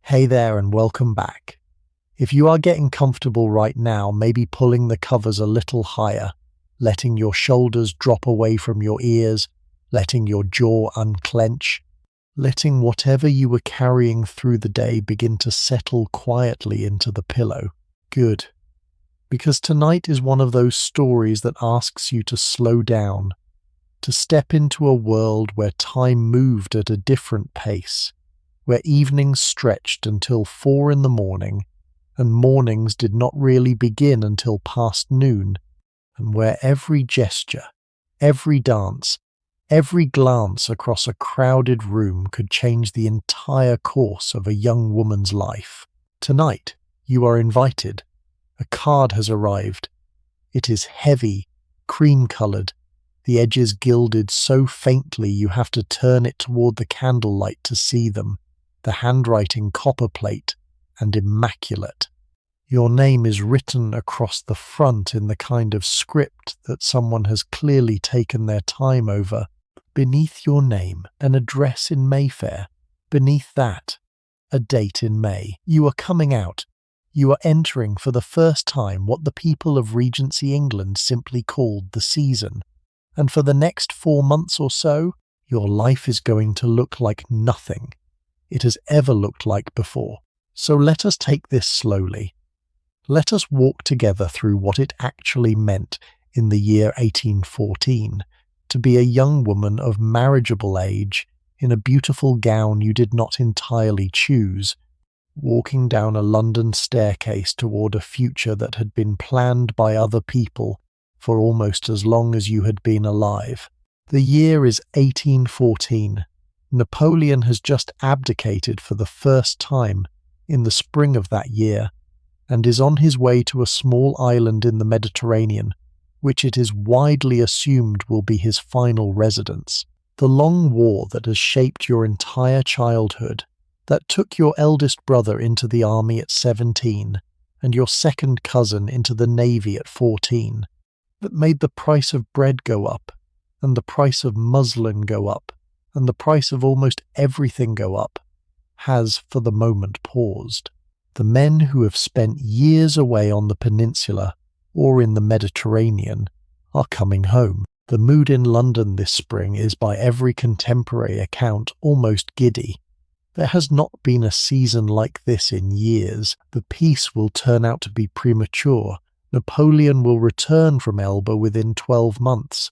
Hey there and welcome back. If you are getting comfortable right now, maybe pulling the covers a little higher, letting your shoulders drop away from your ears, letting your jaw unclench, letting whatever you were carrying through the day begin to settle quietly into the pillow. Good. Because tonight is one of those stories that asks you to slow down, to step into a world where time moved at a different pace, where evenings stretched until 4 in the morning, and mornings did not really begin until past noon, and where every gesture, every dance, every glance across a crowded room could change the entire course of a young woman's life. Tonight, you are invited. A card has arrived. It is heavy, cream-coloured, the edges gilded so faintly you have to turn it toward the candlelight to see them, the handwriting copperplate and immaculate. Your name is written across the front in the kind of script that someone has clearly taken their time over. Beneath your name, an address in Mayfair. Beneath that, a date in May. You are coming out. You are entering for the first time what the people of Regency England simply called the season. And for the next 4 months or so, your life is going to look like nothing it has ever looked like before. So let us take this slowly. Let us walk together through what it actually meant in the year 1814 to be a young woman of marriageable age in a beautiful gown you did not entirely choose, walking down a London staircase toward a future that had been planned by other people for almost as long as you had been alive. The year is 1814. Napoleon has just abdicated for the first time in the spring of that year, and is on his way to a small island in the Mediterranean, which it is widely assumed will be his final residence. The long war that has shaped your entire childhood, that took your eldest brother into the army at 17, and your second cousin into the navy at 14, that made the price of bread go up, and the price of muslin go up, and the price of almost everything go up, has for the moment paused. The men who have spent years away on the peninsula or in the Mediterranean are coming home. The mood in London this spring is by every contemporary account almost giddy. There has not been a season like this in years. The peace will turn out to be premature. Napoleon will return from Elba within 12 months.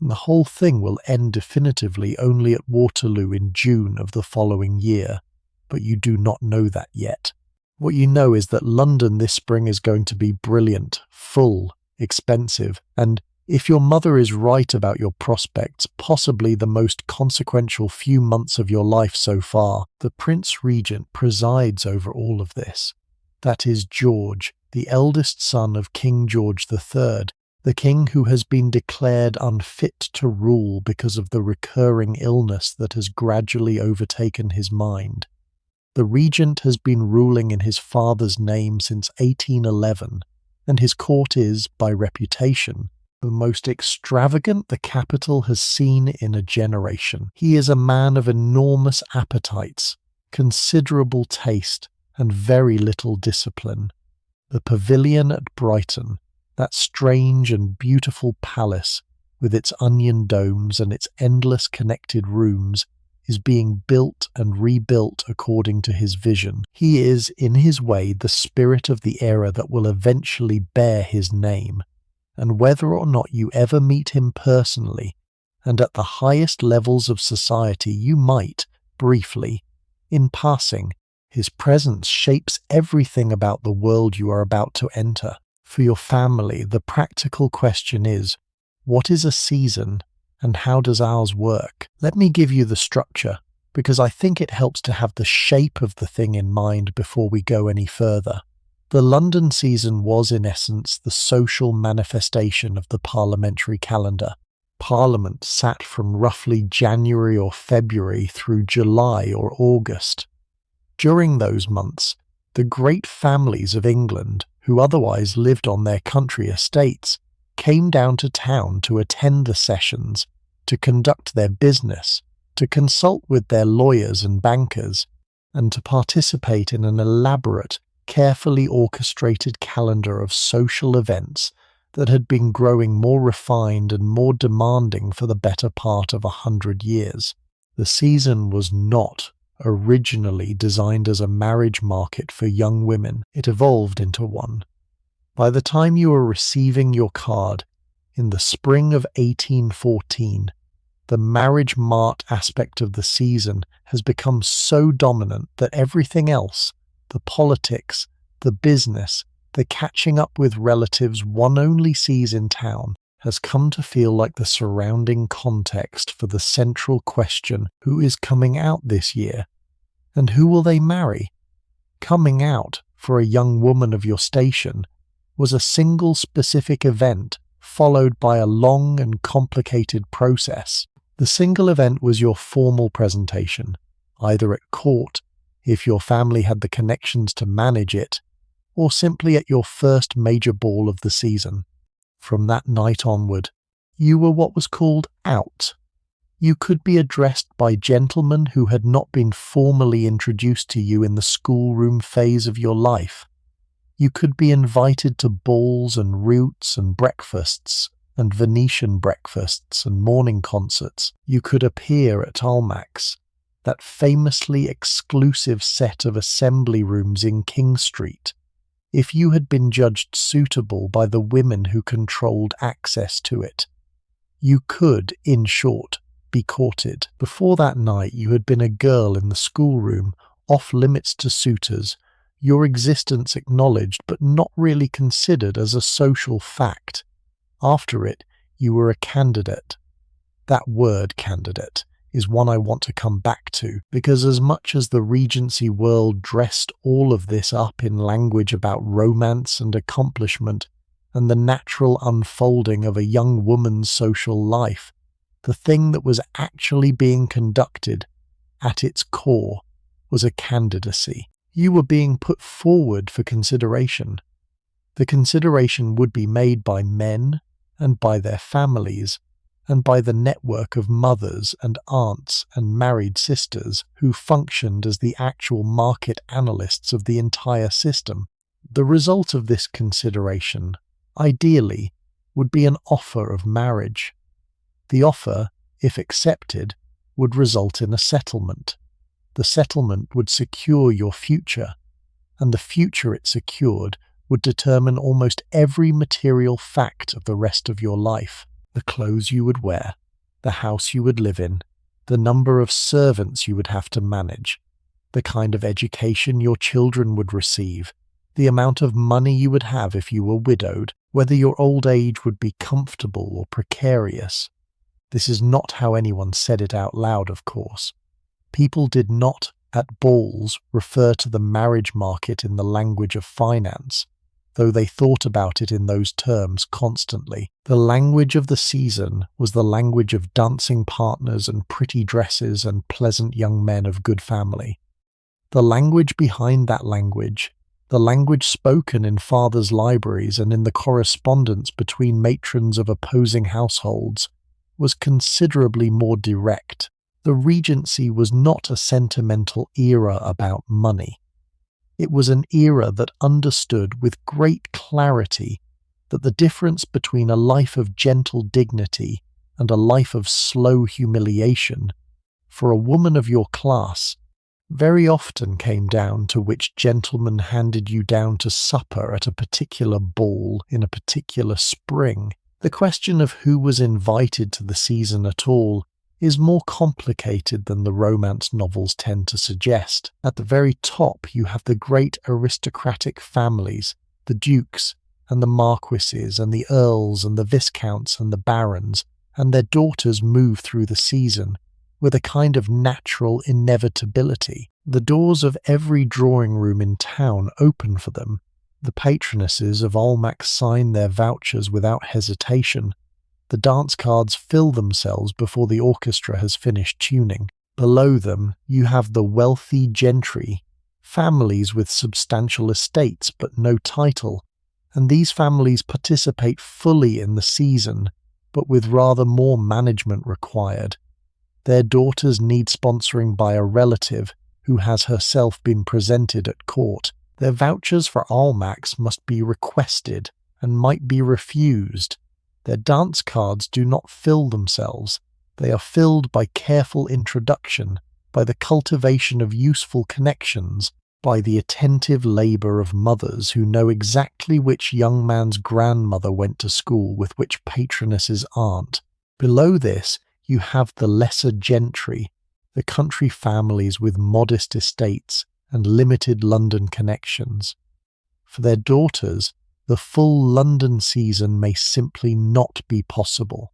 And the whole thing will end definitively only at Waterloo in June of the following year. But you do not know that yet. What you know is that London this spring is going to be brilliant, full, expensive, and if your mother is right about your prospects, possibly the most consequential few months of your life so far. The Prince Regent presides over all of this. That is George, the eldest son of King George III, the king who has been declared unfit to rule because of the recurring illness that has gradually overtaken his mind. The regent has been ruling in his father's name since 1811, and his court is, by reputation, the most extravagant the capital has seen in a generation. He is a man of enormous appetites, considerable taste, and very little discipline. The pavilion at Brighton, that strange and beautiful palace with its onion domes and its endless connected rooms, is being built and rebuilt according to his vision. He is, in his way, the spirit of the era that will eventually bear his name. And whether or not you ever meet him personally, and at the highest levels of society you might, briefly, in passing, his presence shapes everything about the world you are about to enter. For your family, the practical question is, what is a season? And how does ours work? Let me give you the structure, because I think it helps to have the shape of the thing in mind before we go any further. The London season was, in essence, the social manifestation of the parliamentary calendar. Parliament sat from roughly January or February through July or August. During those months, the great families of England, who otherwise lived on their country estates, came down to town to attend the sessions, to conduct their business, to consult with their lawyers and bankers, and to participate in an elaborate, carefully orchestrated calendar of social events that had been growing more refined and more demanding for the better part of 100 years. The season was not originally designed as a marriage market for young women. It evolved into one. By the time you were receiving your card in the spring of 1814, the marriage mart aspect of the season has become so dominant that everything else, the politics, the business, the catching up with relatives one only sees in town, has come to feel like the surrounding context for the central question: who is coming out this year? And who will they marry? Coming out, for a young woman of your station, was a single specific event followed by a long and complicated process. The single event was your formal presentation, either at court, if your family had the connections to manage it, or simply at your first major ball of the season. From that night onward, you were what was called out. You could be addressed by gentlemen who had not been formally introduced to you in the schoolroom phase of your life. You could be invited to balls and roots and breakfasts, and Venetian breakfasts and morning concerts. You could appear at Almack's, that famously exclusive set of assembly rooms in King Street, if you had been judged suitable by the women who controlled access to it. You could, in short, be courted. Before that night you had been a girl in the schoolroom, off limits to suitors, your existence acknowledged but not really considered as a social fact. After it, you were a candidate. That word, candidate, is one I want to come back to, because as much as the Regency world dressed all of this up in language about romance and accomplishment and the natural unfolding of a young woman's social life, the thing that was actually being conducted, at its core, was a candidacy. You were being put forward for consideration. The consideration would be made by men and by their families, and by the network of mothers and aunts and married sisters who functioned as the actual market analysts of the entire system. The result of this consideration, ideally, would be an offer of marriage. The offer, if accepted, would result in a settlement. The settlement would secure your future, and the future it secured would determine almost every material fact of the rest of your life. The clothes you would wear, the house you would live in, the number of servants you would have to manage, the kind of education your children would receive, the amount of money you would have if you were widowed, whether your old age would be comfortable or precarious. This is not how anyone said it out loud, of course. People did not, at balls, refer to the marriage market in the language of finance, though they thought about it in those terms constantly. The language of the season was the language of dancing partners and pretty dresses and pleasant young men of good family. The language behind that language, the language spoken in fathers' libraries and in the correspondence between matrons of opposing households, was considerably more direct. The Regency was not a sentimental era about money. It was an era that understood with great clarity that the difference between a life of gentle dignity and a life of slow humiliation, for a woman of your class, very often came down to which gentleman handed you down to supper at a particular ball in a particular spring. The question of who was invited to the season at all is more complicated than the romance novels tend to suggest. At the very top you have the great aristocratic families, the dukes and the marquises and the earls and the viscounts and the barons, and their daughters move through the season with a kind of natural inevitability. The doors of every drawing room in town open for them. The patronesses of Almack sign their vouchers without hesitation. The dance cards fill themselves before the orchestra has finished tuning. Below them you have the wealthy gentry, families with substantial estates but no title, and these families participate fully in the season, but with rather more management required. Their daughters need sponsoring by a relative who has herself been presented at court. Their vouchers for Almack's must be requested and might be refused. Their dance cards do not fill themselves. They are filled by careful introduction, by the cultivation of useful connections, by the attentive labour of mothers who know exactly which young man's grandmother went to school with which patroness's aunt. Below this, you have the lesser gentry, the country families with modest estates and limited London connections. For their daughters, the full London season may simply not be possible.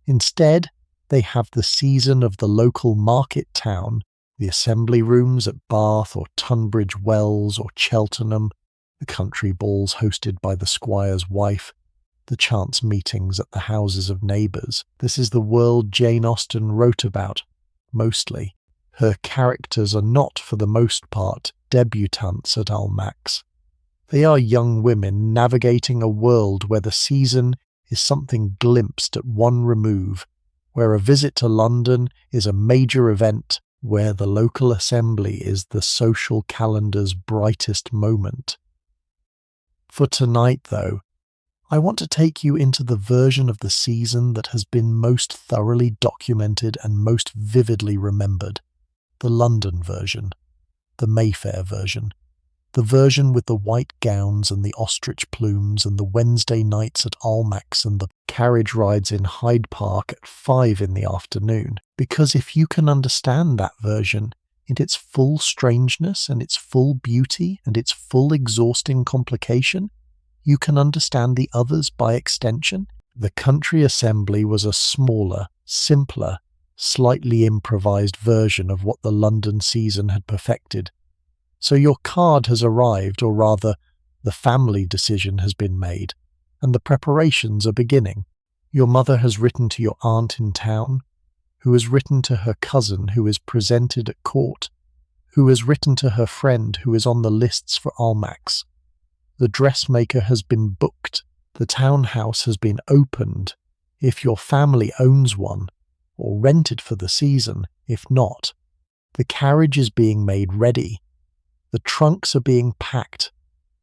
Instead, they have the season of the local market town, the assembly rooms at Bath or Tunbridge Wells or Cheltenham, the country balls hosted by the squire's wife, the chance meetings at the houses of neighbours. This is the world Jane Austen wrote about, mostly. Her characters are not, for the most part, debutantes at Almack's. They are young women navigating a world where the season is something glimpsed at one remove, where a visit to London is a major event, where the local assembly is the social calendar's brightest moment. For tonight, though, I want to take you into the version of the season that has been most thoroughly documented and most vividly remembered. The London version, the Mayfair version, the version with the white gowns and the ostrich plumes and the Wednesday nights at Almack's and the carriage rides in Hyde Park at 5 in the afternoon. Because if you can understand that version in its full strangeness and its full beauty and its full exhausting complication, you can understand the others by extension. The country assembly was a smaller, simpler, slightly improvised version of what the London season had perfected. So your card has arrived, or rather, the family decision has been made, and the preparations are beginning. Your mother has written to your aunt in town, who has written to her cousin who is presented at court, who has written to her friend who is on the lists for Almack's. The dressmaker has been booked, the townhouse has been opened, if your family owns one, or rented for the season, if not. The carriage is being made ready. The trunks are being packed.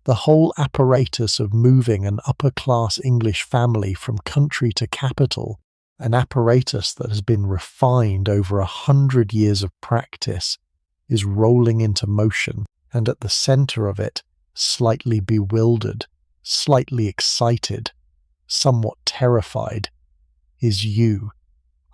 The whole apparatus of moving an upper-class English family from country to capital, an apparatus that has been refined over 100 years of practice, is rolling into motion, and at the centre of it, slightly bewildered, slightly excited, somewhat terrified, is you.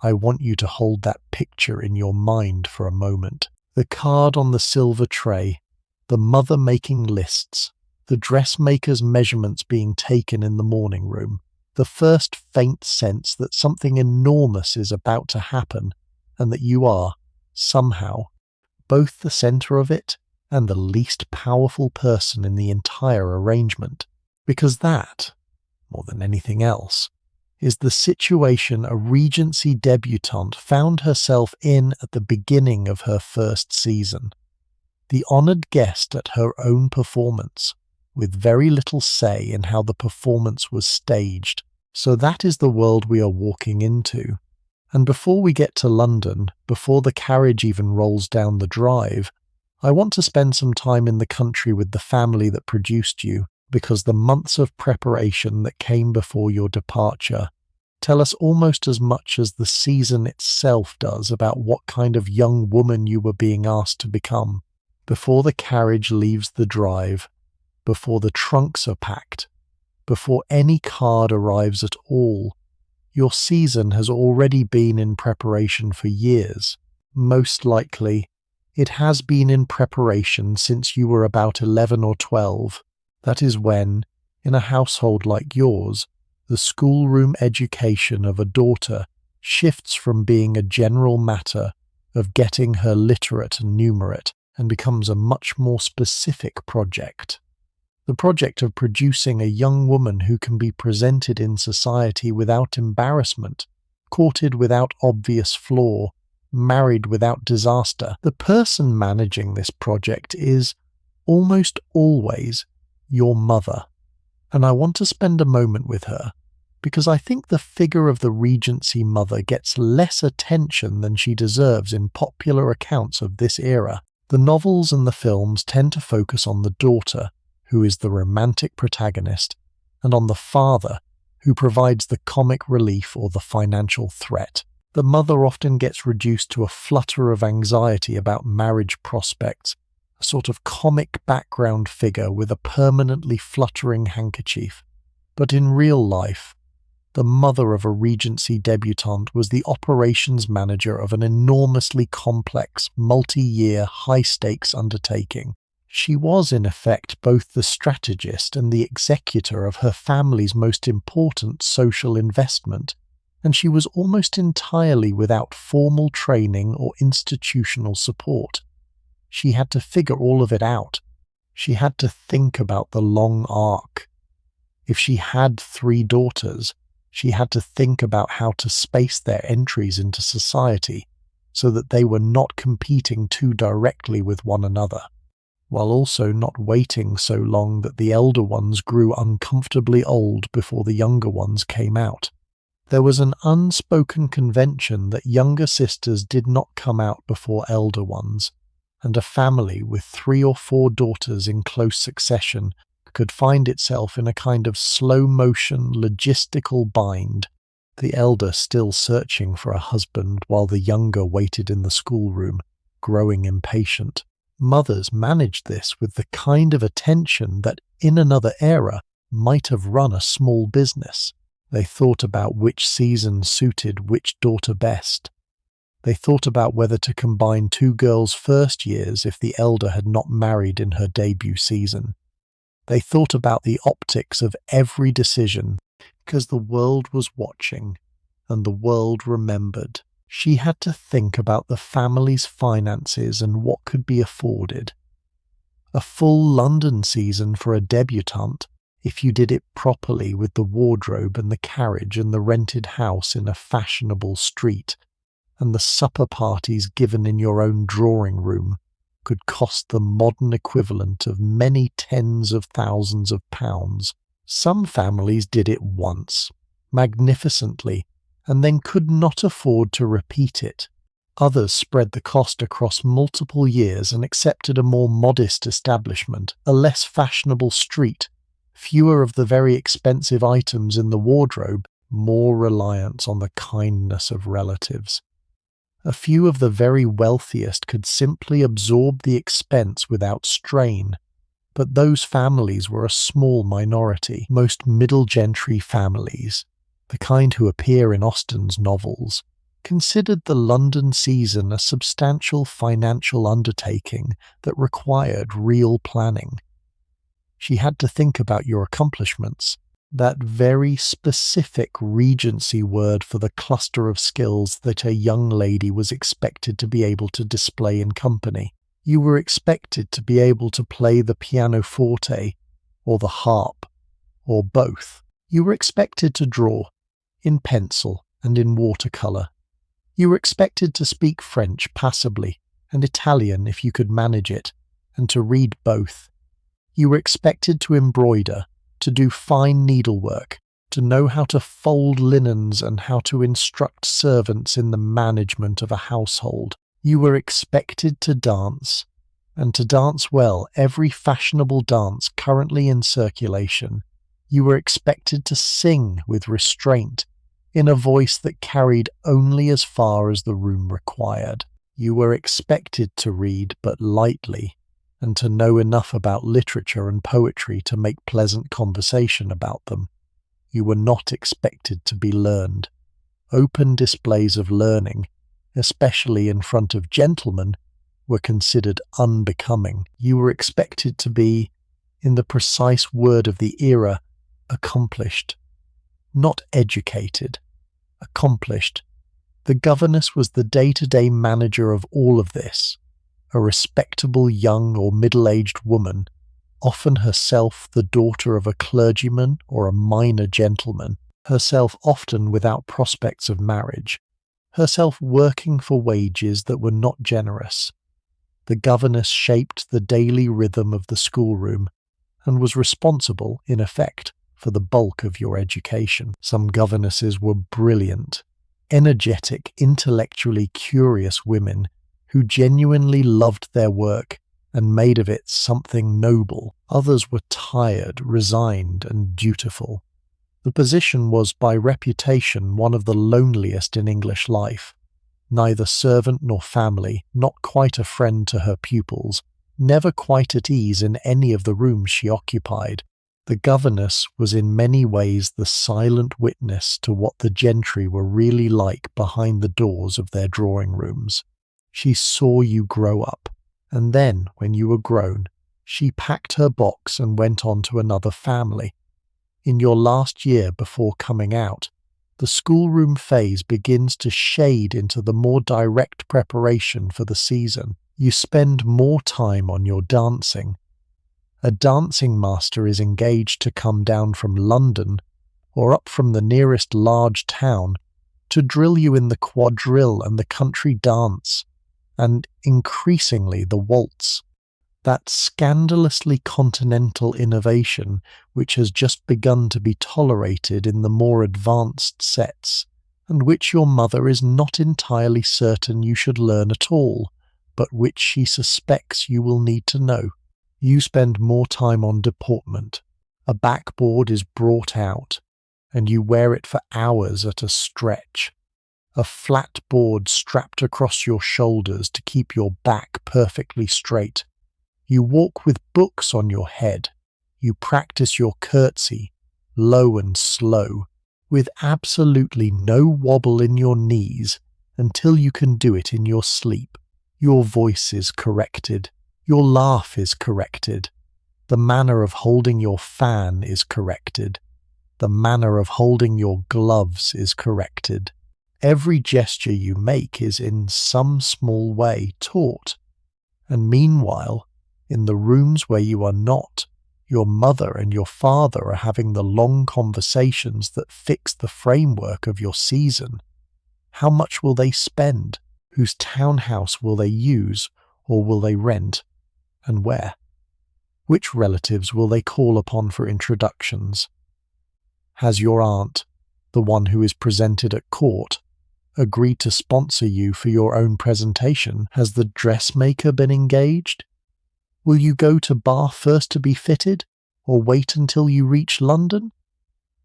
I want you to hold that picture in your mind for a moment. The card on the silver tray, the mother making lists, the dressmaker's measurements being taken in the morning room, the first faint sense that something enormous is about to happen and that you are, somehow, both the centre of it and the least powerful person in the entire arrangement. Because that, more than anything else, is the situation a Regency debutante found herself in at the beginning of her first season. The honoured guest at her own performance, with very little say in how the performance was staged. So that is the world we are walking into. And before we get to London, before the carriage even rolls down the drive, I want to spend some time in the country with the family that produced you, because the months of preparation that came before your departure tell us almost as much as the season itself does about what kind of young woman you were being asked to become. Before the carriage leaves the drive, before the trunks are packed, before any card arrives at all, your season has already been in preparation for years. Most likely, it has been in preparation since you were about 11 or 12. That is when, in a household like yours, the schoolroom education of a daughter shifts from being a general matter of getting her literate and numerate and becomes a much more specific project. The project of producing a young woman who can be presented in society without embarrassment, courted without obvious flaw, married without disaster. The person managing this project is, almost always, your mother. And I want to spend a moment with her, because I think the figure of the Regency mother gets less attention than she deserves in popular accounts of this era. The novels and the films tend to focus on the daughter, who is the romantic protagonist, and on the father, who provides the comic relief or the financial threat. The mother often gets reduced to a flutter of anxiety about marriage prospects, a sort of comic background figure with a permanently fluttering handkerchief. But in real life, the mother of a Regency debutante was the operations manager of an enormously complex, multi-year, high-stakes undertaking. She was, in effect, both the strategist and the executor of her family's most important social investment, and she was almost entirely without formal training or institutional support. She had to figure all of it out. She had to think about the long arc. If she had 3 daughters, she had to think about how to space their entries into society so that they were not competing too directly with one another, while also not waiting so long that the elder ones grew uncomfortably old before the younger ones came out. There was an unspoken convention that younger sisters did not come out before elder ones, and a family with 3 or 4 daughters in close succession could find itself in a kind of slow-motion logistical bind, the elder still searching for a husband while the younger waited in the schoolroom, growing impatient. Mothers managed this with the kind of attention that, in another era, might have run a small business. They thought about which season suited which daughter best. They thought about whether to combine 2 girls' first years if the elder had not married in her debut season. They thought about the optics of every decision, because the world was watching, and the world remembered. She had to think about the family's finances and what could be afforded. A full London season for a debutante, if you did it properly with the wardrobe and the carriage and the rented house in a fashionable street, and the supper parties given in your own drawing room, could cost the modern equivalent of many tens of thousands of pounds. Some families did it once, magnificently, and then could not afford to repeat it. Others spread the cost across multiple years and accepted a more modest establishment, a less fashionable street, fewer of the very expensive items in the wardrobe, more reliance on the kindness of relatives. A few of the very wealthiest could simply absorb the expense without strain, but those families were a small minority. Most middle gentry families, the kind who appear in Austen's novels, considered the London season a substantial financial undertaking that required real planning. She had to think about your accomplishments, that very specific Regency word for the cluster of skills that a young lady was expected to be able to display in company. You were expected to be able to play the pianoforte, or the harp, or both. You were expected to draw, in pencil and in watercolour. You were expected to speak French passably, and Italian if you could manage it, and to read both. You were expected to embroider, to do fine needlework, to know how to fold linens and how to instruct servants in the management of a household. You were expected to dance, and to dance well every fashionable dance currently in circulation. You were expected to sing with restraint, in a voice that carried only as far as the room required. You were expected to read but lightly, and to know enough about literature and poetry to make pleasant conversation about them. You were not expected to be learned. Open displays of learning, especially in front of gentlemen, were considered unbecoming. You were expected to be, in the precise word of the era, accomplished. Not educated, accomplished. The governess was the day-to-day manager of all of this. A respectable young or middle-aged woman, often herself the daughter of a clergyman or a minor gentleman, herself often without prospects of marriage, herself working for wages that were not generous. The governess shaped the daily rhythm of the schoolroom and was responsible, in effect, for the bulk of your education. Some governesses were brilliant, energetic, intellectually curious women who genuinely loved their work and made of it something noble. Others were tired, resigned, and dutiful. The position was, by reputation, one of the loneliest in English life. Neither servant nor family, not quite a friend to her pupils, never quite at ease in any of the rooms she occupied. The governess was in many ways the silent witness to what the gentry were really like behind the doors of their drawing rooms. She saw you grow up, and then, when you were grown, she packed her box and went on to another family. In your last year before coming out, the schoolroom phase begins to shade into the more direct preparation for the season. You spend more time on your dancing. A dancing master is engaged to come down from London or up from the nearest large town to drill you in the quadrille and the country dance, and increasingly the waltz. That scandalously continental innovation which has just begun to be tolerated in the more advanced sets, and which your mother is not entirely certain you should learn at all, but which she suspects you will need to know. You spend more time on deportment. A backboard is brought out, and you wear it for hours at a stretch. A flat board strapped across your shoulders to keep your back perfectly straight. You walk with books on your head. You practice your curtsy, low and slow, with absolutely no wobble in your knees until you can do it in your sleep. Your voice is corrected. Your laugh is corrected. The manner of holding your fan is corrected. The manner of holding your gloves is corrected. Every gesture you make is in some small way taught. And meanwhile, in the rooms where you are not, your mother and your father are having the long conversations that fix the framework of your season. How much will they spend? Whose townhouse will they use, or will they rent? And where? Which relatives will they call upon for introductions? Has your aunt, the one who is presented at court, agreed to sponsor you for your own presentation? Has the dressmaker been engaged? Will you go to Bath first to be fitted, or wait until you reach London?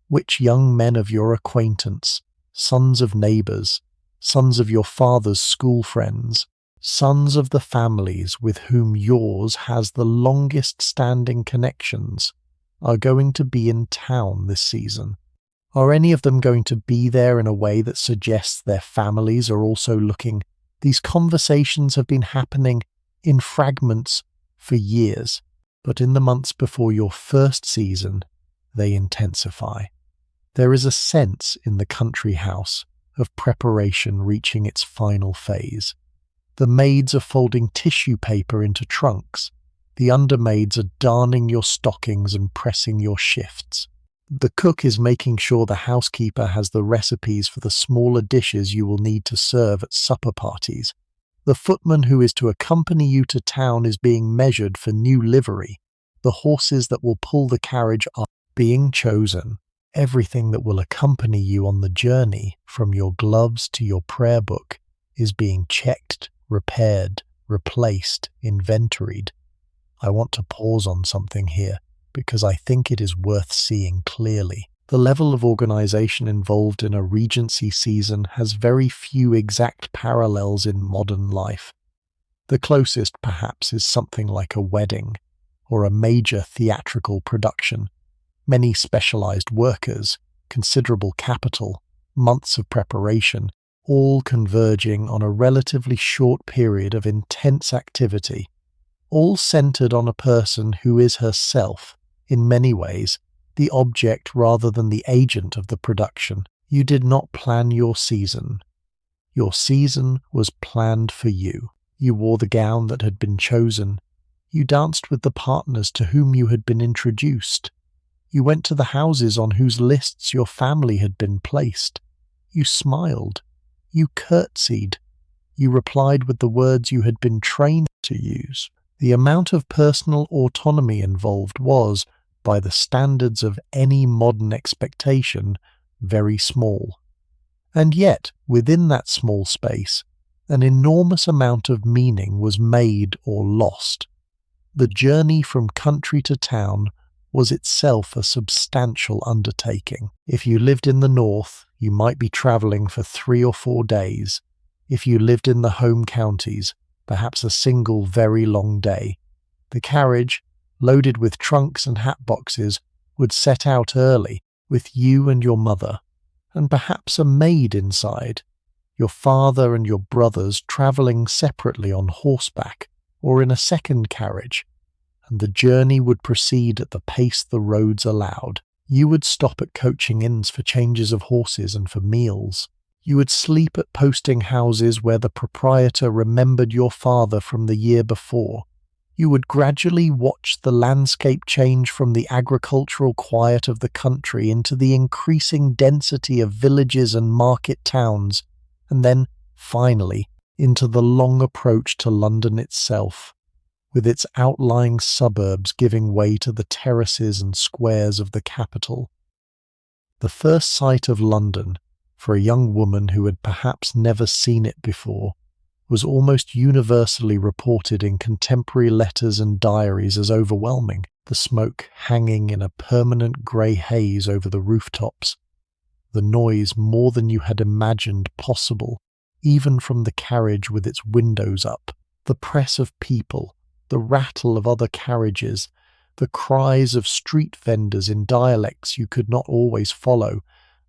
Which young men of your acquaintance, sons of neighbours, sons of your father's school friends, sons of the families with whom yours has the longest standing connections, are going to be in town this season? Are any of them going to be there in a way that suggests their families are also looking? These conversations have been happening in fragments for years, but in the months before your first season, they intensify. There is a sense in the country house of preparation reaching its final phase. The maids are folding tissue paper into trunks. The undermaids are darning your stockings and pressing your shifts. The cook is making sure the housekeeper has the recipes for the smaller dishes you will need to serve at supper parties. The footman who is to accompany you to town is being measured for new livery. The horses that will pull the carriage are being chosen. Everything that will accompany you on the journey, from your gloves to your prayer book, is being checked, repaired, replaced, inventoried. I want to pause on something here, because I think it is worth seeing clearly. The level of organisation involved in a Regency season has very few exact parallels in modern life. The closest, perhaps, is something like a wedding, or a major theatrical production. Many specialised workers, considerable capital, months of preparation, all converging on a relatively short period of intense activity, all centred on a person who is herself, in many ways, the object rather than the agent of the production. You did not plan your season. Your season was planned for you. You wore the gown that had been chosen. You danced with the partners to whom you had been introduced. You went to the houses on whose lists your family had been placed. You smiled. You curtsied. You replied with the words you had been trained to use. The amount of personal autonomy involved was, by the standards of any modern expectation, very small. And yet, within that small space, An enormous amount of meaning was made or lost. The journey from country to town was itself a substantial undertaking. If you lived in the north, you might be travelling for 3 or 4 days. If you lived in the home counties, perhaps a single very long day. The carriage, loaded with trunks and hat boxes, would set out early, with you and your mother, and perhaps a maid inside, your father and your brothers travelling separately on horseback or in a second carriage, and the journey would proceed at the pace the roads allowed. You would stop at coaching inns for changes of horses and for meals. You would sleep at posting houses where the proprietor remembered your father from the year before. You would gradually watch the landscape change from the agricultural quiet of the country into the increasing density of villages and market towns, and then, finally, into the long approach to London itself, with its outlying suburbs giving way to the terraces and squares of the capital. The first sight of London, for a young woman who had perhaps never seen it before, was almost universally reported in contemporary letters and diaries as overwhelming, the smoke hanging in a permanent grey haze over the rooftops, the noise more than you had imagined possible, even from the carriage with its windows up, the press of people, the rattle of other carriages, the cries of street vendors in dialects you could not always follow,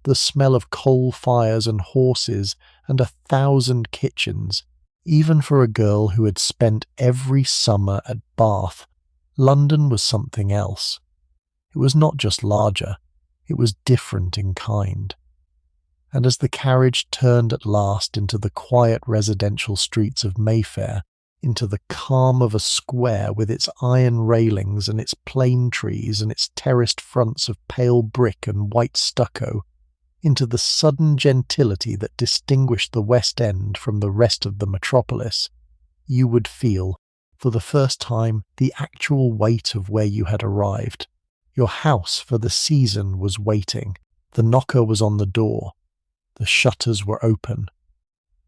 the smell of coal fires and horses and 1,000 kitchens. Even for a girl who had spent every summer at Bath, London was something else. It was not just larger, it was different in kind. And as the carriage turned at last into the quiet residential streets of Mayfair, into the calm of a square with its iron railings and its plane trees and its terraced fronts of pale brick and white stucco, into the sudden gentility that distinguished the West End from the rest of the metropolis, you would feel, for the first time, the actual weight of where you had arrived. Your house for the season was waiting. The knocker was on the door. The shutters were open.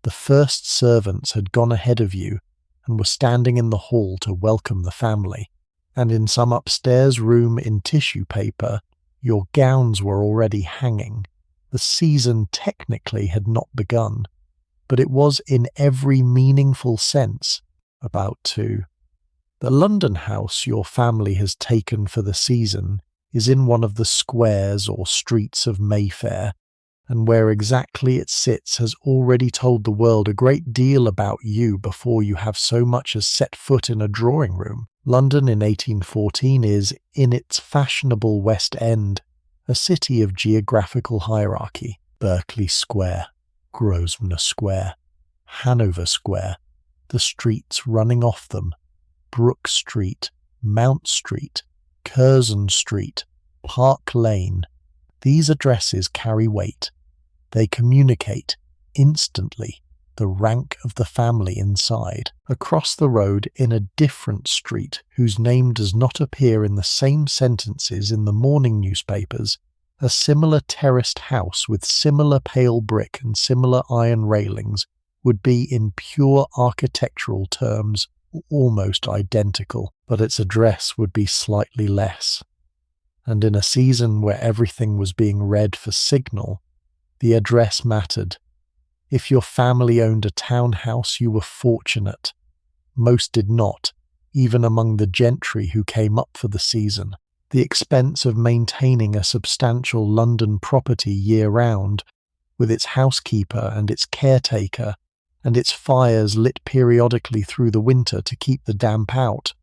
The first servants had gone ahead of you and were standing in the hall to welcome the family. And in some upstairs room in tissue paper, your gowns were already hanging. The season technically had not begun, but it was in every meaningful sense about to. The London house your family has taken for the season is in one of the squares or streets of Mayfair, and where exactly it sits has already told the world a great deal about you before you have so much as set foot in a drawing room. London in 1814 is, in its fashionable West End, a city of geographical hierarchy. Berkeley Square, Grosvenor Square, Hanover Square, the streets running off them, Brook Street, Mount Street, Curzon Street, Park Lane. These addresses carry weight. They communicate, instantly, the rank of the family inside. Across the road in a different street, whose name does not appear in the same sentences in the morning newspapers, a similar terraced house with similar pale brick and similar iron railings would be in pure architectural terms almost identical, but its address would be slightly less. And in a season where everything was being read for signal, the address mattered. If your family owned a townhouse, you were fortunate. Most did not, even among the gentry who came up for the season. The expense of maintaining a substantial London property year-round, with its housekeeper and its caretaker, and its fires lit periodically through the winter to keep the damp out,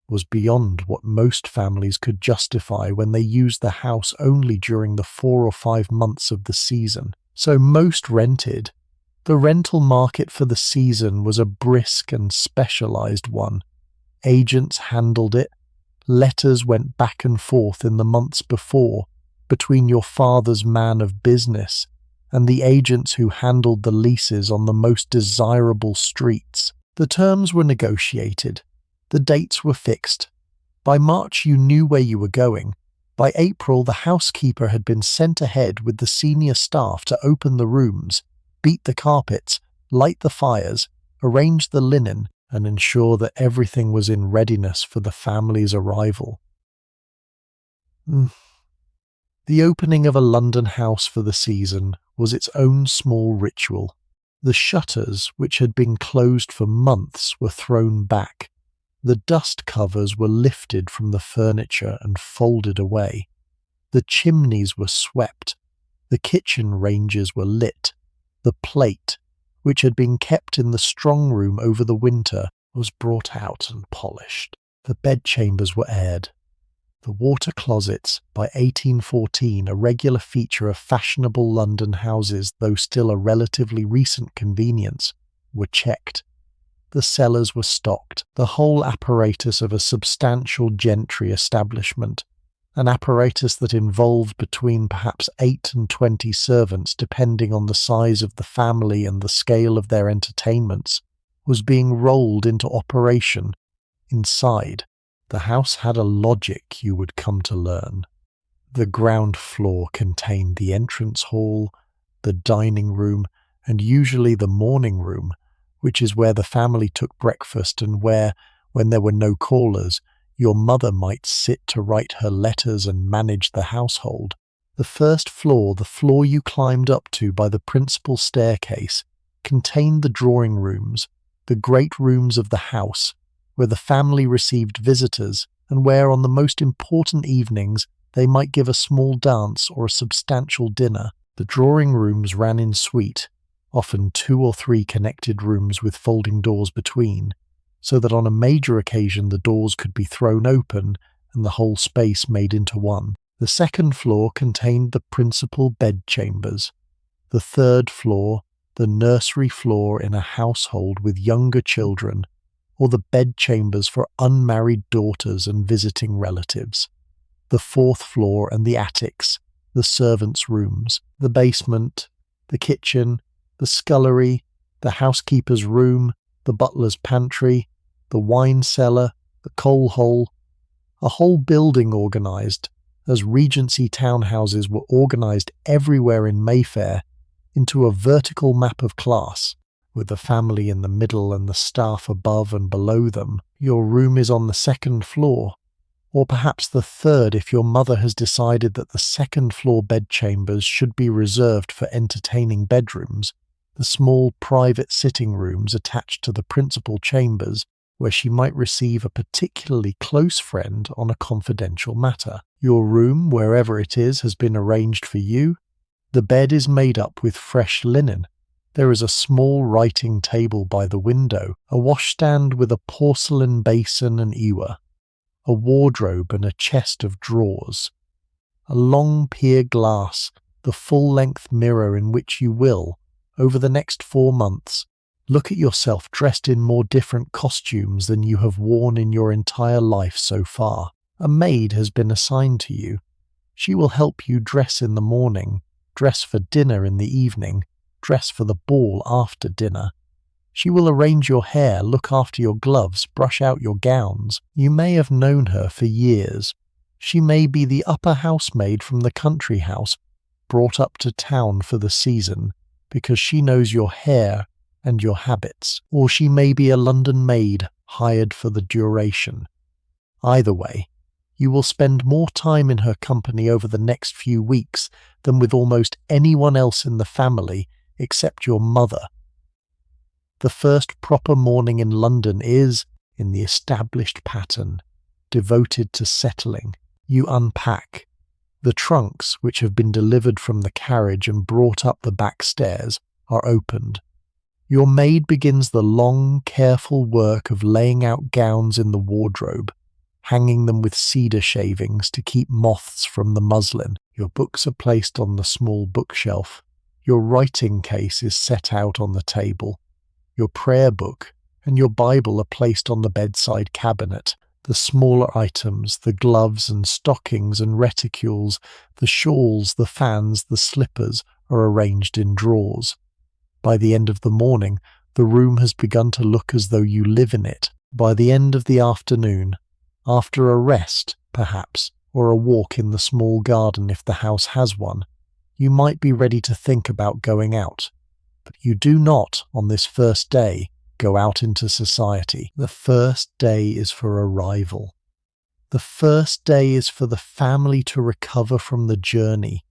was beyond what most families could justify when they used the house only during the 4 or 5 months of the season. So most rented. The rental market for the season was a brisk and specialised one. Agents handled it. Letters went back and forth in the months before, between your father's man of business and the agents who handled the leases on the most desirable streets. The terms were negotiated. The dates were fixed. By March you knew where you were going. By April the housekeeper had been sent ahead with the senior staff to open the rooms, beat the carpets, light the fires, arrange the linen, and ensure that everything was in readiness for the family's arrival. The opening of a London house for the season was its own small ritual. The shutters, which had been closed for months, were thrown back. The dust covers were lifted from the furniture and folded away. The chimneys were swept. The kitchen ranges were lit. The plate, which had been kept in the strong room over the winter, was brought out and polished. The bedchambers were aired. The water closets, by 1814 a regular feature of fashionable London houses, though still a relatively recent convenience, were checked. The cellars were stocked, the whole apparatus of a substantial gentry establishment, an apparatus that involved between perhaps 8 and 20 servants depending on the size of the family and the scale of their entertainments, was being rolled into operation. Inside, the house had a logic you would come to learn. The ground floor contained the entrance hall, the dining room, and usually the morning room, which is where the family took breakfast and where, when there were no callers, your mother might sit to write her letters and manage the household. The first floor, the floor you climbed up to by the principal staircase, contained the drawing rooms, the great rooms of the house, where the family received visitors and where on the most important evenings they might give a small dance or a substantial dinner. The drawing rooms ran in suite, often 2 or 3 connected rooms with folding doors between, so that on a major occasion the doors could be thrown open and the whole space made into one. The second floor contained the principal bedchambers. The third floor, the nursery floor in a household with younger children, or the bedchambers for unmarried daughters and visiting relatives. The fourth floor and the attics, the servants' rooms, the basement, the kitchen, the scullery, the housekeeper's room, the butler's pantry, the wine cellar, the coal hole, a whole building organised, as Regency townhouses were organised everywhere in Mayfair, into a vertical map of class, with the family in the middle and the staff above and below them. Your room is on the second floor, or perhaps the third if your mother has decided that the second floor bedchambers should be reserved for entertaining bedrooms, the small private sitting rooms attached to the principal chambers, where she might receive a particularly close friend on a confidential matter. Your room, wherever it is, has been arranged for you. The bed is made up with fresh linen. There is a small writing table by the window, a washstand with a porcelain basin and ewer, a wardrobe and a chest of drawers, a long pier glass, the full-length mirror in which you will, over the next 4 months, look at yourself dressed in more different costumes than you have worn in your entire life so far. A maid has been assigned to you. She will help you dress in the morning, dress for dinner in the evening, dress for the ball after dinner. She will arrange your hair, look after your gloves, brush out your gowns. You may have known her for years. She may be the upper housemaid from the country house, brought up to town for the season, because she knows your hair and your habits. Or she may be a London maid, hired for the duration. Either way, you will spend more time in her company over the next few weeks than with almost anyone else in the family, except your mother. The first proper morning in London is, in the established pattern, devoted to settling. You unpack. The trunks, which have been delivered from the carriage and brought up the back stairs, are opened. Your maid begins the long, careful work of laying out gowns in the wardrobe, hanging them with cedar shavings to keep moths from the muslin. Your books are placed on the small bookshelf. Your writing case is set out on the table. Your prayer book and your Bible are placed on the bedside cabinet. The smaller items, the gloves and stockings and reticules, the shawls, the fans, the slippers, are arranged in drawers. By the end of the morning, the room has begun to look as though you live in it. By the end of the afternoon, after a rest, perhaps, or a walk in the small garden if the house has one, you might be ready to think about going out. But you do not, on this first day, go out into society. The first day is for arrival. The first day is for the family to recover from the journey,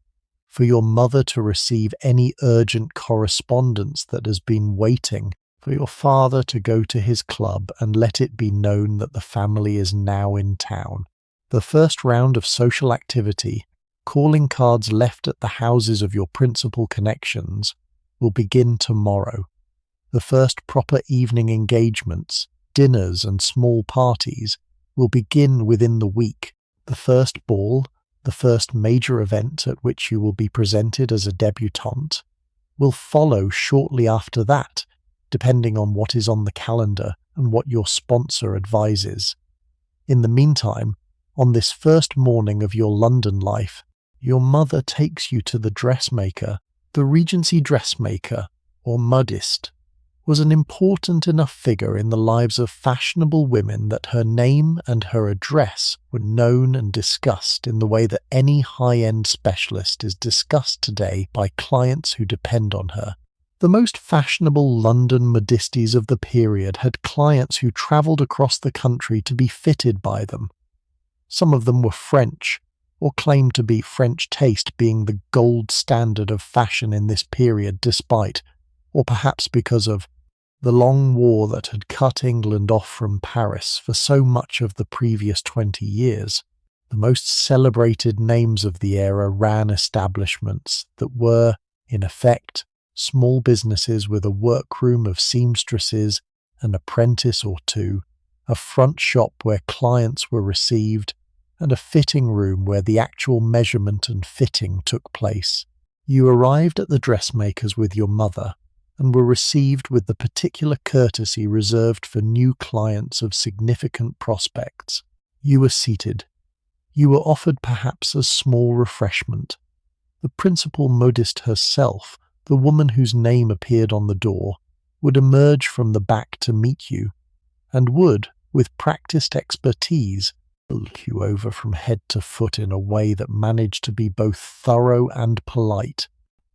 for your mother to receive any urgent correspondence that has been waiting, for your father to go to his club and let it be known that the family is now in town. The first round of social activity, calling cards left at the houses of your principal connections, will begin tomorrow. The first proper evening engagements, dinners and small parties will begin within the week. The first ball, the first major event at which you will be presented as a debutante, will follow shortly after that, depending on what is on the calendar and what your sponsor advises. In the meantime, on this first morning of your London life, your mother takes you to the dressmaker. The Regency dressmaker, or modiste, was an important enough figure in the lives of fashionable women that her name and her address were known and discussed in the way that any high-end specialist is discussed today by clients who depend on her. The most fashionable London modistes of the period had clients who travelled across the country to be fitted by them. Some of them were French, or claimed to be French taste being the gold standard of fashion in this period despite, or perhaps because of, the long war that had cut England off from Paris for so much of the previous 20 years. The most celebrated names of the era ran establishments that were, in effect, small businesses with a workroom of seamstresses, an apprentice or two, a front shop where clients were received, and a fitting room where the actual measurement and fitting took place. You arrived at the dressmaker's with your mother, and were received with the particular courtesy reserved for new clients of significant prospects. You were seated. You were offered perhaps a small refreshment. The principal modiste herself, the woman whose name appeared on the door, would emerge from the back to meet you, and would, with practiced expertise, look you over from head to foot in a way that managed to be both thorough and polite.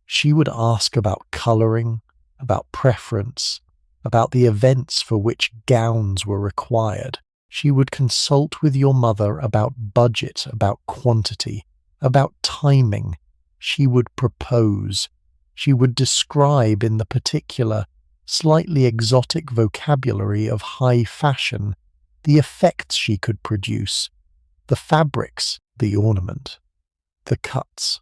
She would ask about colouring, about preference, about the events for which gowns were required. She would consult with your mother about budget, about quantity, about timing. She would propose. She would describe in the particular, slightly exotic vocabulary of high fashion the effects she could produce, the fabrics, the ornament, the cuts.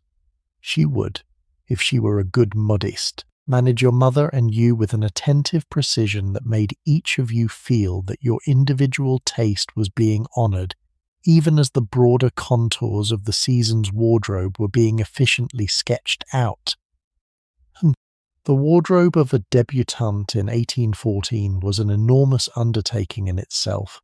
She would, if she were a good modiste, manage your mother and you with an attentive precision that made each of you feel that your individual taste was being honoured, even as the broader contours of the season's wardrobe were being efficiently sketched out. The wardrobe of a debutante in 1814 was an enormous undertaking in itself.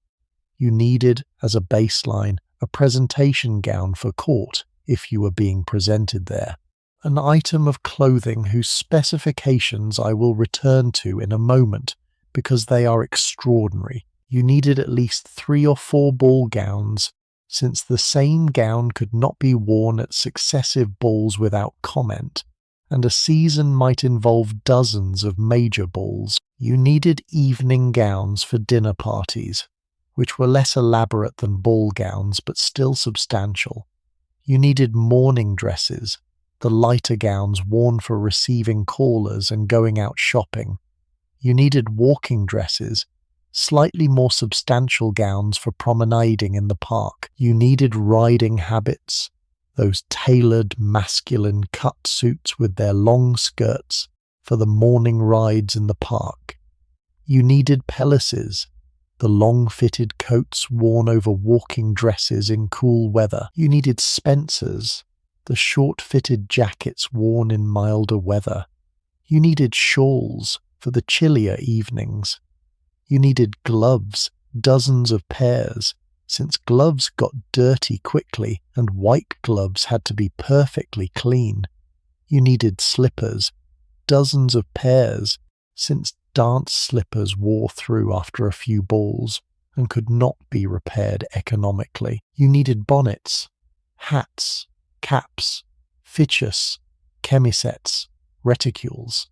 You needed, as a baseline, a presentation gown for court, if you were being presented there. An item of clothing whose specifications I will return to in a moment, because they are extraordinary. You needed at least 3 or 4 ball gowns, since the same gown could not be worn at successive balls without comment, and a season might involve dozens of major balls. You needed evening gowns for dinner parties, which were less elaborate than ball gowns but still substantial. You needed morning dresses, the lighter gowns worn for receiving callers and going out shopping. You needed walking dresses, slightly more substantial gowns for promenading in the park. You needed riding habits, those tailored masculine cut suits with their long skirts for the morning rides in the park. You needed pelisses, the long-fitted coats worn over walking dresses in cool weather. You needed spencers, the short-fitted jackets worn in milder weather. You needed shawls for the chillier evenings. You needed gloves, dozens of pairs, since gloves got dirty quickly and white gloves had to be perfectly clean. You needed slippers, dozens of pairs, since dance slippers wore through after a few balls and could not be repaired economically. You needed bonnets, hats, caps, fichus, chemisettes, reticules.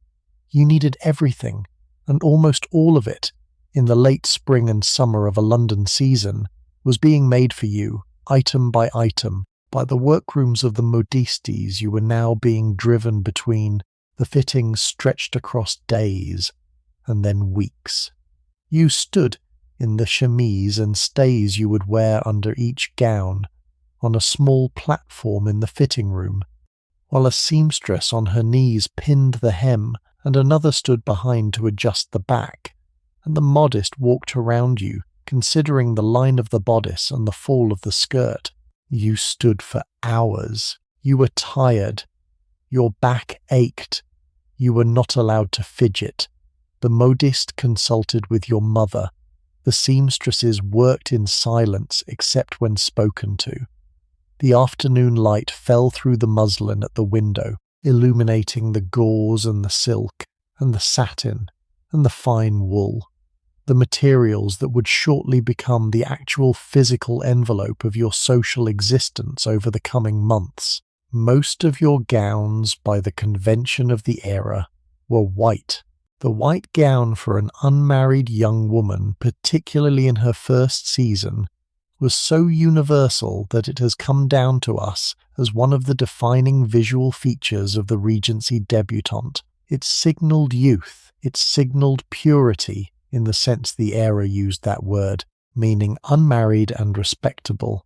You needed everything, and almost all of it, in the late spring and summer of a London season, was being made for you, item by item, by the workrooms of the modistes. You were now being driven between, the fittings stretched across days and then weeks. You stood in the chemise and stays you would wear under each gown, on a small platform in the fitting room, while a seamstress on her knees pinned the hem and another stood behind to adjust the back, and the modist walked around you, considering the line of the bodice and the fall of the skirt. You stood for hours. You were tired. Your back ached. You were not allowed to fidget. The modiste consulted with your mother. The seamstresses worked in silence except when spoken to. The afternoon light fell through the muslin at the window, illuminating the gauze and the silk, and the satin, and the fine wool, the materials that would shortly become the actual physical envelope of your social existence over the coming months. Most of your gowns, by the convention of the era, were white. The white gown for an unmarried young woman, particularly in her first season, was so universal that it has come down to us as one of the defining visual features of the Regency Debutante. It signalled youth, it signalled purity, in the sense the era used that word, meaning unmarried and respectable.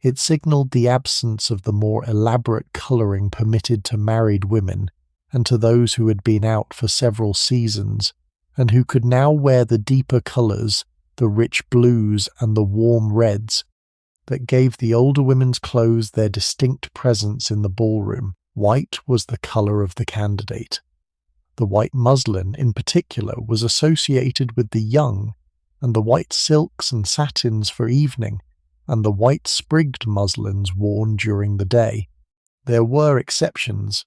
It signalled the absence of the more elaborate colouring permitted to married women and to those who had been out for several seasons, and who could now wear the deeper colours, the rich blues and the warm reds, that gave the older women's clothes their distinct presence in the ballroom. White was the colour of the candidate. The white muslin, in particular, was associated with the young, and the white silks and satins for evening, and the white sprigged muslins worn during the day. There were exceptions.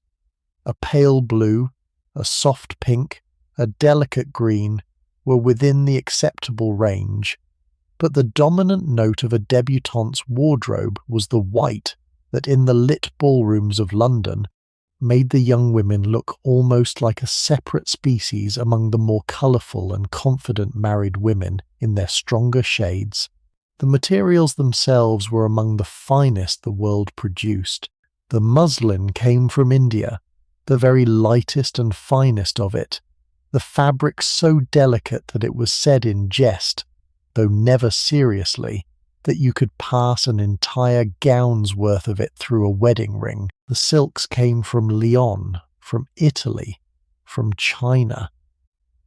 A pale blue, a soft pink, a delicate green were within the acceptable range, but the dominant note of a debutante's wardrobe was the white that in the lit ballrooms of London made the young women look almost like a separate species among the more colourful and confident married women in their stronger shades. The materials themselves were among the finest the world produced. The muslin came from India, the very lightest and finest of it, the fabric so delicate that it was said in jest, though never seriously, that you could pass an entire gown's worth of it through a wedding ring. The silks came from Lyon, from Italy, from China.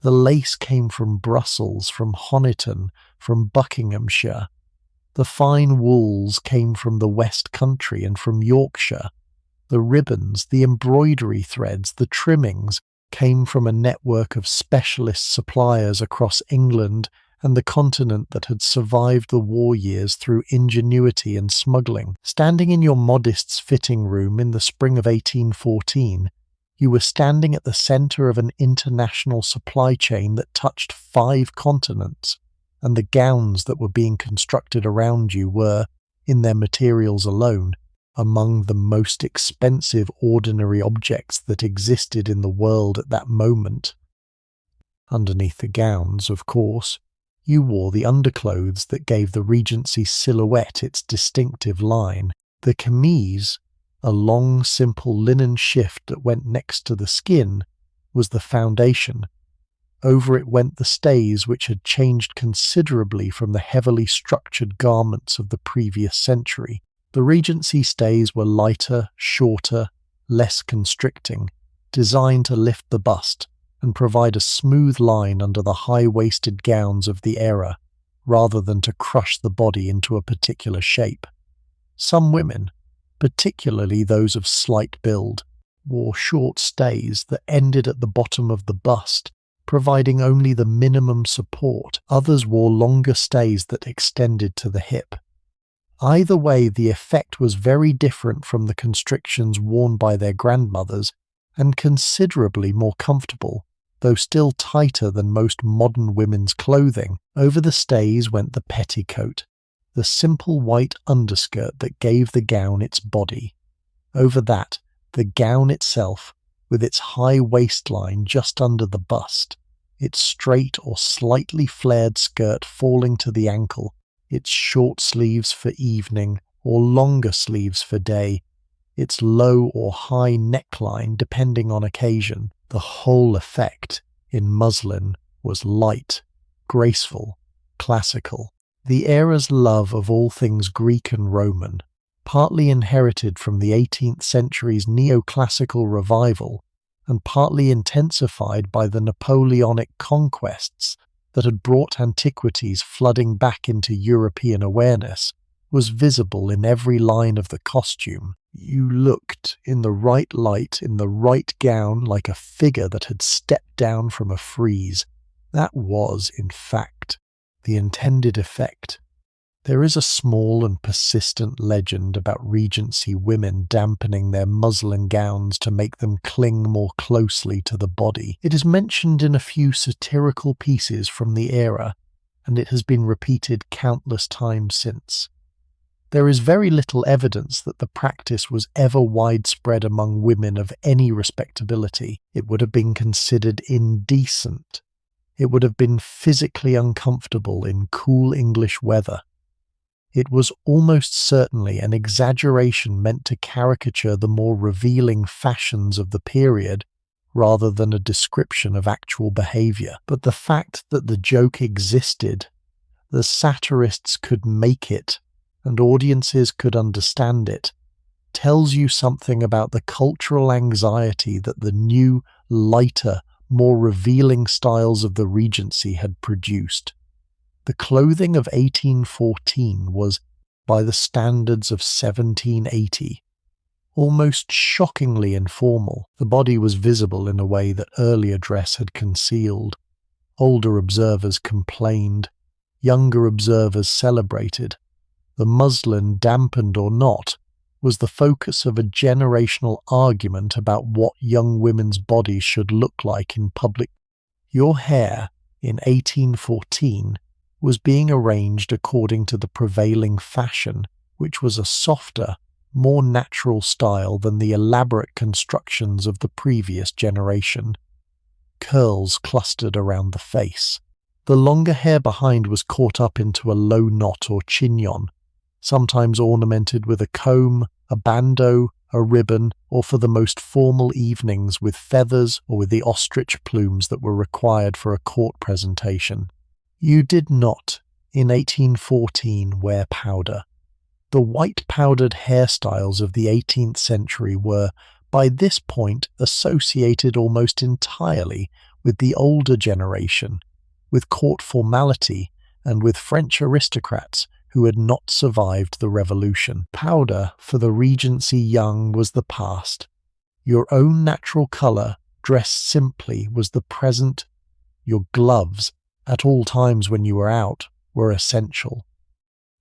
The lace came from Brussels, from Honiton, from Buckinghamshire. The fine wools came from the West Country and from Yorkshire. The ribbons, the embroidery threads, the trimmings came from a network of specialist suppliers across England and the continent that had survived the war years through ingenuity and smuggling. Standing in your modist's fitting room in the spring of 1814, you were standing at the centre of an international supply chain that touched 5 continents, and the gowns that were being constructed around you were, in their materials alone, among the most expensive ordinary objects that existed in the world at that moment. Underneath the gowns, of course, you wore the underclothes that gave the Regency silhouette its distinctive line. The chemise, a long, simple linen shift that went next to the skin, was the foundation. Over it went the stays, which had changed considerably from the heavily structured garments of the previous century. The Regency stays were lighter, shorter, less constricting, designed to lift the bust and provide a smooth line under the high-waisted gowns of the era, rather than to crush the body into a particular shape. Some women, particularly those of slight build, wore short stays that ended at the bottom of the bust, providing only the minimum support. Others wore longer stays that extended to the hip. Either way, the effect was very different from the constrictions worn by their grandmothers, and considerably more comfortable, though still tighter than most modern women's clothing. Over the stays went the petticoat, the simple white underskirt that gave the gown its body. Over that, the gown itself, with its high waistline just under the bust, its straight or slightly flared skirt falling to the ankle, its short sleeves for evening or longer sleeves for day, its low or high neckline depending on occasion. The whole effect in muslin was light, graceful, classical. The era's love of all things Greek and Roman, partly inherited from the 18th century's neoclassical revival and partly intensified by the Napoleonic conquests that had brought antiquities flooding back into European awareness, was visible in every line of the costume. You looked, in the right light, in the right gown, like a figure that had stepped down from a frieze. That was, in fact, the intended effect. There is a small and persistent legend about Regency women dampening their muslin gowns to make them cling more closely to the body. It is mentioned in a few satirical pieces from the era, and it has been repeated countless times since. There is very little evidence that the practice was ever widespread among women of any respectability. It would have been considered indecent. It would have been physically uncomfortable in cool English weather. It was almost certainly an exaggeration meant to caricature the more revealing fashions of the period, rather than a description of actual behavior. But the fact that the joke existed, the satirists could make it, and audiences could understand it, tells you something about the cultural anxiety that the new, lighter, more revealing styles of the Regency had produced. The clothing of 1814 was, by the standards of 1780, almost shockingly informal. The body was visible in a way that earlier dress had concealed. Older observers complained. Younger observers celebrated. The muslin, dampened or not, was the focus of a generational argument about what young women's bodies should look like in public. Your hair, in 1814, was being arranged according to the prevailing fashion, which was a softer, more natural style than the elaborate constructions of the previous generation. Curls clustered around the face. The longer hair behind was caught up into a low knot or chignon, sometimes ornamented with a comb, a bandeau, a ribbon, or for the most formal evenings with feathers or with the ostrich plumes that were required for a court presentation. You did not, in 1814, wear powder. The white powdered hairstyles of the 18th century were, by this point, associated almost entirely with the older generation, with court formality, and with French aristocrats who had not survived the Revolution. Powder, for the Regency young, was the past. Your own natural colour, dressed simply, was the present. Your gloves, at all times when you were out, were essential.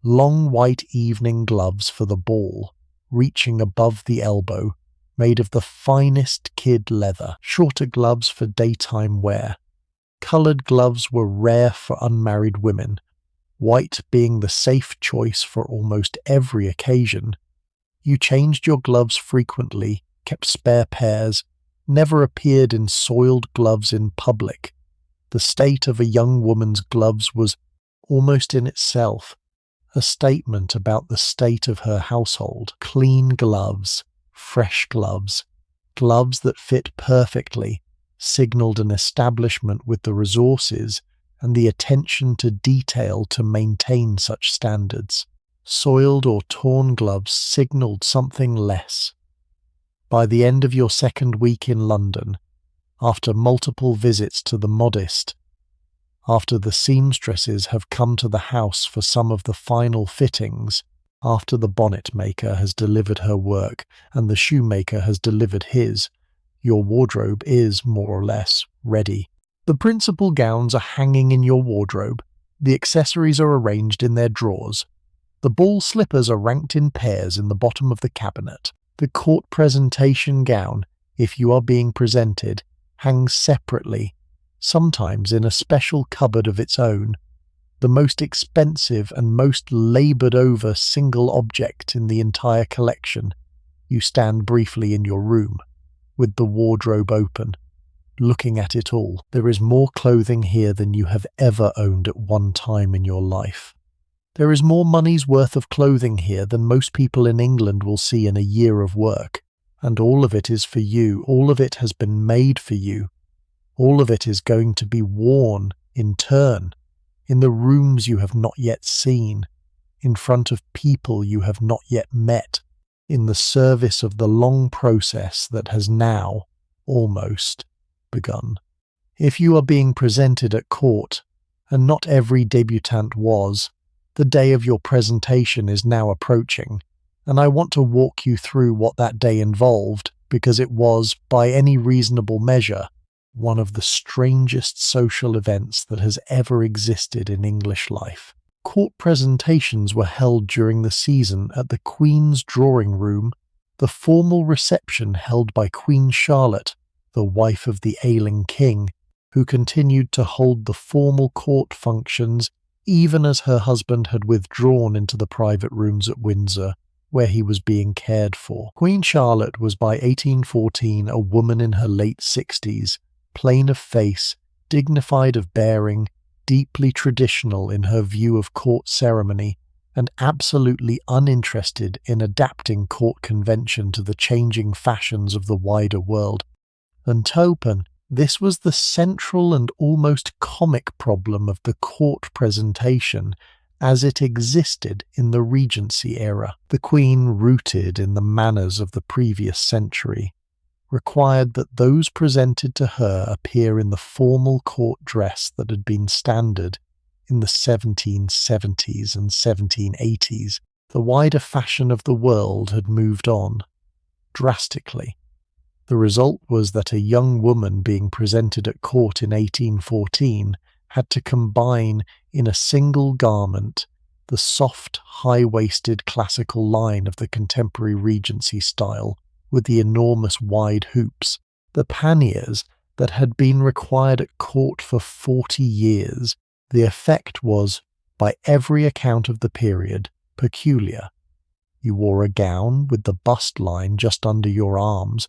Long white evening gloves for the ball, reaching above the elbow, made of the finest kid leather. Shorter gloves for daytime wear. Coloured gloves were rare for unmarried women, white being the safe choice for almost every occasion. You changed your gloves frequently, kept spare pairs, never appeared in soiled gloves in public. The state of a young woman's gloves was, almost in itself, a statement about the state of her household. Clean gloves, fresh gloves, gloves that fit perfectly, signalled an establishment with the resources and the attention to detail to maintain such standards. Soiled or torn gloves signalled something less. By the end of your second week in London, after multiple visits to the modist, after the seamstresses have come to the house for some of the final fittings, after the bonnet maker has delivered her work and the shoemaker has delivered his, your wardrobe is, more or less, ready. The principal gowns are hanging in your wardrobe, the accessories are arranged in their drawers, the ball slippers are ranked in pairs in the bottom of the cabinet. The court presentation gown, if you are being presented, hangs separately, sometimes in a special cupboard of its own, the most expensive and most laboured over single object in the entire collection. You stand briefly in your room, with the wardrobe open, looking at it all. There is more clothing here than you have ever owned at one time in your life. There is more money's worth of clothing here than most people in England will see in a year of work. And all of it is for you. All of it has been made for you. All of it is going to be worn in turn, in the rooms you have not yet seen, in front of people you have not yet met, in the service of the long process that has now, almost, begun. If you are being presented at court, and not every debutante was, the day of your presentation is now approaching, and I want to walk you through what that day involved, because it was, by any reasonable measure, one of the strangest social events that has ever existed in English life. Court presentations were held during the season at the Queen's drawing room, the formal reception held by Queen Charlotte, the wife of the ailing king, who continued to hold the formal court functions even as her husband had withdrawn into the private rooms at Windsor, where he was being cared for. Queen Charlotte was by 1814 a woman in her late 60s, plain of face, dignified of bearing, deeply traditional in her view of court ceremony, and absolutely uninterested in adapting court convention to the changing fashions of the wider world. Untopen, this was the central and almost comic problem of the court presentation as it existed in the Regency era. The Queen, rooted in the manners of the previous century, required that those presented to her appear in the formal court dress that had been standard in the 1770s and 1780s. The wider fashion of the world had moved on, drastically. The result was that a young woman being presented at court in 1814 had to combine in a single garment the soft, high-waisted classical line of the contemporary Regency style with the enormous wide hoops, the panniers that had been required at court for 40 years. The effect was, by every account of the period, peculiar. You wore a gown with the bust line just under your arms,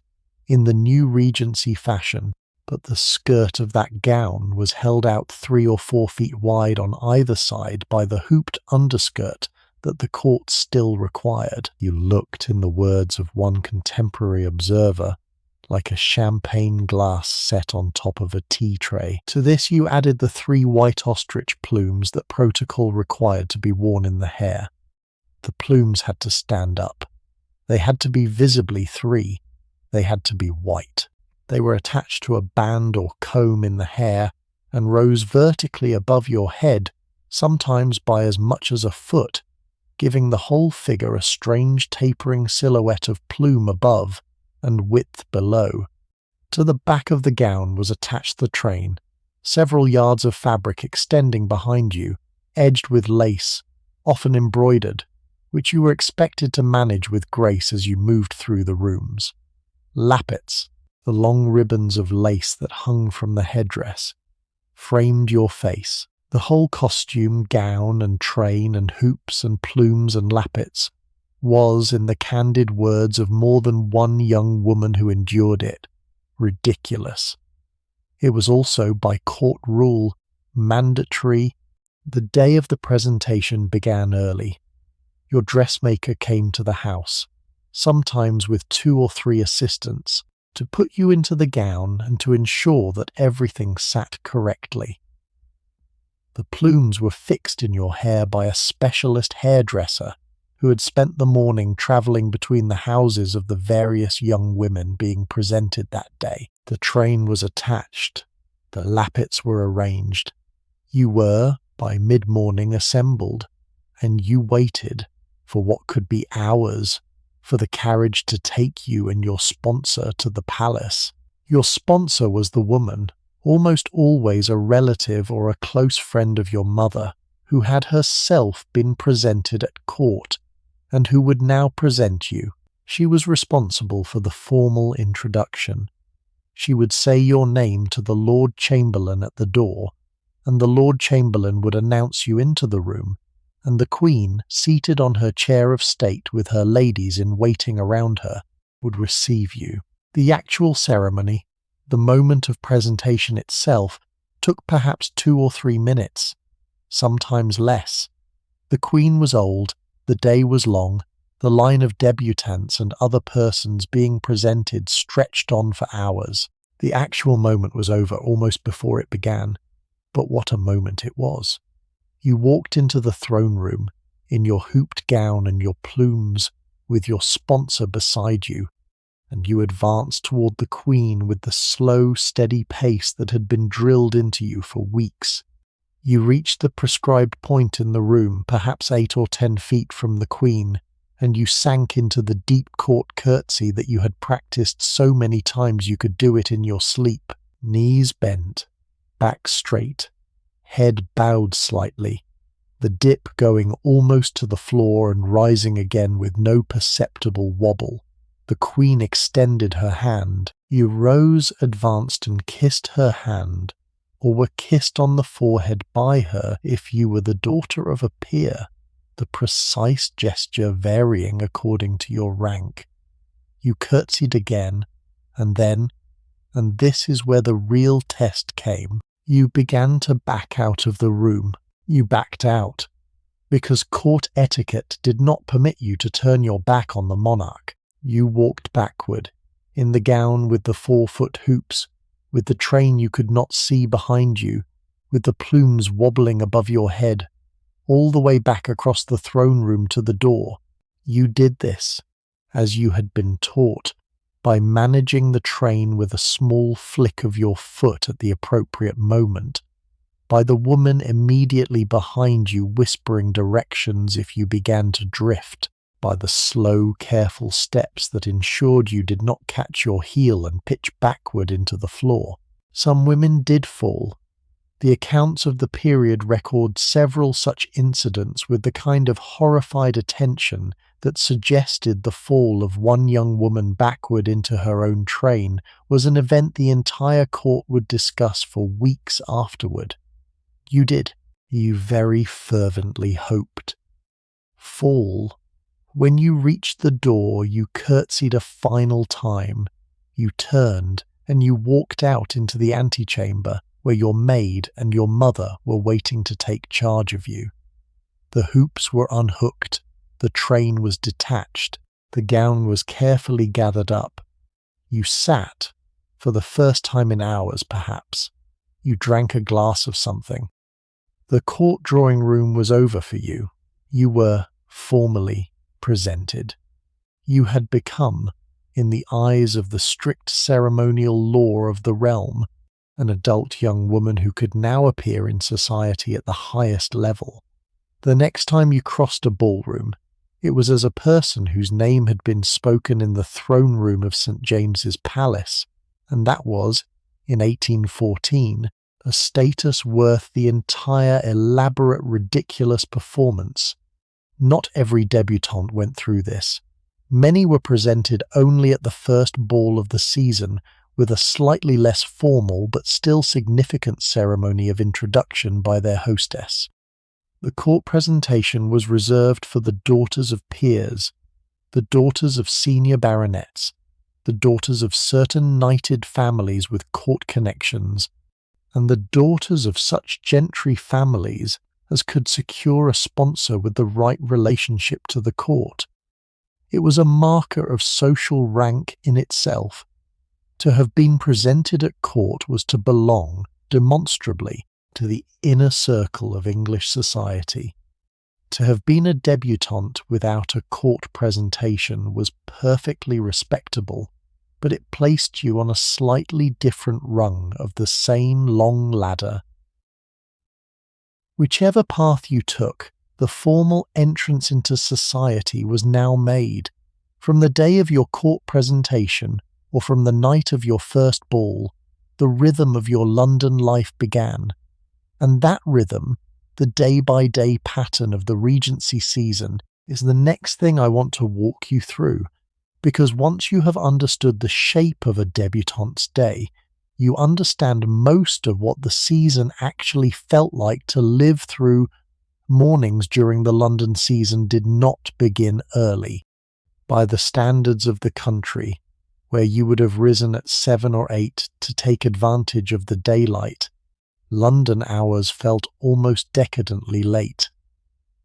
in the new Regency fashion, but the skirt of that gown was held out 3 or 4 feet wide on either side by the hooped underskirt that the court still required. You looked, in the words of one contemporary observer, like a champagne glass set on top of a tea tray. To this you added the 3 white ostrich plumes that protocol required to be worn in the hair. The plumes had to stand up. They had to be visibly 3. They had to be white. They were attached to a band or comb in the hair and rose vertically above your head, sometimes by as much as a foot, giving the whole figure a strange tapering silhouette of plume above and width below. To the back of the gown was attached the train, several yards of fabric extending behind you, edged with lace, often embroidered, which you were expected to manage with grace as you moved through the rooms. Lappets, the long ribbons of lace that hung from the headdress, framed your face. The whole costume, gown and train and hoops and plumes and lappets was, in the candid words of more than one young woman who endured it, ridiculous. It was also, by court rule, mandatory. The day of the presentation began early. Your dressmaker came to the house, sometimes with 2 or 3 assistants, to put you into the gown and to ensure that everything sat correctly. The plumes were fixed in your hair by a specialist hairdresser who had spent the morning travelling between the houses of the various young women being presented that day. The train was attached. The lappets were arranged. You were, by mid-morning, assembled, and you waited, for what could be hours, for the carriage to take you and your sponsor to the palace. Your sponsor was the woman, almost always a relative or a close friend of your mother, who had herself been presented at court, and who would now present you. She was responsible for the formal introduction. She would say your name to the Lord Chamberlain at the door, and the Lord Chamberlain would announce you into the room, and the Queen, seated on her chair of state with her ladies in waiting around her, would receive you. The actual ceremony, The moment of presentation itself took perhaps 2 or 3 minutes, sometimes less. The Queen was old, the day was long, the line of debutantes and other persons being presented stretched on for hours. The actual moment was over almost before it began, but what a moment it was. You walked into the throne room, in your hooped gown and your plumes, with your sponsor beside you, and you advanced toward the Queen with the slow, steady pace that had been drilled into you for weeks. You reached the prescribed point in the room, perhaps 8 or 10 feet from the Queen, and you sank into the deep court curtsy that you had practiced so many times you could do it in your sleep. Knees bent, back straight, head bowed slightly, the dip going almost to the floor and rising again with no perceptible wobble. The Queen extended her hand. You rose, advanced and kissed her hand, or were kissed on the forehead by her if you were the daughter of a peer, the precise gesture varying according to your rank. You curtsied again, and then, and this is where the real test came, you began to back out of the room. You backed out, because court etiquette did not permit you to turn your back on the monarch. You walked backward, in the gown with the 4-foot hoops, with the train you could not see behind you, with the plumes wobbling above your head, all the way back across the throne room to the door. You did this, as you had been taught, by managing the train with a small flick of your foot at the appropriate moment, by the woman immediately behind you whispering directions if you began to drift, by the slow, careful steps that ensured you did not catch your heel and pitch backward into the floor. Some women did fall. The accounts of the period record several such incidents with the kind of horrified attention that suggested the fall of one young woman backward into her own train was an event the entire court would discuss for weeks afterward. You did. You very fervently hoped. Fall. When you reached the door, you curtsied a final time. You turned, and you walked out into the antechamber, where your maid and your mother were waiting to take charge of you. The hoops were unhooked, the train was detached, the gown was carefully gathered up. You sat, for the first time in hours perhaps. You drank a glass of something. The court drawing room was over for you. You were formally presented. You had become, in the eyes of the strict ceremonial law of the realm, an adult young woman who could now appear in society at the highest level. The next time you crossed a ballroom, it was as a person whose name had been spoken in the throne room of St. James's Palace, and that was, in 1814, a status worth the entire elaborate, ridiculous performance. Not every debutante went through this. Many were presented only at the first ball of the season, with a slightly less formal but still significant ceremony of introduction by their hostess. The court presentation was reserved for the daughters of peers, the daughters of senior baronets, the daughters of certain knighted families with court connections, and the daughters of such gentry families as could secure a sponsor with the right relationship to the court. It was a marker of social rank in itself. To have been presented at court was to belong, demonstrably, to the inner circle of English society. To have been a debutante without a court presentation was perfectly respectable, but it placed you on a slightly different rung of the same long ladder. Whichever path you took, the formal entrance into society was now made. From the day of your court presentation, or from the night of your first ball, the rhythm of your London life began. And that rhythm, the day-by-day pattern of the Regency season, is the next thing I want to walk you through, because once you have understood the shape of a debutante's day, you understand most of what the season actually felt like to live through. Mornings during the London season did not begin early. By the standards of the country, where you would have risen at 7 or 8 to take advantage of the daylight, London hours felt almost decadently late.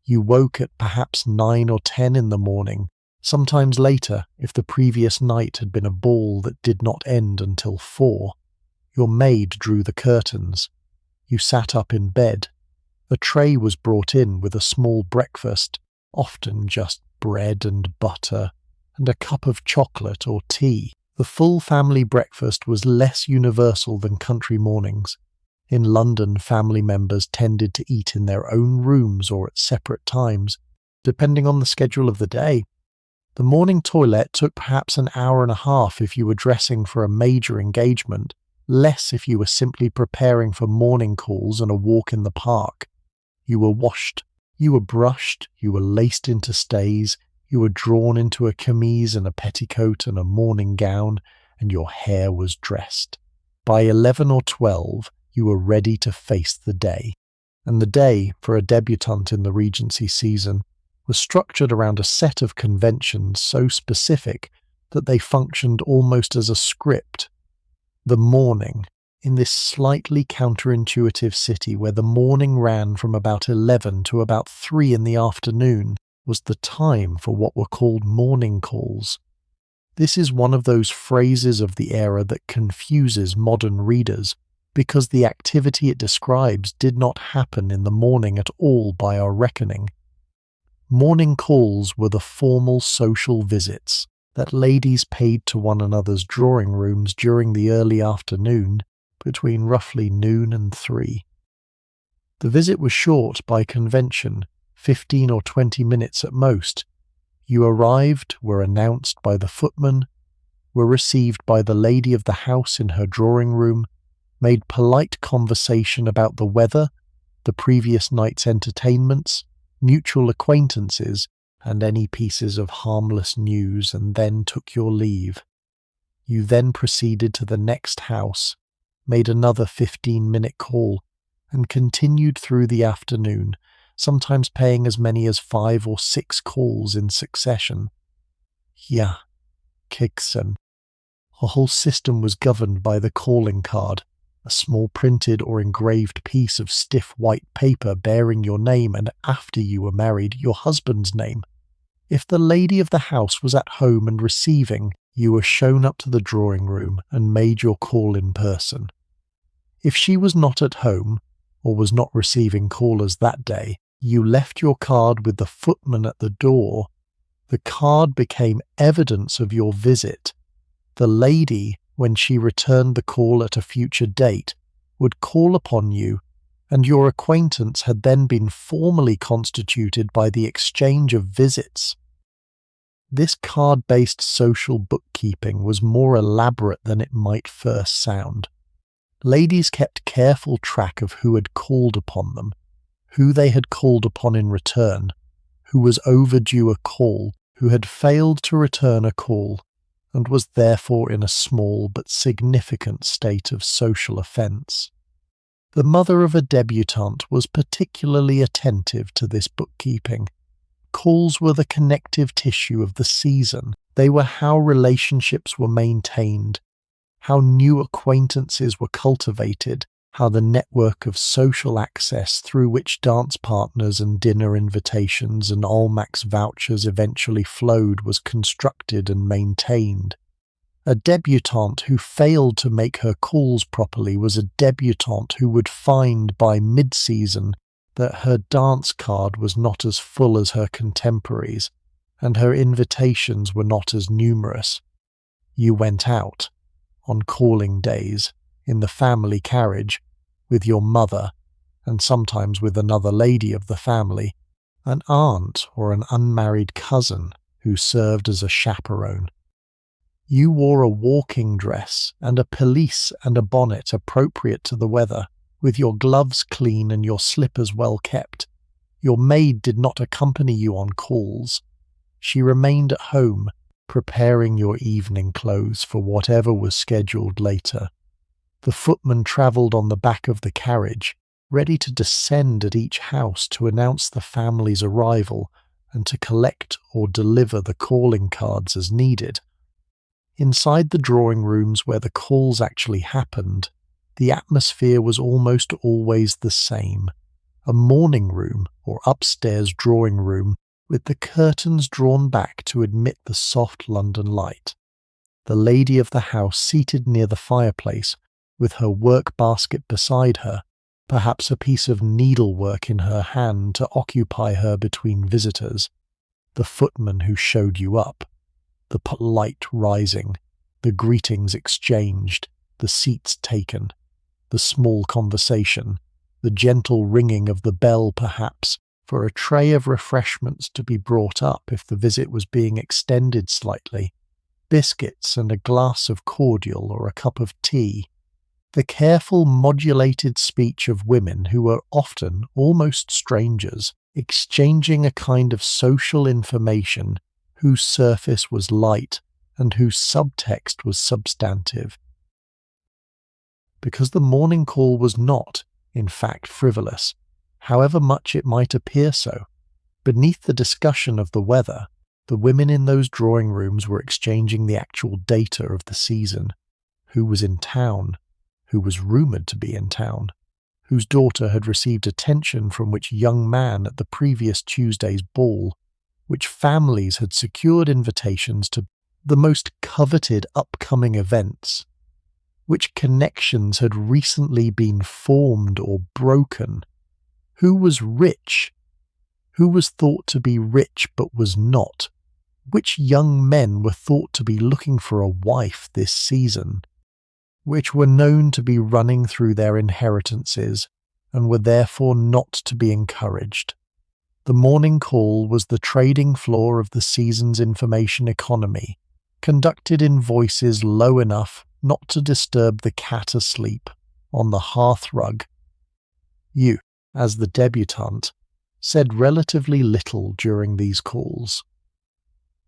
You woke at perhaps 9 or 10 in the morning, sometimes later if the previous night had been a ball that did not end until 4. Your maid drew the curtains. You sat up in bed. A tray was brought in with a small breakfast, often just bread and butter, and a cup of chocolate or tea. The full family breakfast was less universal than country mornings. In London, family members tended to eat in their own rooms or at separate times, depending on the schedule of the day. The morning toilet took perhaps an hour and a half if you were dressing for a major engagement, less if you were simply preparing for morning calls and a walk in the park. You were washed, you were brushed, you were laced into stays, you were drawn into a chemise and a petticoat and a morning gown, and your hair was dressed. By 11 or 12, you were ready to face the day. And the day, for a debutante in the Regency season, was structured around a set of conventions so specific that they functioned almost as a script. The morning, in this slightly counterintuitive city where the morning ran from about 11 to about 3 in the afternoon, was the time for what were called morning calls. This is one of those phrases of the era that confuses modern readers, because the activity it describes did not happen in the morning at all by our reckoning. Morning calls were the formal social visits that ladies paid to one another's drawing rooms during the early afternoon, between roughly noon and 3. The visit was short by convention, 15 or 20 minutes at most. You arrived, were announced by the footman, were received by the lady of the house in her drawing room, made polite conversation about the weather, the previous night's entertainments, mutual acquaintances, and any pieces of harmless news, and then took your leave. You then proceeded to the next house, made another 15-minute call, and continued through the afternoon, sometimes paying as many as 5 or 6 calls in succession. Ja, Kiksen. A whole system was governed by the calling card, a small printed or engraved piece of stiff white paper bearing your name and, after you were married, your husband's name. If the lady of the house was at home and receiving, you were shown up to the drawing room and made your call in person. If she was not at home, or was not receiving callers that day, you left your card with the footman at the door. The card became evidence of your visit. The lady, when she returned the call at a future date, would call upon you, and your acquaintance had then been formally constituted by the exchange of visits. This card-based social bookkeeping was more elaborate than it might first sound. Ladies kept careful track of who had called upon them, who they had called upon in return, who was overdue a call, who had failed to return a call, and was therefore in a small but significant state of social offence. The mother of a debutante was particularly attentive to this bookkeeping. Calls were the connective tissue of the season. They were how relationships were maintained, how new acquaintances were cultivated, how the network of social access through which dance partners and dinner invitations and Almack's vouchers eventually flowed was constructed and maintained. A debutante who failed to make her calls properly was a debutante who would find by mid-season that her dance card was not as full as her contemporaries, and her invitations were not as numerous. You went out, on calling days, in the family carriage, with your mother, and sometimes with another lady of the family, an aunt or an unmarried cousin who served as a chaperone. You wore a walking dress and a pelisse and a bonnet appropriate to the weather, with your gloves clean and your slippers well kept. Your maid did not accompany you on calls. She remained at home, preparing your evening clothes for whatever was scheduled later. The footman travelled on the back of the carriage, ready to descend at each house to announce the family's arrival and to collect or deliver the calling cards as needed. Inside the drawing rooms where the calls actually happened, the atmosphere was almost always the same. A morning room or upstairs drawing room with the curtains drawn back to admit the soft London light. The lady of the house seated near the fireplace, with her work basket beside her, perhaps a piece of needlework in her hand to occupy her between visitors. The footman who showed you up. The polite rising, the greetings exchanged, the seats taken, the small conversation, the gentle ringing of the bell perhaps, for a tray of refreshments to be brought up if the visit was being extended slightly, biscuits and a glass of cordial or a cup of tea, the careful modulated speech of women who were often almost strangers, exchanging a kind of social information whose surface was light and whose subtext was substantive. Because the morning call was not, in fact, frivolous, however much it might appear so, beneath the discussion of the weather, the women in those drawing rooms were exchanging the actual data of the season. Who was in town? Who was rumoured to be in town? Whose daughter had received attention from which young man at the previous Tuesday's ball? Which families had secured invitations to the most coveted upcoming events? Which connections had recently been formed or broken? Who was rich? Who was thought to be rich but was not? Which young men were thought to be looking for a wife this season? Which were known to be running through their inheritances and were therefore not to be encouraged? The morning call was the trading floor of the season's information economy, conducted in voices low enough not to disturb the cat asleep on the hearthrug. You, as the debutante, said relatively little during these calls.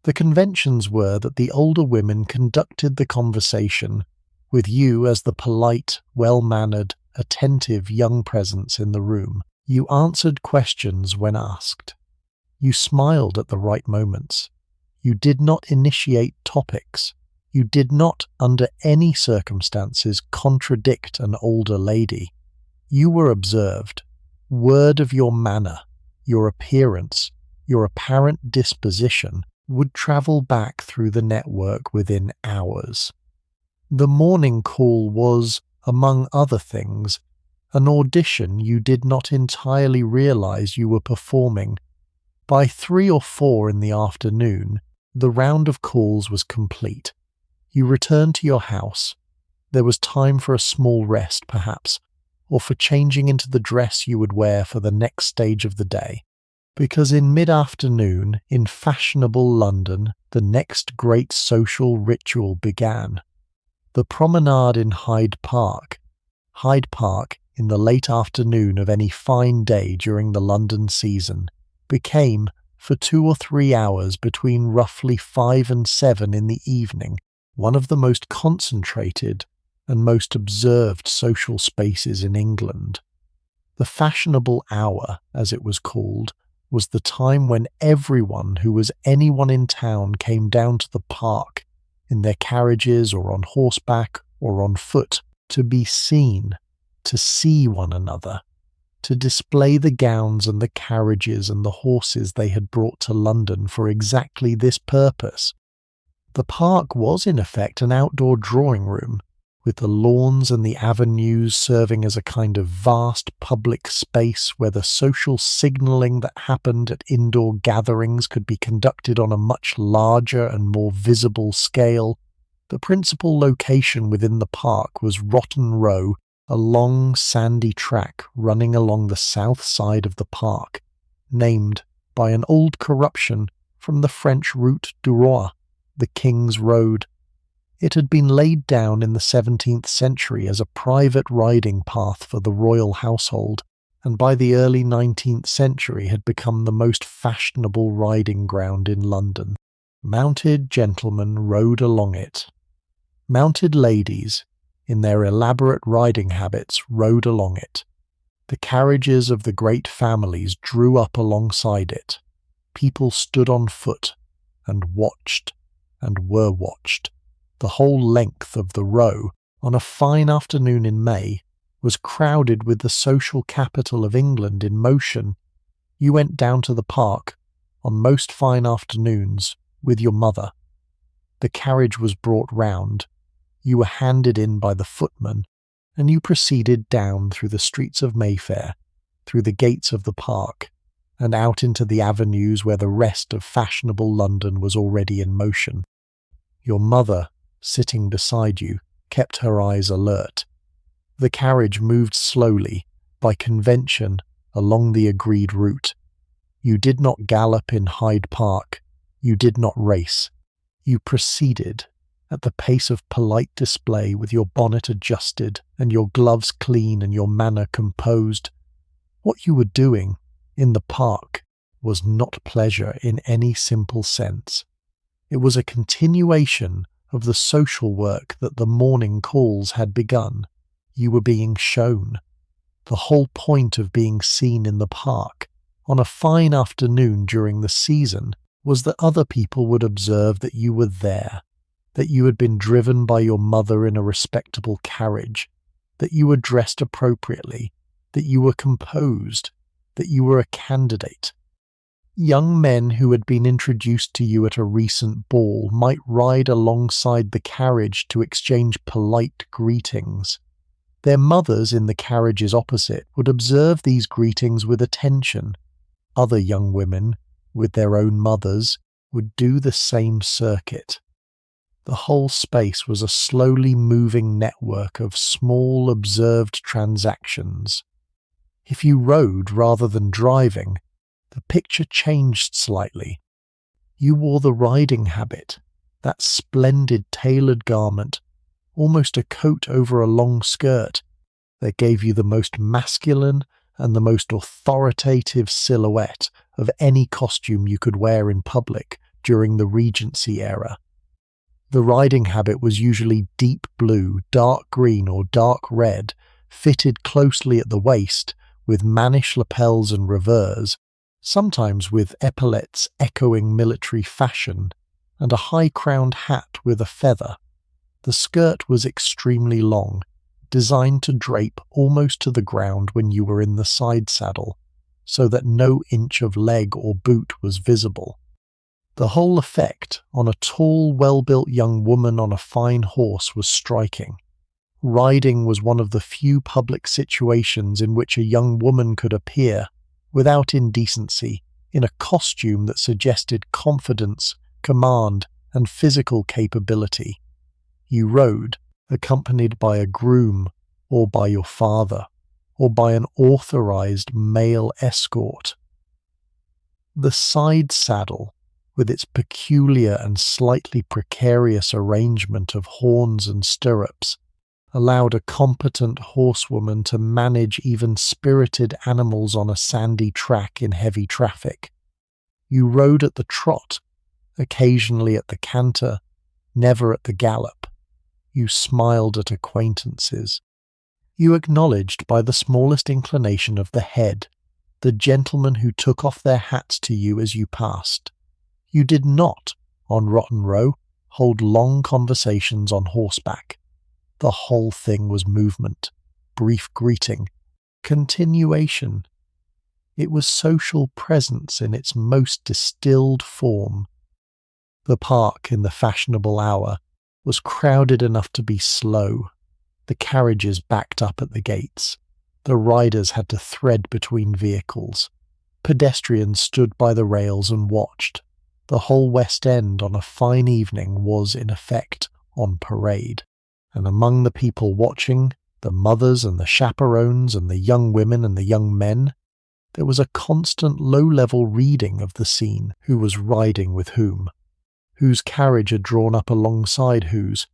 The conventions were that the older women conducted the conversation, with you as the polite, well-mannered, attentive young presence in the room. You answered questions when asked. You smiled at the right moments. You did not initiate topics. You did not, under any circumstances, contradict an older lady. You were observed. Word of your manner, your appearance, your apparent disposition would travel back through the network within hours. The morning call was, among other things, an audition you did not entirely realize you were performing. By 3 or 4 in the afternoon, the round of calls was complete. You returned to your house. There was time for a small rest, perhaps, or for changing into the dress you would wear for the next stage of the day. Because in mid-afternoon, in fashionable London, the next great social ritual began. The promenade in Hyde Park, in the late afternoon of any fine day during the London season, became, for 2 or 3 hours between roughly 5 and 7 in the evening, one of the most concentrated and most observed social spaces in England. The fashionable hour, as it was called, was the time when everyone who was anyone in town came down to the park, in their carriages or on horseback or on foot, to be seen, to see one another, to display the gowns and the carriages and the horses they had brought to London for exactly this purpose. The park was in effect an outdoor drawing room, with the lawns and the avenues serving as a kind of vast public space where the social signalling that happened at indoor gatherings could be conducted on a much larger and more visible scale. The principal location within the park was Rotten Row, a long sandy track running along the south side of the park, named by an old corruption from the French route du Roi, the King's Road. It had been laid down in the 17th century as a private riding path for the royal household, and by the early 19th century had become the most fashionable riding ground in London. Mounted gentlemen rode along it. Mounted ladies, in their elaborate riding habits, rode along it. The carriages of the great families drew up alongside it. People stood on foot, and watched, and were watched. The whole length of the Row, on a fine afternoon in May, was crowded with the social capital of England in motion. You went down to the park on most fine afternoons with your mother. The carriage was brought round, you were handed in by the footman, and you proceeded down through the streets of Mayfair, through the gates of the park, and out into the avenues where the rest of fashionable London was already in motion. Your mother, sitting beside you, kept her eyes alert. The carriage moved slowly, by convention, along the agreed route. You did not gallop in Hyde Park, you did not race. You proceeded, at the pace of polite display, with your bonnet adjusted, and your gloves clean, and your manner composed. What you were doing, in the park, was not pleasure in any simple sense. It was a continuation of the social work that the morning calls had begun. You were being shown. The whole point of being seen in the park, on a fine afternoon during the season, was that other people would observe that you were there, that you had been driven by your mother in a respectable carriage, that you were dressed appropriately, that you were composed, that you were a candidate. Young men who had been introduced to you at a recent ball might ride alongside the carriage to exchange polite greetings. Their mothers in the carriages opposite would observe these greetings with attention. Other young women, with their own mothers, would do the same circuit. The whole space was a slowly moving network of small observed transactions. If you rode rather than driving, the picture changed slightly. You wore the riding habit, that splendid tailored garment, almost a coat over a long skirt, that gave you the most masculine and the most authoritative silhouette of any costume you could wear in public during the Regency era. The riding habit was usually deep blue, dark green or dark red, fitted closely at the waist, with mannish lapels and revers, sometimes with epaulettes echoing military fashion, and a high-crowned hat with a feather. The skirt was extremely long, designed to drape almost to the ground when you were in the side saddle, so that no inch of leg or boot was visible. The whole effect on a tall, well-built young woman on a fine horse was striking. Riding was one of the few public situations in which a young woman could appear, without indecency, in a costume that suggested confidence, command, and physical capability. You rode, accompanied by a groom, or by your father, or by an authorized male escort. The side saddle, with its peculiar and slightly precarious arrangement of horns and stirrups, allowed a competent horsewoman to manage even spirited animals on a sandy track in heavy traffic. You rode at the trot, occasionally at the canter, never at the gallop. You smiled at acquaintances. You acknowledged by the smallest inclination of the head the gentlemen who took off their hats to you as you passed. You did not, on Rotten Row, hold long conversations on horseback. The whole thing was movement, brief greeting, continuation. It was social presence in its most distilled form. The park in the fashionable hour was crowded enough to be slow. The carriages backed up at the gates. The riders had to thread between vehicles. Pedestrians stood by the rails and watched. The whole West End on a fine evening was, in effect, on parade. And among the people watching, the mothers and the chaperones and the young women and the young men, there was a constant low-level reading of the scene, who was riding with whose carriage had drawn up alongside whose,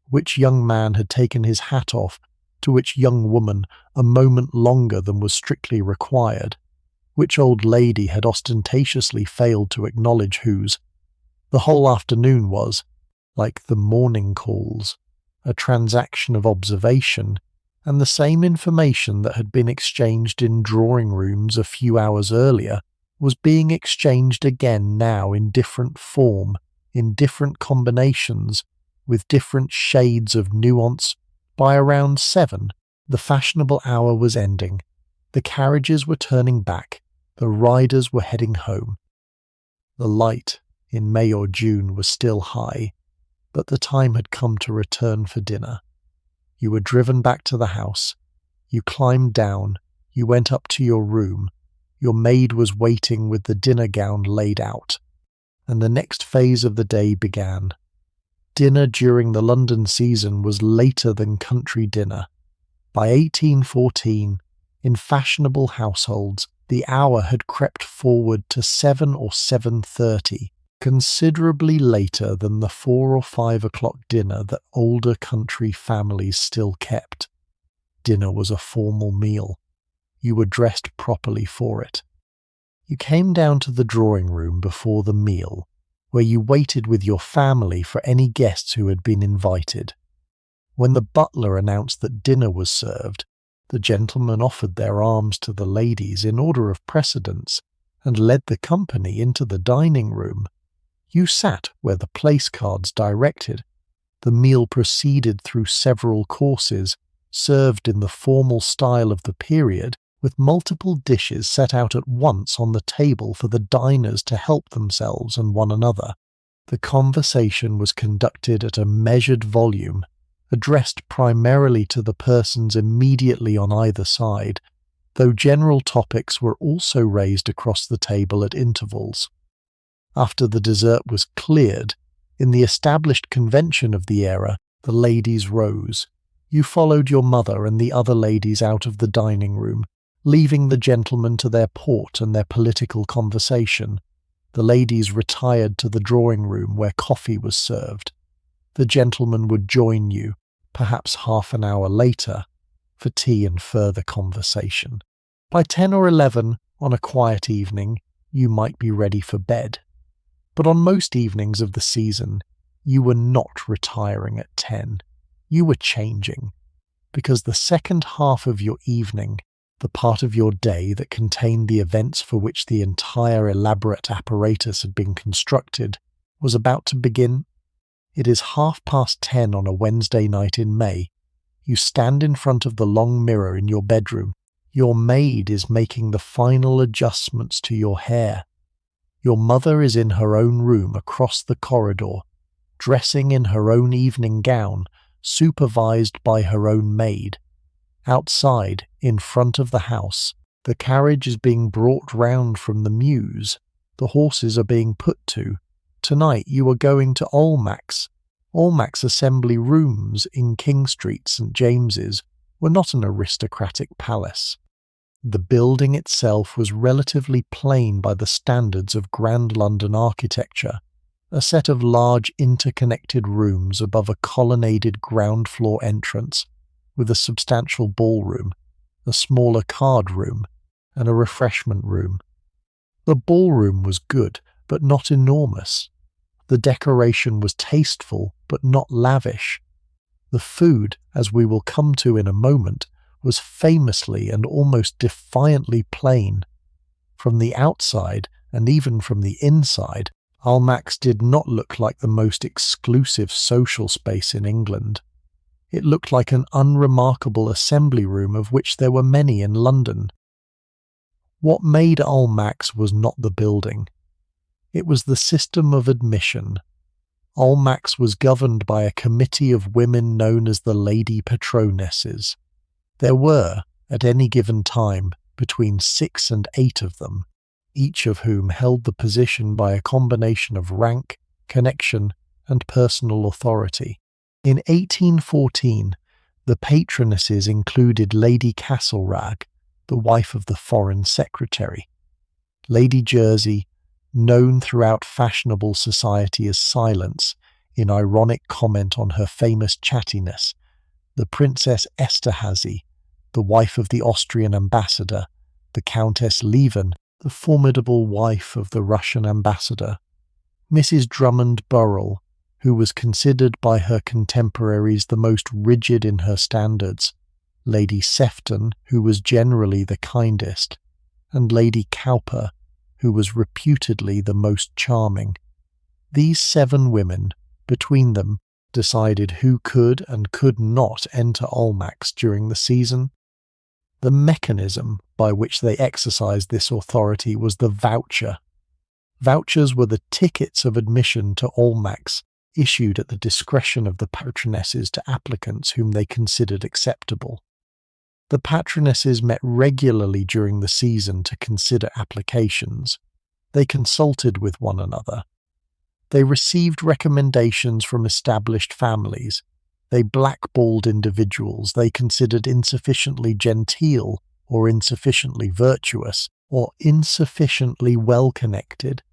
which young man had taken his hat off to which young woman a moment longer than was strictly required, which old lady had ostentatiously failed to acknowledge whose. The whole afternoon was, like the morning calls, a transaction of observation, and the same information that had been exchanged in drawing-rooms a few hours earlier was being exchanged again now in different form, in different combinations, with different shades of nuance. By around 7, the fashionable hour was ending. The carriages were turning back. The riders were heading home. The light in May or June was still high, but the time had come to return for dinner. You were driven back to the house. You climbed down. You went up to your room. Your maid was waiting with the dinner gown laid out. And the next phase of the day began. Dinner during the London season was later than country dinner. By 1814, in fashionable households, the hour had crept forward to 7 or 7:30, considerably later than the 4 or 5 o'clock dinner that older country families still kept. Dinner was a formal meal. You were dressed properly for it. You came down to the drawing room before the meal, where you waited with your family for any guests who had been invited. When the butler announced that dinner was served, the gentlemen offered their arms to the ladies in order of precedence and led the company into the dining room. You sat where the place cards directed. The meal proceeded through several courses, served in the formal style of the period, with multiple dishes set out at once on the table for the diners to help themselves and one another. The conversation was conducted at a measured volume, addressed primarily to the persons immediately on either side, though general topics were also raised across the table at intervals. After the dessert was cleared, in the established convention of the era, the ladies rose. You followed your mother and the other ladies out of the dining room, leaving the gentlemen to their port and their political conversation. The ladies retired to the drawing room where coffee was served. The gentlemen would join you, perhaps half an hour later, for tea and further conversation. By 10 or 11, on a quiet evening, you might be ready for bed. But on most evenings of the season, you were not retiring at 10. You were changing, because the second half of your evening, the part of your day that contained the events for which the entire elaborate apparatus had been constructed, was about to begin. It is 10:30 on a Wednesday night in May. You stand in front of the long mirror in your bedroom. Your maid is making the final adjustments to your hair. Your mother is in her own room across the corridor, dressing in her own evening gown, supervised by her own maid. Outside, in front of the house, the carriage is being brought round from the mews. The horses are being put to. Tonight you are going to Almack's. Almack's assembly rooms in King Street, St. James's, were not an aristocratic palace. The building itself was relatively plain by the standards of grand London architecture, a set of large interconnected rooms above a colonnaded ground-floor entrance, with a substantial ballroom, a smaller card room, and a refreshment room. The ballroom was good, but not enormous. The decoration was tasteful, but not lavish. The food, as we will come to in a moment, was famously and almost defiantly plain. From the outside, and even from the inside, Almack's did not look like the most exclusive social space in England. It looked like an unremarkable assembly room of which there were many in London. What made Almack's was not the building. It was the system of admission. Almack's was governed by a committee of women known as the Lady Patronesses. There were, at any given time, between 6 and 8 of them, each of whom held the position by a combination of rank, connection, and personal authority. In 1814, the patronesses included Lady Castlerag, the wife of the Foreign Secretary, Lady Jersey, known throughout fashionable society as Silence, in ironic comment on her famous chattiness, the Princess Esterhazy, the wife of the Austrian ambassador, the Countess Leven, the formidable wife of the Russian ambassador, Mrs. Drummond Burrell, who was considered by her contemporaries the most rigid in her standards, Lady Sefton, who was generally the kindest, and Lady Cowper, who was reputedly the most charming. These 7 women, between them, decided who could and could not enter Almack's during the season. The mechanism by which they exercised this authority was the voucher. Vouchers were the tickets of admission to Almack's, issued at the discretion of the patronesses to applicants whom they considered acceptable. The patronesses met regularly during the season to consider applications. They consulted with one another. They received recommendations from established families. They blackballed individuals they considered insufficiently genteel or insufficiently virtuous or insufficiently well-connected.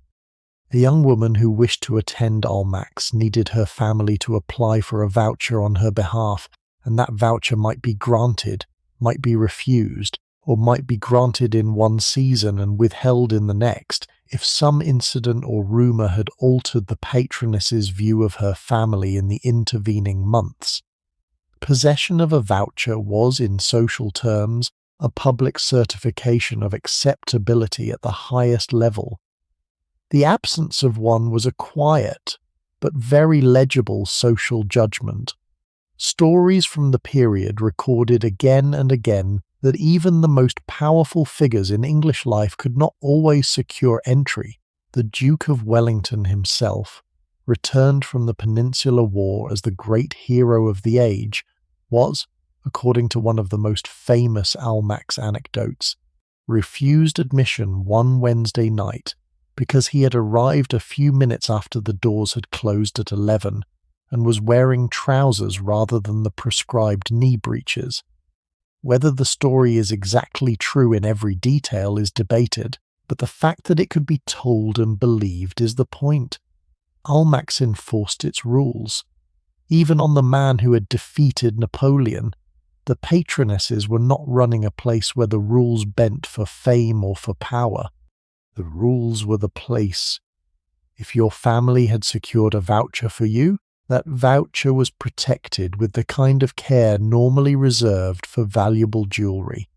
A young woman who wished to attend Almack's needed her family to apply for a voucher on her behalf, and that voucher might be granted, might be refused, or might be granted in one season and withheld in the next, if some incident or rumour had altered the patroness's view of her family in the intervening months. Possession of a voucher was, in social terms, a public certification of acceptability at the highest level. The absence of one was a quiet, but very legible social judgment. Stories from the period recorded again and again that even the most powerful figures in English life could not always secure entry. The Duke of Wellington himself, returned from the Peninsular War as the great hero of the age, was, according to one of the most famous Almack's anecdotes, refused admission one Wednesday night because he had arrived a few minutes after the doors had closed at 11 and was wearing trousers rather than the prescribed knee breeches. Whether the story is exactly true in every detail is debated, but the fact that it could be told and believed is the point. Almack's enforced its rules. Even on the man who had defeated Napoleon, the patronesses were not running a place where the rules bent for fame or for power. The rules were the place. If your family had secured a voucher for you, that voucher was protected with the kind of care normally reserved for valuable jewellery.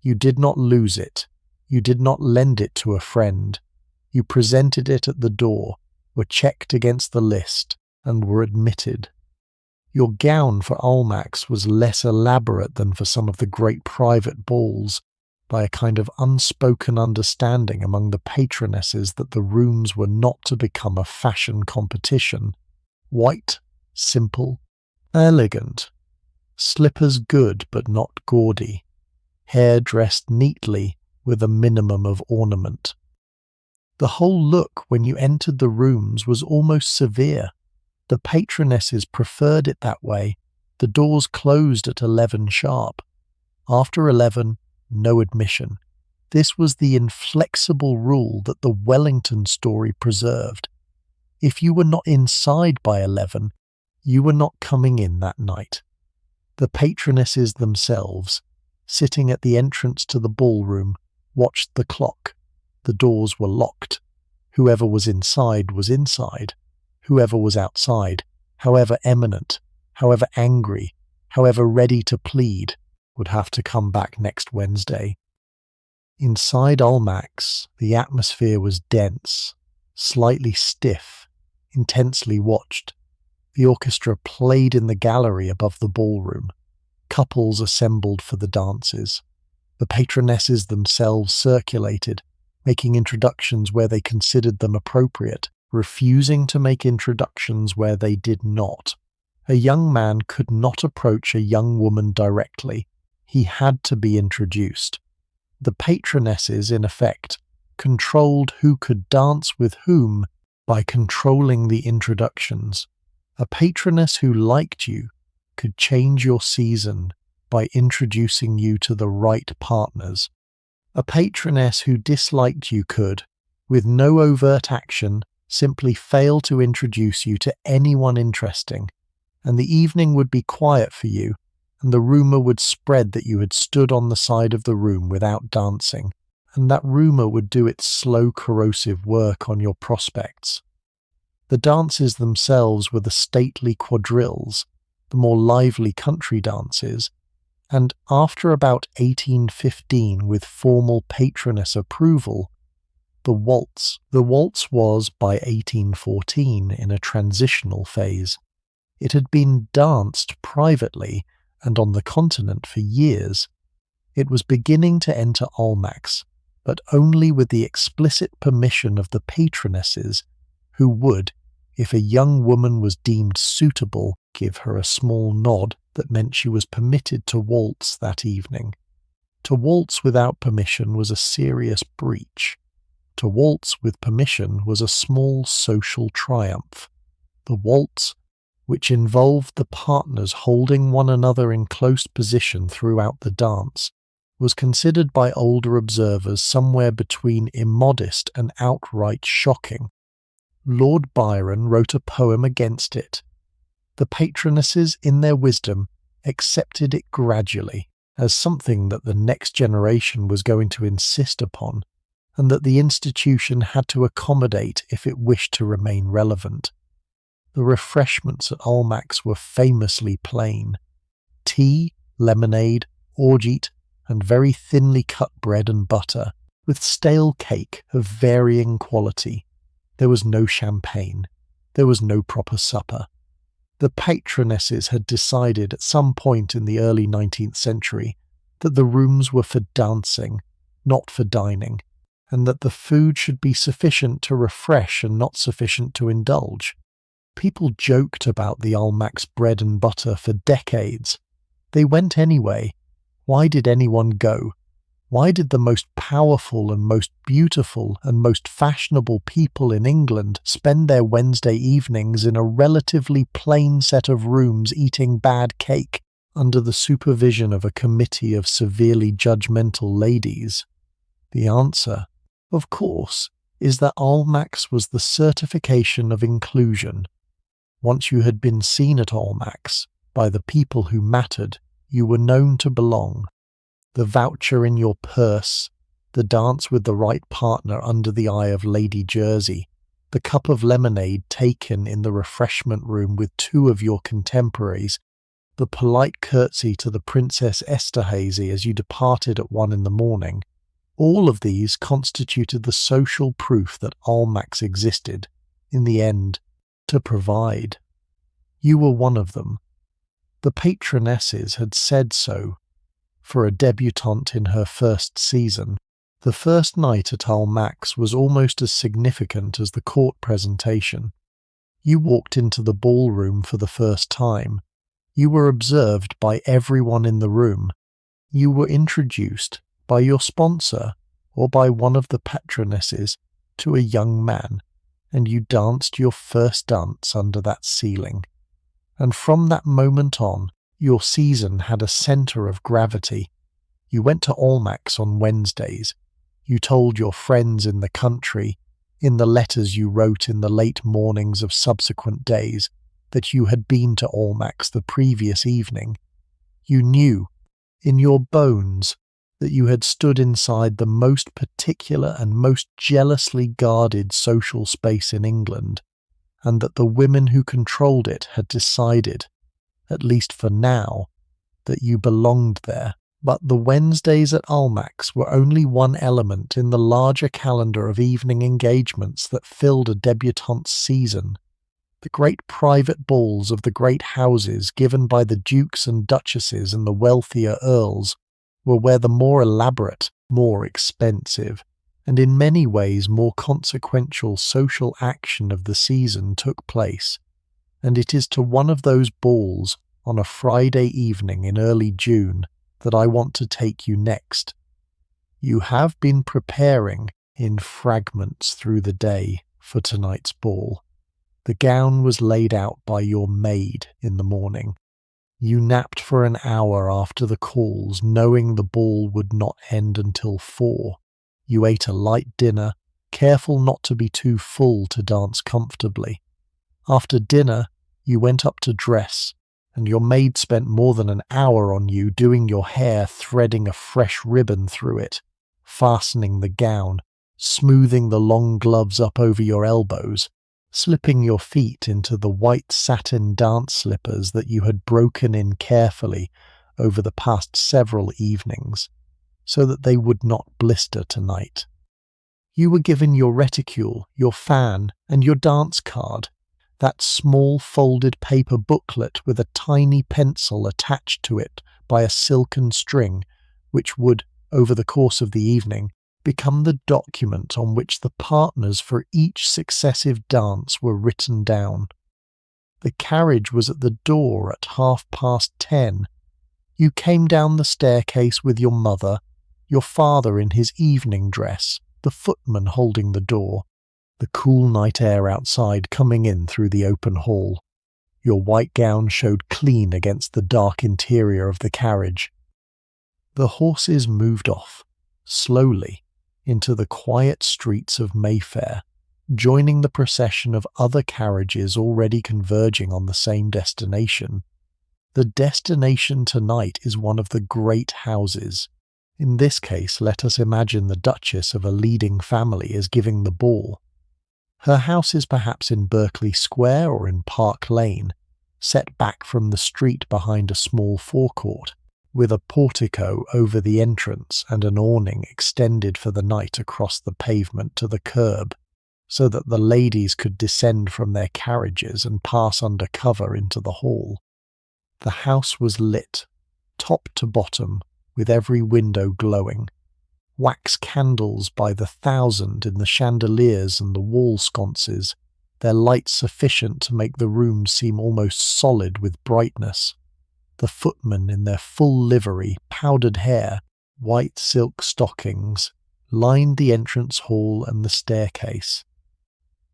You did not lose it. You did not lend it to a friend. You presented it at the door, were checked against the list, and were admitted. Your gown for Almack's was less elaborate than for some of the great private balls, by a kind of unspoken understanding among the patronesses that the rooms were not to become a fashion competition. White, simple, elegant, slippers good but not gaudy, hair dressed neatly with a minimum of ornament. The whole look when you entered the rooms was almost severe. The patronesses preferred it that way. The doors closed at 11 sharp. After 11, no admission. This was the inflexible rule that the Wellington story preserved. If you were not inside by 11, you were not coming in that night. The patronesses themselves, sitting at the entrance to the ballroom, watched the clock. The doors were locked. Whoever was inside was inside. Whoever was outside, however eminent, however angry, however ready to plead, would have to come back next Wednesday. Inside Almack's, the atmosphere was dense, slightly stiff, intensely watched. The orchestra played in the gallery above the ballroom. Couples assembled for the dances. The patronesses themselves circulated, making introductions where they considered them appropriate, refusing to make introductions where they did not. A young man could not approach a young woman directly. He had to be introduced. The patronesses, in effect, controlled who could dance with whom by controlling the introductions. A patroness who liked you could change your season by introducing you to the right partners. A patroness who disliked you could, with no overt action, simply fail to introduce you to anyone interesting, and the evening would be quiet for you, and the rumour would spread that you had stood on the side of the room without dancing, and that rumour would do its slow corrosive work on your prospects. The dances themselves were the stately quadrilles, the more lively country dances, and after about 1815, with formal patroness approval, the waltz. The waltz was, by 1814, in a transitional phase. It had been danced privately and on the continent for years. It was beginning to enter Almack's, but only with the explicit permission of the patronesses, who would, if a young woman was deemed suitable, give her a small nod that meant she was permitted to waltz that evening. To waltz without permission was a serious breach. To waltz with permission was a small social triumph. The waltz, which involved the partners holding one another in close position throughout the dance, was considered by older observers somewhere between immodest and outright shocking. Lord Byron wrote a poem against it. The patronesses, in their wisdom, accepted it gradually as something that the next generation was going to insist upon, and that the institution had to accommodate if it wished to remain relevant. The refreshments at Almack's were famously plain. Tea, lemonade, orgeat, and very thinly cut bread and butter, with stale cake of varying quality. There was no champagne. There was no proper supper. The patronesses had decided at some point in the early 19th century that the rooms were for dancing, not for dining, and that the food should be sufficient to refresh and not sufficient to indulge. People joked about the Almack's bread and butter for decades. They went anyway. Why did anyone go? Why did the most powerful and most beautiful and most fashionable people in England spend their Wednesday evenings in a relatively plain set of rooms eating bad cake under the supervision of a committee of severely judgmental ladies? The answer, of course, is that Almack's was the certification of inclusion. Once you had been seen at Almack's by the people who mattered, you were known to belong. The voucher in your purse, the dance with the right partner under the eye of Lady Jersey, the cup of lemonade taken in the refreshment room with two of your contemporaries, the polite curtsy to the Princess Esterhazy as you departed at 1 a.m, all of these constituted the social proof that Almack's existed, in the end, to provide. You were one of them. The patronesses had said so. For a debutante in her first season, the first night at Almack's was almost as significant as the court presentation. You walked into the ballroom for the first time. You were observed by everyone in the room. You were introduced by your sponsor or by one of the patronesses to a young man, and you danced your first dance under that ceiling. And from that moment on, your season had a centre of gravity. You went to Almack's on Wednesdays. You told your friends in the country, in the letters you wrote in the late mornings of subsequent days, that you had been to Almack's the previous evening. You knew, in your bones, that you had stood inside the most particular and most jealously guarded social space in England, and that the women who controlled it had decided, at least for now, that you belonged there. But the Wednesdays at Almack's were only one element in the larger calendar of evening engagements that filled a debutante's season. The great private balls of the great houses given by the dukes and duchesses and the wealthier earls were where the more elaborate, more expensive, and in many ways more consequential social action of the season took place. And it is to one of those balls on a Friday evening in early June that I want to take you next. You have been preparing in fragments through the day for tonight's ball. The gown was laid out by your maid in the morning. You napped for an hour after the calls, knowing the ball would not end until 4. You ate a light dinner, careful not to be too full to dance comfortably. After dinner, you went up to dress, and your maid spent more than an hour on you doing your hair, threading a fresh ribbon through it, fastening the gown, smoothing the long gloves up over your elbows, slipping your feet into the white satin dance slippers that you had broken in carefully over the past several evenings, so that they would not blister tonight. You were given your reticule, your fan, and your dance card. That small folded paper booklet with a tiny pencil attached to it by a silken string, which would, over the course of the evening, become the document on which the partners for each successive dance were written down. The carriage was at the door at 10:30. You came down the staircase with your mother, your father in his evening dress, the footman holding the door, the cool night air outside coming in through the open hall. Your white gown showed clean against the dark interior of the carriage. The horses moved off, slowly, into the quiet streets of Mayfair, joining the procession of other carriages already converging on the same destination. The destination tonight is one of the great houses. In this case, let us imagine the Duchess of a leading family is giving the ball. Her house is perhaps in Berkeley Square or in Park Lane, set back from the street behind a small forecourt, with a portico over the entrance and an awning extended for the night across the pavement to the curb, so that the ladies could descend from their carriages and pass under cover into the hall. The house was lit, top to bottom, with every window glowing. Wax candles by the thousand in the chandeliers and the wall sconces, their light sufficient to make the room seem almost solid with brightness. The footmen in their full livery, powdered hair, white silk stockings, lined the entrance hall and the staircase.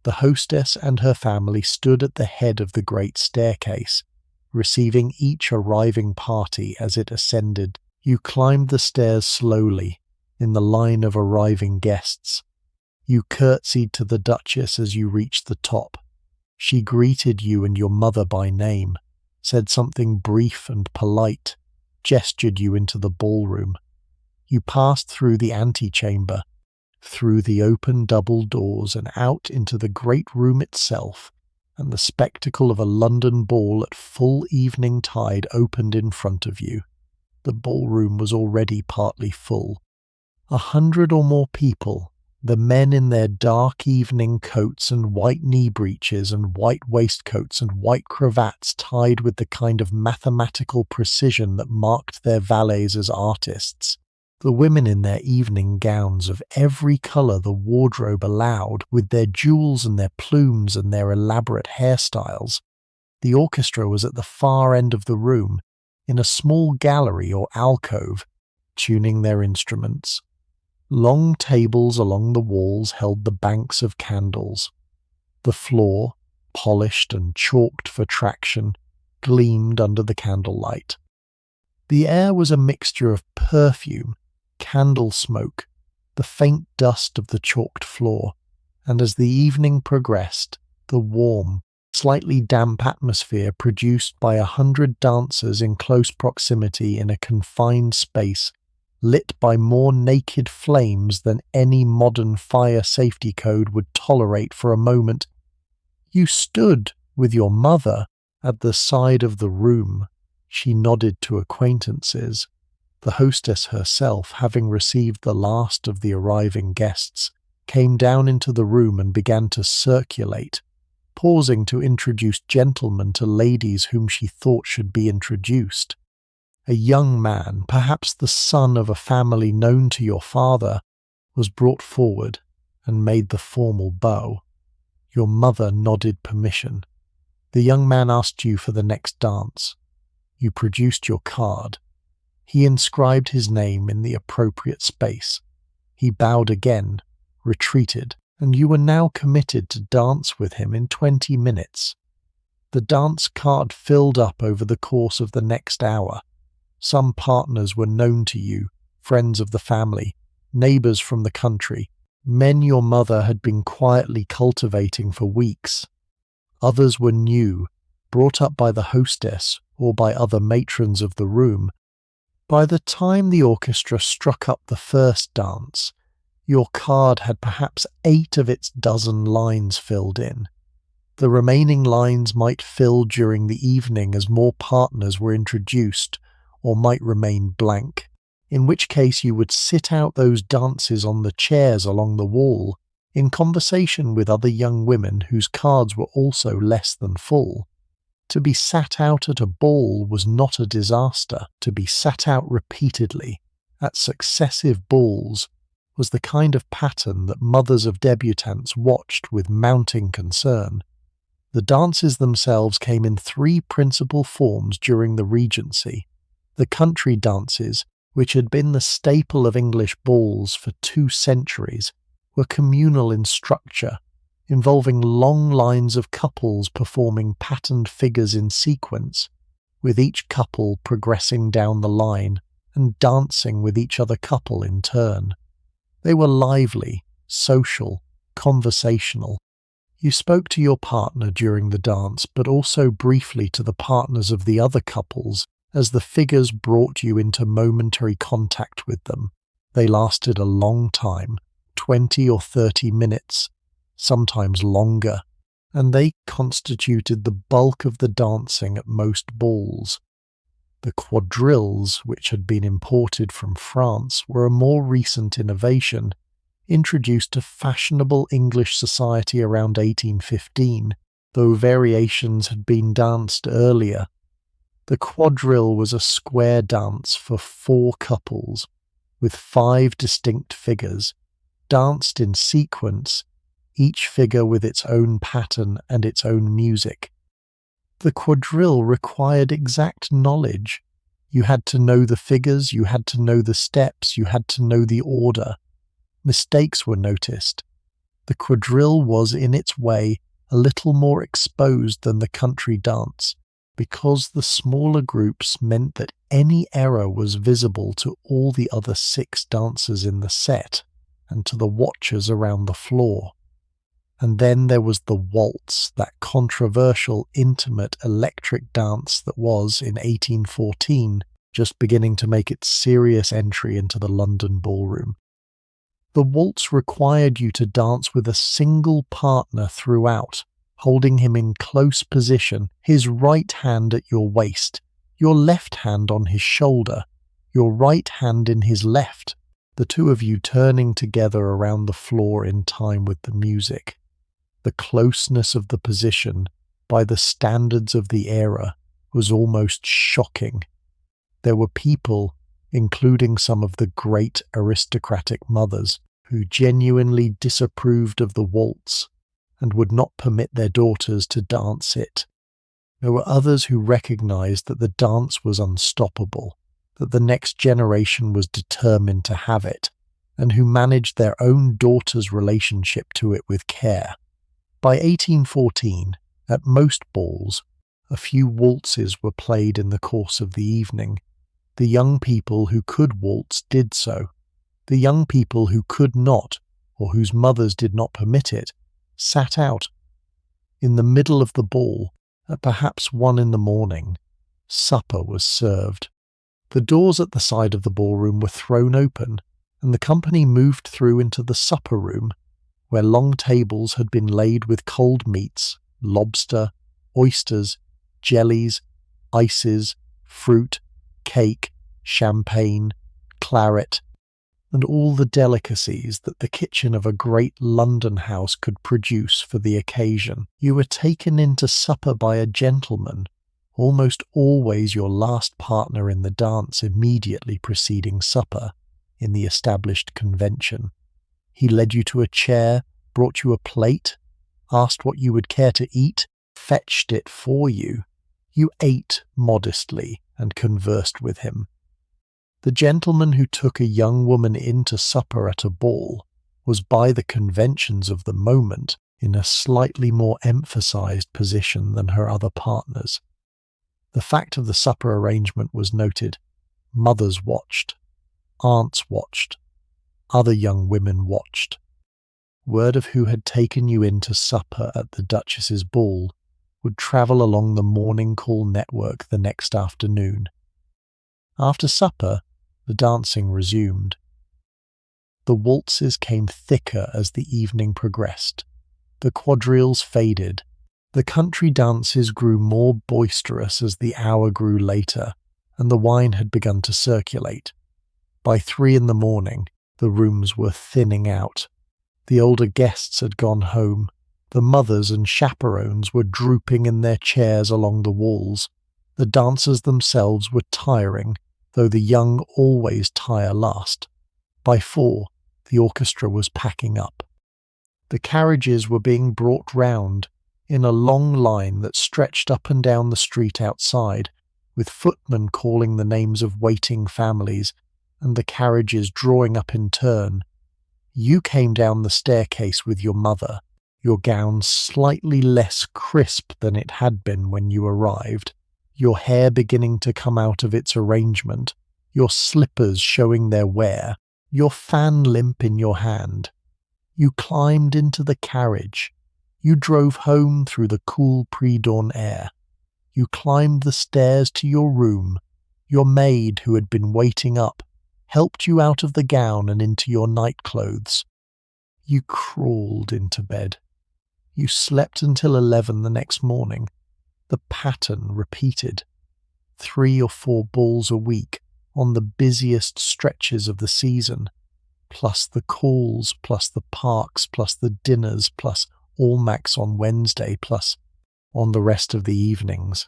The hostess and her family stood at the head of the great staircase, receiving each arriving party as it ascended. You climbed the stairs slowly, in the line of arriving guests. You curtsied to the Duchess as you reached the top. She greeted you and your mother by name, said something brief and polite, gestured you into the ballroom. You passed through the antechamber, through the open double doors and out into the great room itself, and the spectacle of a London ball at full evening tide opened in front of you. The ballroom was already partly full. 100 or more people, the men in their dark evening coats and white knee breeches and white waistcoats and white cravats tied with the kind of mathematical precision that marked their valets as artists. The women in their evening gowns of every colour the wardrobe allowed, with their jewels and their plumes and their elaborate hairstyles. The orchestra was at the far end of the room, in a small gallery or alcove, tuning their instruments. Long tables along the walls held the banks of candles. The floor, polished and chalked for traction, gleamed under the candlelight. The air was a mixture of perfume, candle smoke, the faint dust of the chalked floor, and as the evening progressed, the warm, slightly damp atmosphere produced by 100 dancers in close proximity in a confined space, lit by more naked flames than any modern fire safety code would tolerate for a moment. You stood with your mother at the side of the room. She nodded to acquaintances. The hostess herself, having received the last of the arriving guests, came down into the room and began to circulate, pausing to introduce gentlemen to ladies whom she thought should be introduced. A young man, perhaps the son of a family known to your father, was brought forward and made the formal bow. Your mother nodded permission. The young man asked you for the next dance. You produced your card. He inscribed his name in the appropriate space. He bowed again, retreated, and you were now committed to dance with him in 20 minutes. The dance card filled up over the course of the next hour. Some partners were known to you, friends of the family, neighbours from the country, men your mother had been quietly cultivating for weeks. Others were new, brought up by the hostess or by other matrons of the room. By the time the orchestra struck up the first dance, your card had perhaps 8 of its dozen lines filled in. The remaining lines might fill during the evening as more partners were introduced, or might remain blank, in which case you would sit out those dances on the chairs along the wall, in conversation with other young women whose cards were also less than full. To be sat out at a ball was not a disaster. To be sat out repeatedly, at successive balls, was the kind of pattern that mothers of debutantes watched with mounting concern. The dances themselves came in three principal forms during the Regency. The country dances, which had been the staple of English balls for 2 centuries, were communal in structure, involving long lines of couples performing patterned figures in sequence, with each couple progressing down the line and dancing with each other couple in turn. They were lively, social, conversational. You spoke to your partner during the dance, but also briefly to the partners of the other couples as the figures brought you into momentary contact with them. They lasted a long time, 20 or 30 minutes, sometimes longer, and they constituted the bulk of the dancing at most balls. The quadrilles, which had been imported from France, were a more recent innovation, introduced to fashionable English society around 1815, though variations had been danced earlier. The quadrille was a square dance for 4 couples, with 5 distinct figures, danced in sequence, each figure with its own pattern and its own music. The quadrille required exact knowledge. You had to know the figures, you had to know the steps, you had to know the order. Mistakes were noticed. The quadrille was, in its way, a little more exposed than the country dance, because the smaller groups meant that any error was visible to all the other 6 dancers in the set and to the watchers around the floor. And then there was the waltz, that controversial, intimate, electric dance that was, in 1814, just beginning to make its serious entry into the London ballroom. The waltz required you to dance with a single partner throughout, holding him in close position, his right hand at your waist, your left hand on his shoulder, your right hand in his left, the 2 of you turning together around the floor in time with the music. The closeness of the position, by the standards of the era, was almost shocking. There were people, including some of the great aristocratic mothers, who genuinely disapproved of the waltz and would not permit their daughters to dance it. There were others who recognized that the dance was unstoppable, that the next generation was determined to have it, and who managed their own daughter's relationship to it with care. By 1814, at most balls, a few waltzes were played in the course of the evening. The young people who could waltz did so. The young people who could not, or whose mothers did not permit it, sat out. In the middle of the ball, at perhaps 1 in the morning, supper was served. The doors at the side of the ballroom were thrown open, and the company moved through into the supper room, where long tables had been laid with cold meats, lobster, oysters, jellies, ices, fruit, cake, champagne, claret, and all the delicacies that the kitchen of a great London house could produce for the occasion. You were taken in to supper by a gentleman, almost always your last partner in the dance immediately preceding supper, in the established convention. He led you to a chair, brought you a plate, asked what you would care to eat, fetched it for you. You ate modestly and conversed with him. The gentleman who took a young woman in to supper at a ball was, by the conventions of the moment, in a slightly more emphasized position than her other partners. The fact of the supper arrangement was noted. Mothers watched. Aunts watched. Other young women watched. Word of who had taken you in to supper at the Duchess's ball would travel along the morning call network the next afternoon. After supper, the dancing resumed. The waltzes came thicker as the evening progressed. The quadrilles faded. The country dances grew more boisterous as the hour grew later, and the wine had begun to circulate. By 3 in the morning, the rooms were thinning out. The older guests had gone home. The mothers and chaperones were drooping in their chairs along the walls. The dancers themselves were tiring, though the young always tire last. By 4, the orchestra was packing up. The carriages were being brought round in a long line that stretched up and down the street outside, with footmen calling the names of waiting families, and the carriages drawing up in turn. You came down the staircase with your mother, your gown slightly less crisp than it had been when you arrived, your hair beginning to come out of its arrangement, your slippers showing their wear, your fan limp in your hand. You climbed into the carriage. You drove home through the cool pre-dawn air. You climbed the stairs to your room. Your maid, who had been waiting up, helped you out of the gown and into your nightclothes. You crawled into bed. You slept until 11 the next morning. The pattern repeated. 3 or 4 balls a week on the busiest stretches of the season, plus the calls, plus the parks, plus the dinners, plus Almack's on Wednesday, plus on the rest of the evenings,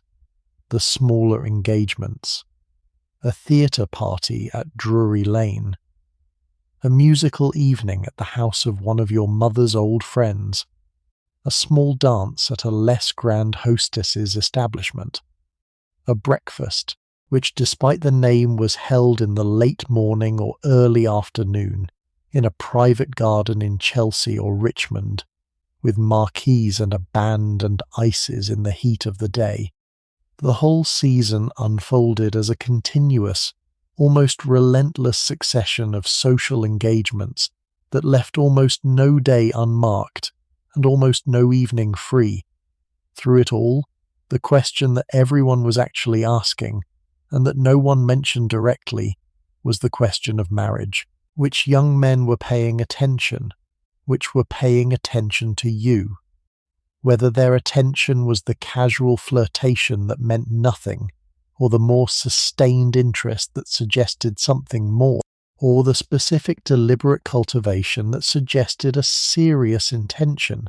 the smaller engagements, a theatre party at Drury Lane, a musical evening at the house of one of your mother's old friends, a small dance at a less grand hostess's establishment, a breakfast which, despite the name, was held in the late morning or early afternoon in a private garden in Chelsea or Richmond, with marquees and a band and ices in the heat of the day. The whole season unfolded as a continuous, almost relentless succession of social engagements that left almost no day unmarked and almost no evening free. Through it all, the question that everyone was actually asking, and that no one mentioned directly, was the question of marriage, which young men were paying attention, which were paying attention to you. Whether their attention was the casual flirtation that meant nothing, or the more sustained interest that suggested something more, or the specific deliberate cultivation that suggested a serious intention,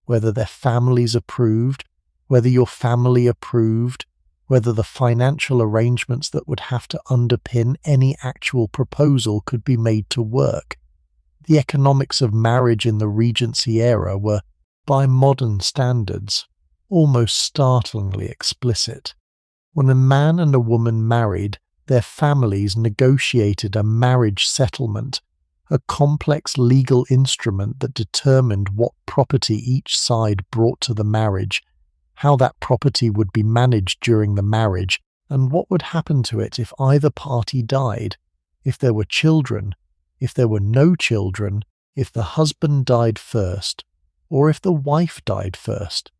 whether their families approved, whether your family approved, whether the financial arrangements that would have to underpin any actual proposal could be made to work. The economics of marriage in the Regency era were, by modern standards, almost startlingly explicit. When a man and a woman married, their families negotiated a marriage settlement, a complex legal instrument that determined what property each side brought to the marriage, how that property would be managed during the marriage, and what would happen to it if either party died, if there were children, if there were no children, if the husband died first, or if the wife died first.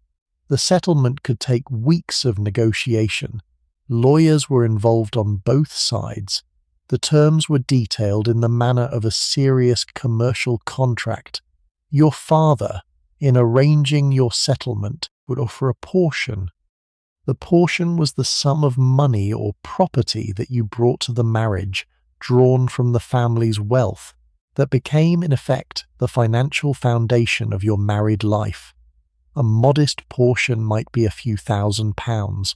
The settlement could take weeks of negotiation. Lawyers were involved on both sides. The terms were detailed in the manner of a serious commercial contract. Your father, in arranging your settlement, would offer a portion. The portion was the sum of money or property that you brought to the marriage, drawn from the family's wealth, that became, in effect, the financial foundation of your married life. A modest portion might be a few £1,000s.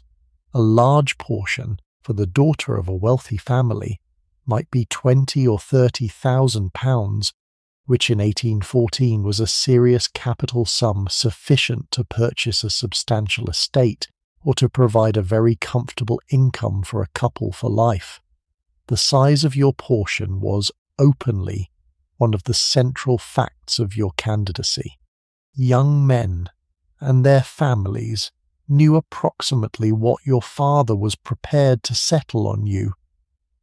A large portion, for the daughter of a wealthy family, might be £20,000 or £30,000, which in 1814 was a serious capital sum sufficient to purchase a substantial estate or to provide a very comfortable income for a couple for life. The size of your portion was, openly, one of the central facts of your candidacy. Young men and their families knew approximately what your father was prepared to settle on you.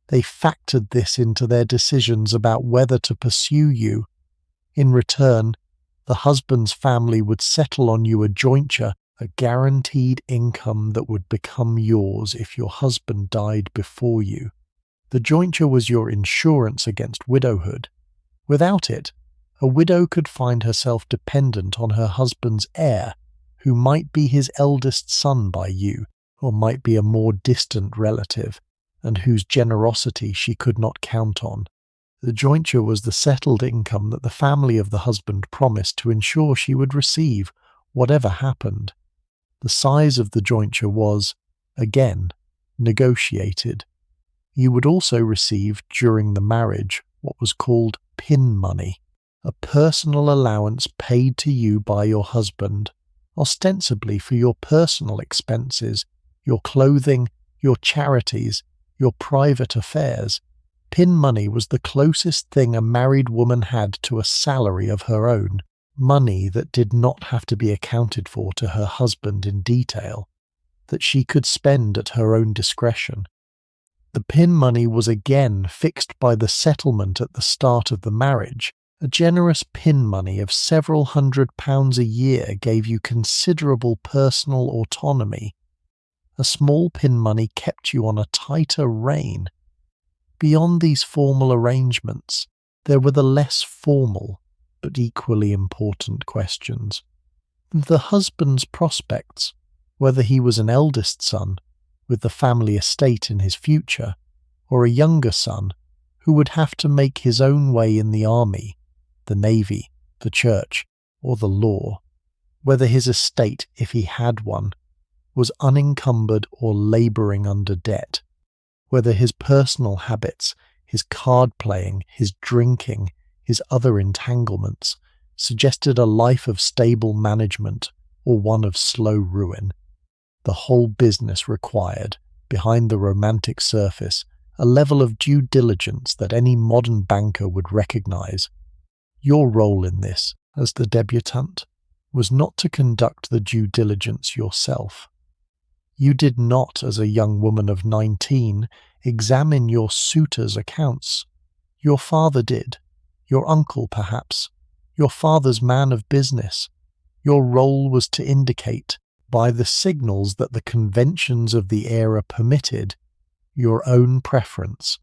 They factored this into their decisions about whether to pursue you. In return, the husband's family would settle on you a jointure, a guaranteed income that would become yours if your husband died before you. The jointure was your insurance against widowhood. Without it, a widow could find herself dependent on her husband's heir, who might be his eldest son by you, or might be a more distant relative, and whose generosity she could not count on. The jointure was the settled income that the family of the husband promised to ensure she would receive, whatever happened. The size of the jointure was, again, negotiated. You would also receive, during the marriage, what was called pin money, a personal allowance paid to you by your husband, ostensibly for your personal expenses, your clothing, your charities, your private affairs. Pin money was the closest thing a married woman had to a salary of her own, money that did not have to be accounted for to her husband in detail, that she could spend at her own discretion. The pin money was again fixed by the settlement at the start of the marriage. A generous pin money of several £100s a year gave you considerable personal autonomy. A small pin money kept you on a tighter rein. Beyond these formal arrangements, there were the less formal, but equally important questions. The husband's prospects, whether he was an eldest son, with the family estate in his future, or a younger son, who would have to make his own way in the army, the navy, the church, or the law, whether his estate, if he had one, was unencumbered or labouring under debt, whether his personal habits, his card-playing, his drinking, his other entanglements, suggested a life of stable management or one of slow ruin. The whole business required, behind the romantic surface, a level of due diligence that any modern banker would recognise. Your role in this, as the debutante, was not to conduct the due diligence yourself. You did not, as a young woman of 19, examine your suitor's accounts. Your father did, your uncle perhaps, your father's man of business. Your role was to indicate, by the signals that the conventions of the era permitted, your own preference,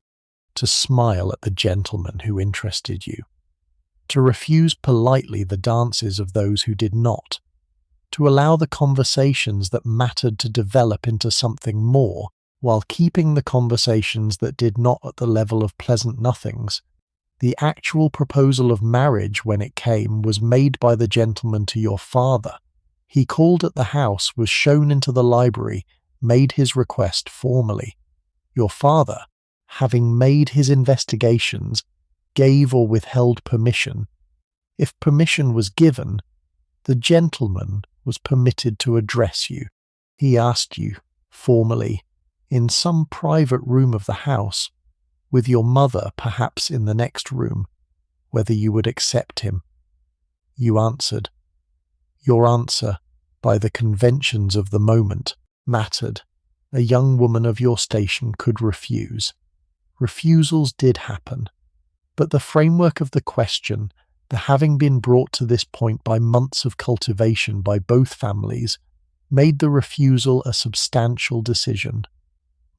to smile at the gentleman who interested you, to refuse politely the dances of those who did not, to allow the conversations that mattered to develop into something more, while keeping the conversations that did not at the level of pleasant nothings. The actual proposal of marriage, when it came, was made by the gentleman to your father. He called at the house, was shown into the library, made his request formally. Your father, having made his investigations, gave or withheld permission. If permission was given, the gentleman was permitted to address you. He asked you, formally, in some private room of the house, with your mother perhaps in the next room, whether you would accept him. You answered. Your answer, by the conventions of the moment, mattered. A young woman of your station could refuse. Refusals did happen, but the framework of the question, the having been brought to this point by months of cultivation by both families, made the refusal a substantial decision.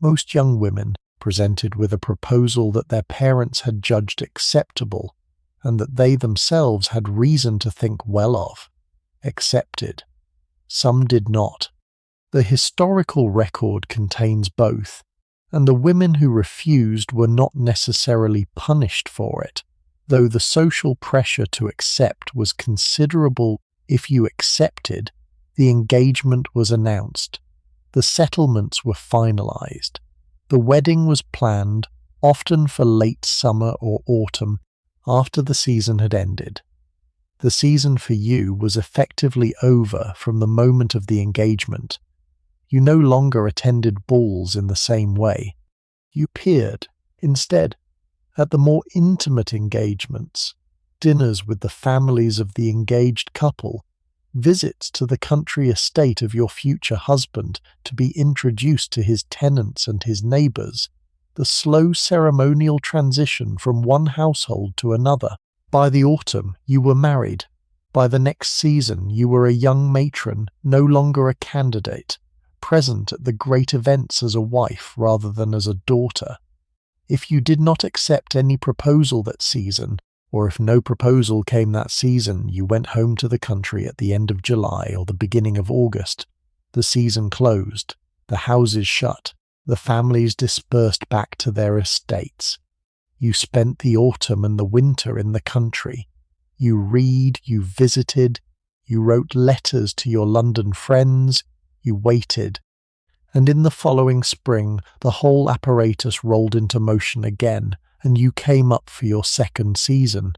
Most young women, presented with a proposal that their parents had judged acceptable and that they themselves had reason to think well of, accepted. Some did not. The historical record contains both, and the women who refused were not necessarily punished for it, though the social pressure to accept was considerable. If you accepted, the engagement was announced, the settlements were finalized, the wedding was planned, often for late summer or autumn, after the season had ended. The season for you was effectively over from the moment of the engagement. You no longer attended balls in the same way. You appeared, instead, at the more intimate engagements, dinners with the families of the engaged couple, visits to the country estate of your future husband to be introduced to his tenants and his neighbours, the slow ceremonial transition from one household to another. By the autumn, you were married. By the next season, you were a young matron, no longer a candidate, present at the great events as a wife rather than as a daughter. If you did not accept any proposal that season, or if no proposal came that season, you went home to the country at the end of July or the beginning of August. The season closed, the houses shut, the families dispersed back to their estates. You spent the autumn and the winter in the country. You read, you visited, you wrote letters to your London friends, you waited. And in the following spring, the whole apparatus rolled into motion again, and you came up for your second season.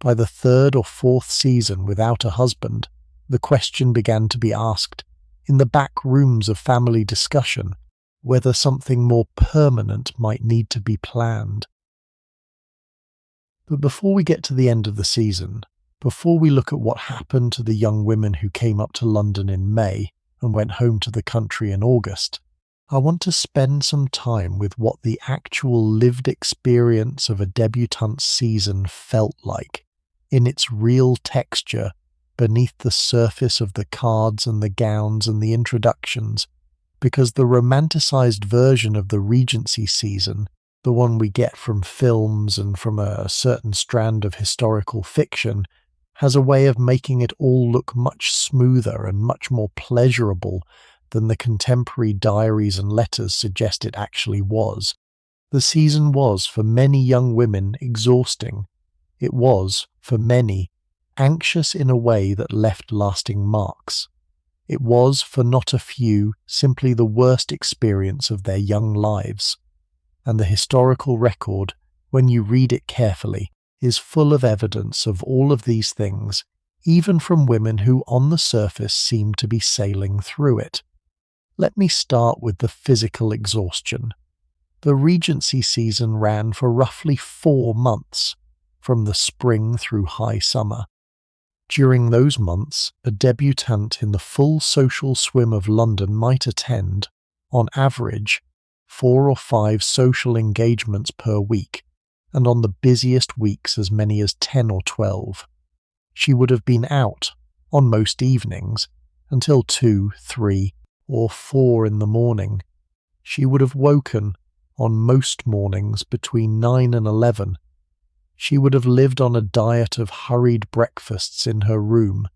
By the third or fourth season without a husband, the question began to be asked, in the back rooms of family discussion, whether something more permanent might need to be planned. But before we get to the end of the season, before we look at what happened to the young women who came up to London in May and went home to the country in August, I want to spend some time with what the actual lived experience of a debutante's season felt like, in its real texture, beneath the surface of the cards and the gowns and the introductions, because the romanticised version of the Regency season, the one we get from films and from a certain strand of historical fiction, has a way of making it all look much smoother and much more pleasurable than the contemporary diaries and letters suggest it actually was. The season was, for many young women, exhausting. It was, for many, anxious in a way that left lasting marks. It was, for not a few, simply the worst experience of their young lives. And the historical record, when you read it carefully, is full of evidence of all of these things, even from women who on the surface seem to be sailing through it. Let me start with the physical exhaustion. The Regency season ran for roughly 4 months, from the spring through high summer. During those months, a debutante in the full social swim of London might attend, on average, 4 or 5 social engagements per week, and on the busiest weeks as many as 10 or 12. She would have been out, on most evenings, until 2, 3, or 4 in the morning. She would have woken, on most mornings, between 9 and 11. She would have lived on a diet of hurried breakfasts in her room,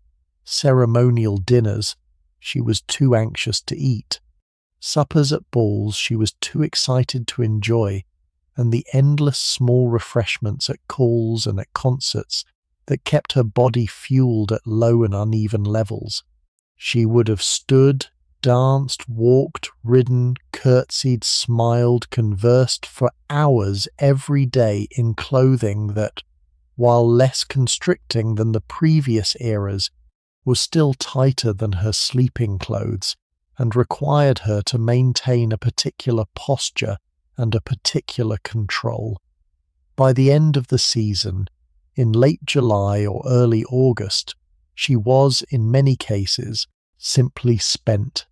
ceremonial dinners she was too anxious to eat, suppers at balls she was too excited to enjoy, and the endless small refreshments at calls and at concerts that kept her body fueled at low and uneven levels. She would have stood, danced, walked, ridden, curtsied, smiled, conversed for hours every day in clothing that, while less constricting than the previous eras, was still tighter than her sleeping clothes and required her to maintain a particular posture and a particular control. By the end of the season, in late July or early August, she was, in many cases, simply spent.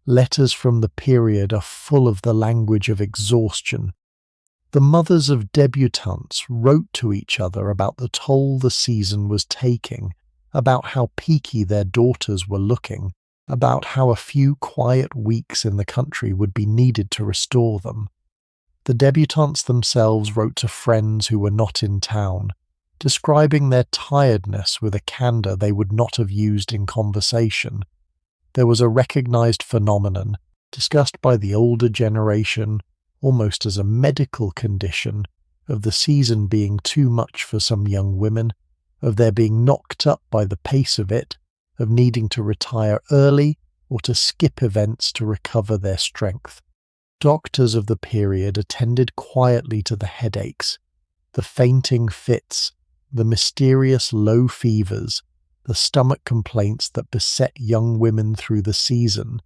Letters from the period are full of the language of exhaustion. The mothers of debutantes wrote to each other about the toll the season was taking, about how peaky their daughters were looking, about how a few quiet weeks in the country would be needed to restore them. The debutantes themselves wrote to friends who were not in town, describing their tiredness with a candour they would not have used in conversation. There was a recognised phenomenon, discussed by the older generation, almost as a medical condition, of the season being too much for some young women, of their being knocked up by the pace of it, of needing to retire early or to skip events to recover their strength. Doctors of the period attended quietly to the headaches, the fainting fits, the mysterious low fevers, the stomach complaints that beset young women through the season.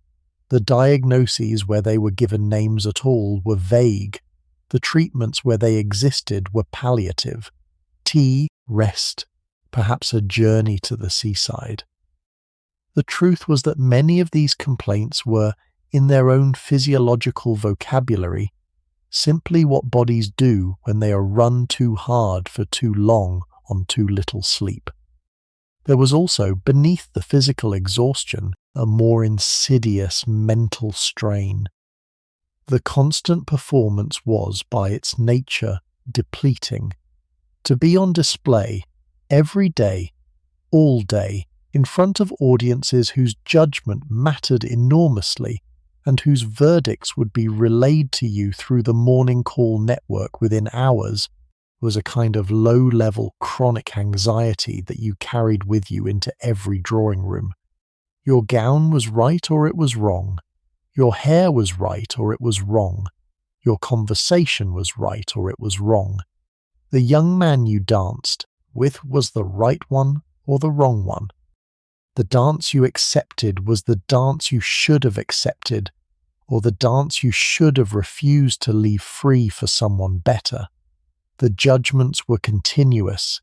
The diagnoses where they were given names at all were vague. The treatments where they existed were palliative. Tea, rest, perhaps a journey to the seaside. The truth was that many of these complaints were, in their own physiological vocabulary, simply what bodies do when they are run too hard for too long on too little sleep. There was also, beneath the physical exhaustion, a more insidious mental strain. The constant performance was, by its nature, depleting. To be on display, every day, all day, in front of audiences whose judgment mattered enormously, and whose verdicts would be relayed to you through the morning call network within hours, was a kind of low-level chronic anxiety that you carried with you into every drawing room. Your gown was right or it was wrong. Your hair was right or it was wrong. Your conversation was right or it was wrong. The young man you danced with was the right one or the wrong one. The dance you accepted was the dance you should have accepted, or the dance you should have refused to leave free for someone better. The judgments were continuous,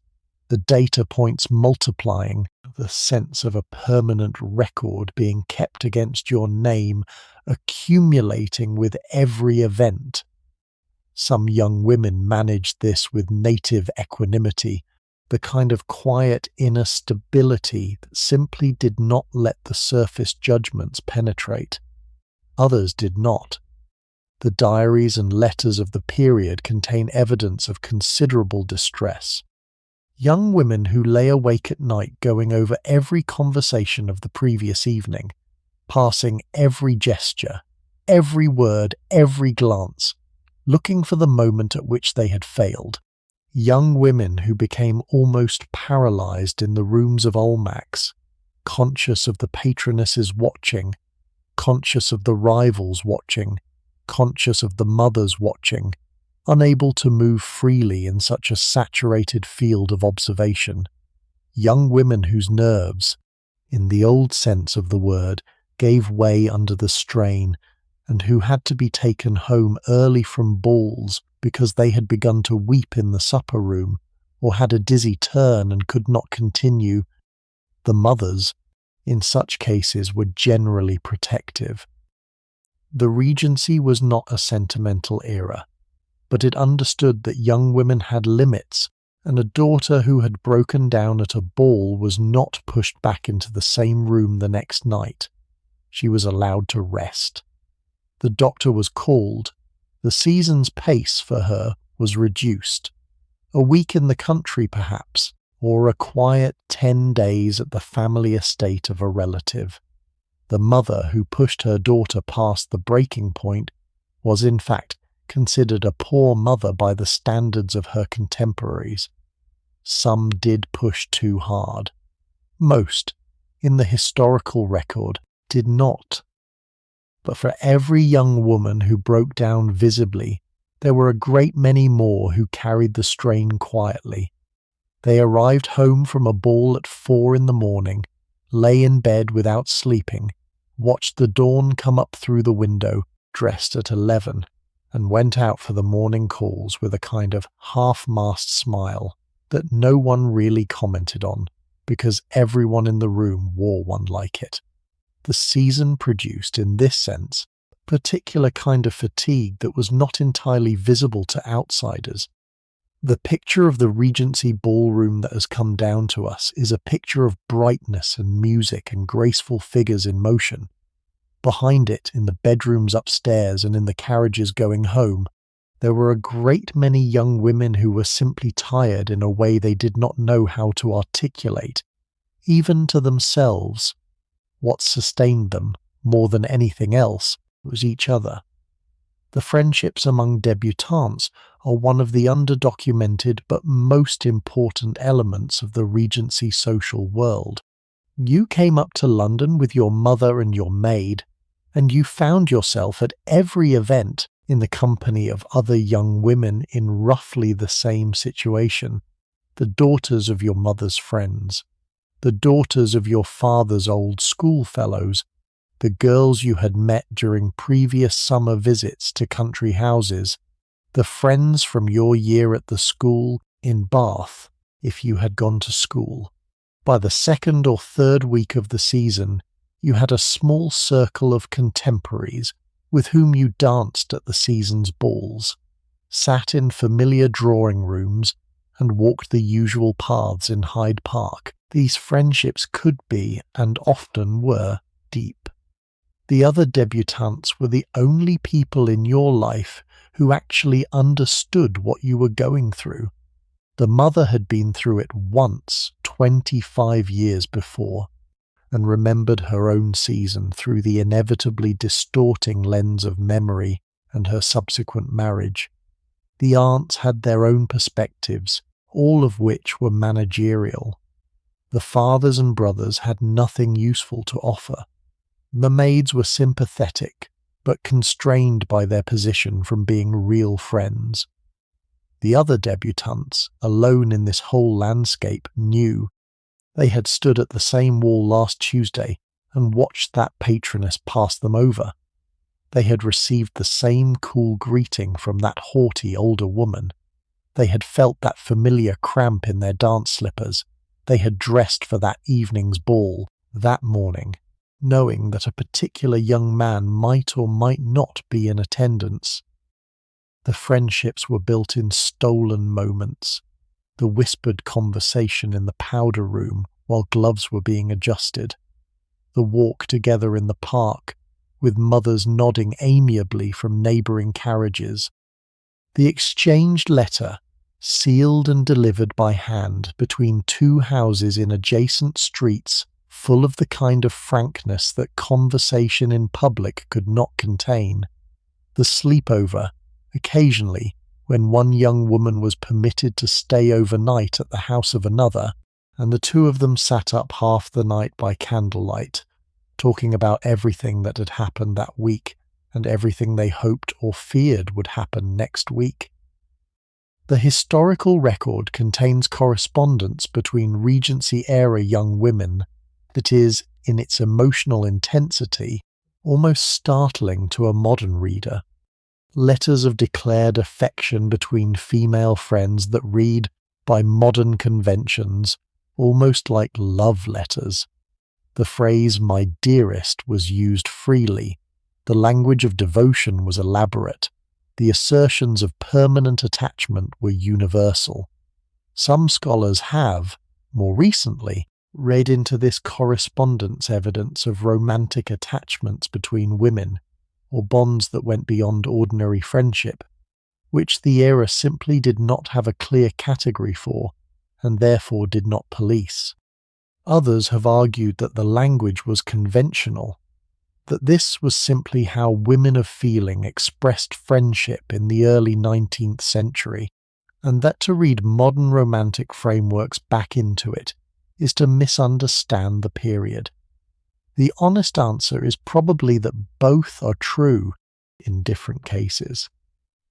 the data points multiplying, the sense of a permanent record being kept against your name, accumulating with every event. Some young women managed this with native equanimity, the kind of quiet inner stability that simply did not let the surface judgments penetrate. Others did not. The diaries and letters of the period contain evidence of considerable distress. Young women who lay awake at night going over every conversation of the previous evening, passing every gesture, every word, every glance, looking for the moment at which they had failed. Young women who became almost paralyzed in the rooms of Almack's, conscious of the patronesses watching, conscious of the rivals watching, conscious of the mothers watching, unable to move freely in such a saturated field of observation. Young women whose nerves, in the old sense of the word, gave way under the strain, and who had to be taken home early from balls because they had begun to weep in the supper room, or had a dizzy turn and could not continue. The mothers, in such cases, were generally protective. The Regency was not a sentimental era, but it understood that young women had limits, and a daughter who had broken down at a ball was not pushed back into the same room the next night. She was allowed to rest. The doctor was called. The season's pace for her was reduced. A week in the country, perhaps, or a quiet 10 days at the family estate of a relative. The mother who pushed her daughter past the breaking point was in fact considered a poor mother by the standards of her contemporaries. Some did push too hard. Most, in the historical record, did not. But for every young woman who broke down visibly, there were a great many more who carried the strain quietly. They arrived home from a ball at 4 a.m, lay in bed without sleeping, watched the dawn come up through the window, dressed at 11, and went out for the morning calls with a kind of half-masked smile that no one really commented on, because everyone in the room wore one like it. The season produced, in this sense, a particular kind of fatigue that was not entirely visible to outsiders. The picture of the Regency ballroom that has come down to us is a picture of brightness and music and graceful figures in motion. Behind it, in the bedrooms upstairs and in the carriages going home, there were a great many young women who were simply tired in a way they did not know how to articulate, even to themselves. What sustained them, more than anything else, was each other. The friendships among debutantes are one of the underdocumented but most important elements of the Regency social world. You came up to London with your mother and your maid, and you found yourself at every event in the company of other young women in roughly the same situation, the daughters of your mother's friends, the daughters of your father's old schoolfellows, the girls you had met during previous summer visits to country houses, the friends from your year at the school in Bath, if you had gone to school. By the second or third week of the season, you had a small circle of contemporaries with whom you danced at the season's balls, sat in familiar drawing rooms, and walked the usual paths in Hyde Park. These friendships could be, and often were, deep. The other debutantes were the only people in your life who actually understood what you were going through. The mother had been through it once 25 years before, and remembered her own season through the inevitably distorting lens of memory and her subsequent marriage. The aunts had their own perspectives, all of which were managerial. The fathers and brothers had nothing useful to offer. The maids were sympathetic, but constrained by their position from being real friends. The other debutantes, alone in this whole landscape, knew. They had stood at the same wall last Tuesday and watched that patroness pass them over. They had received the same cool greeting from that haughty older woman. They had felt that familiar cramp in their dance slippers. They had dressed for that evening's ball that morning, knowing that a particular young man might or might not be in attendance. The friendships were built in stolen moments, the whispered conversation in the powder room while gloves were being adjusted, the walk together in the park, with mothers nodding amiably from neighbouring carriages, the exchanged letter, sealed and delivered by hand between two houses in adjacent streets, full of the kind of frankness that conversation in public could not contain, the sleepover, occasionally, when one young woman was permitted to stay overnight at the house of another, and the two of them sat up half the night by candlelight, talking about everything that had happened that week and everything they hoped or feared would happen next week. The historical record contains correspondence between Regency-era young women that is, in its emotional intensity, almost startling to a modern reader. Letters of declared affection between female friends that read, by modern conventions, almost like love letters. The phrase "my dearest" was used freely. The language of devotion was elaborate. The assertions of permanent attachment were universal. Some scholars have, more recently, read into this correspondence evidence of romantic attachments between women, or bonds that went beyond ordinary friendship, which the era simply did not have a clear category for, and therefore did not police. Others have argued that the language was conventional, that this was simply how women of feeling expressed friendship in the early 19th century, and that to read modern romantic frameworks back into it is to misunderstand the period. The honest answer is probably that both are true in different cases.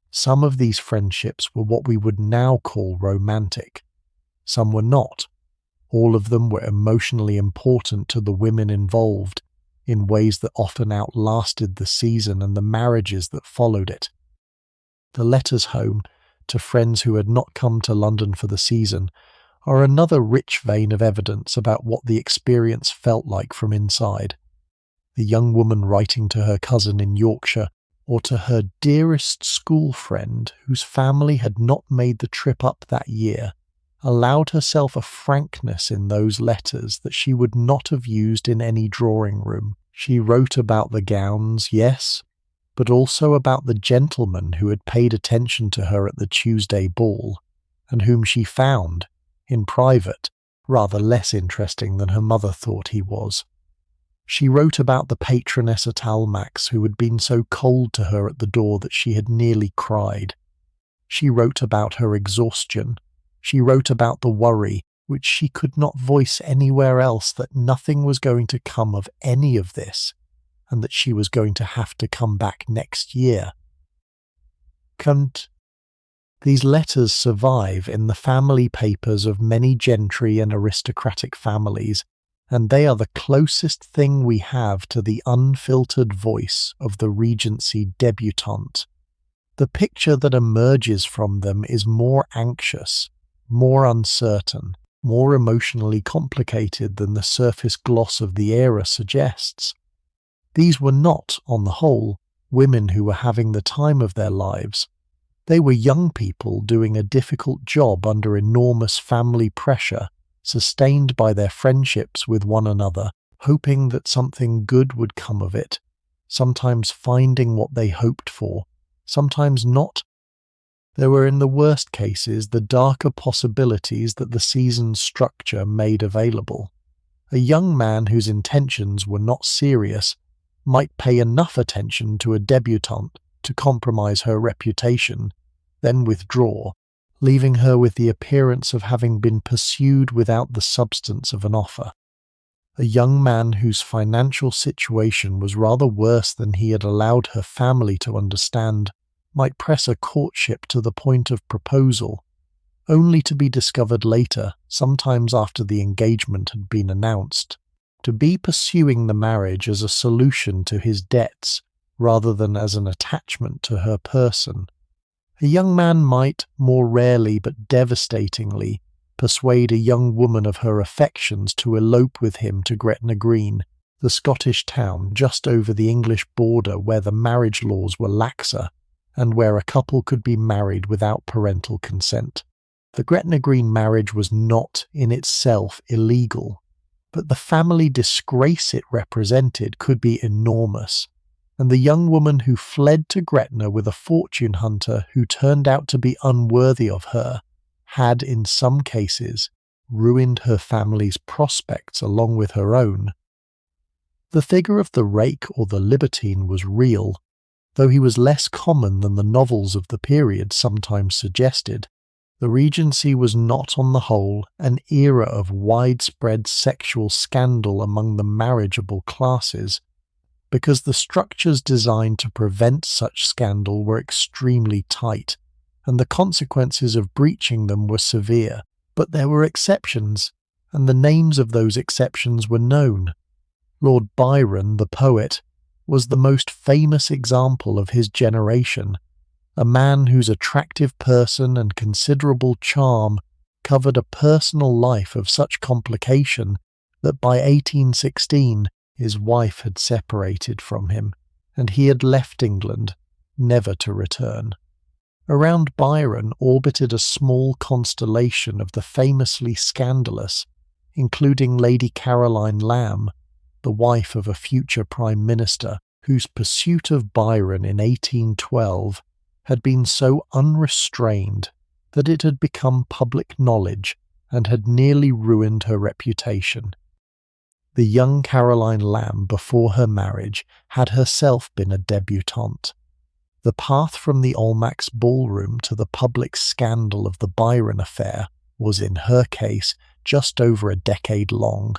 Some of these friendships were what we would now call romantic. Some were not. All of them were emotionally important to the women involved, in ways that often outlasted the season and the marriages that followed it. The letters home, to friends who had not come to London for the season, are another rich vein of evidence about what the experience felt like from inside. The young woman writing to her cousin in Yorkshire, or to her dearest school friend whose family had not made the trip up that year, allowed herself a frankness in those letters that she would not have used in any drawing room. She wrote about the gowns, yes, but also about the gentleman who had paid attention to her at the Tuesday ball, and whom she found, in private, rather less interesting than her mother thought he was. She wrote about the patroness at Almack's who had been so cold to her at the door that she had nearly cried. She wrote about her exhaustion. She wrote about the worry, which she could not voice anywhere else, that nothing was going to come of any of this, and that she was going to have to come back next year. These letters survive in the family papers of many gentry and aristocratic families, and they are the closest thing we have to the unfiltered voice of the Regency debutante. The picture that emerges from them is more anxious, more uncertain, more emotionally complicated than the surface gloss of the era suggests. These were not, on the whole, women who were having the time of their lives. They were young people doing a difficult job under enormous family pressure, sustained by their friendships with one another, hoping that something good would come of it, sometimes finding what they hoped for, sometimes not. There were, in the worst cases, the darker possibilities that the season's structure made available. A young man whose intentions were not serious might pay enough attention to a debutante to compromise her reputation, then withdraw, leaving her with the appearance of having been pursued without the substance of an offer. A young man whose financial situation was rather worse than he had allowed her family to understand might press a courtship to the point of proposal, only to be discovered later, sometimes after the engagement had been announced, to be pursuing the marriage as a solution to his debts rather than as an attachment to her person. A young man might, more rarely but devastatingly, persuade a young woman of her affections to elope with him to Gretna Green, the Scottish town just over the English border where the marriage laws were laxer, and where a couple could be married without parental consent. The Gretna Green marriage was not in itself illegal, but the family disgrace it represented could be enormous, and the young woman who fled to Gretna with a fortune hunter who turned out to be unworthy of her had, in some cases, ruined her family's prospects along with her own. The figure of the rake or the libertine was real, though he was less common than the novels of the period sometimes suggested. The Regency was not on the whole an era of widespread sexual scandal among the marriageable classes, because the structures designed to prevent such scandal were extremely tight, and the consequences of breaching them were severe. But there were exceptions, and the names of those exceptions were known. Lord Byron, the poet, was the most famous example of his generation, a man whose attractive person and considerable charm covered a personal life of such complication that by 1816 his wife had separated from him, and he had left England, never to return. Around Byron orbited a small constellation of the famously scandalous, including Lady Caroline Lamb, the wife of a future Prime Minister, whose pursuit of Byron in 1812 had been so unrestrained that it had become public knowledge and had nearly ruined her reputation. The young Caroline Lamb, before her marriage, had herself been a debutante. The path from the Almack's ballroom to the public scandal of the Byron affair was, in her case, just over a decade long.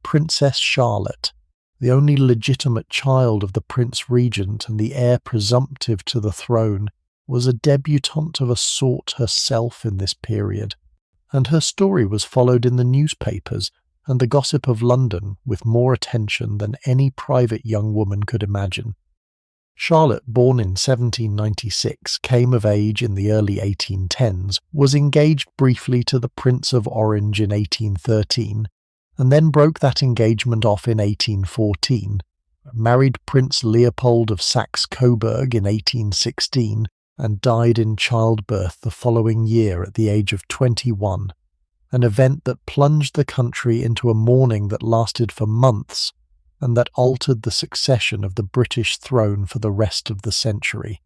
Princess Charlotte, the only legitimate child of the Prince Regent and the heir presumptive to the throne, was a debutante of a sort herself in this period, and her story was followed in the newspapers and the gossip of London with more attention than any private young woman could imagine. Charlotte, born in 1796, came of age in the early 1810s, was engaged briefly to the Prince of Orange in 1813, and then broke that engagement off in 1814, married Prince Leopold of Saxe-Coburg in 1816, and died in childbirth the following year at the age of 21, an event that plunged the country into a mourning that lasted for months and that altered the succession of the British throne for the rest of the century.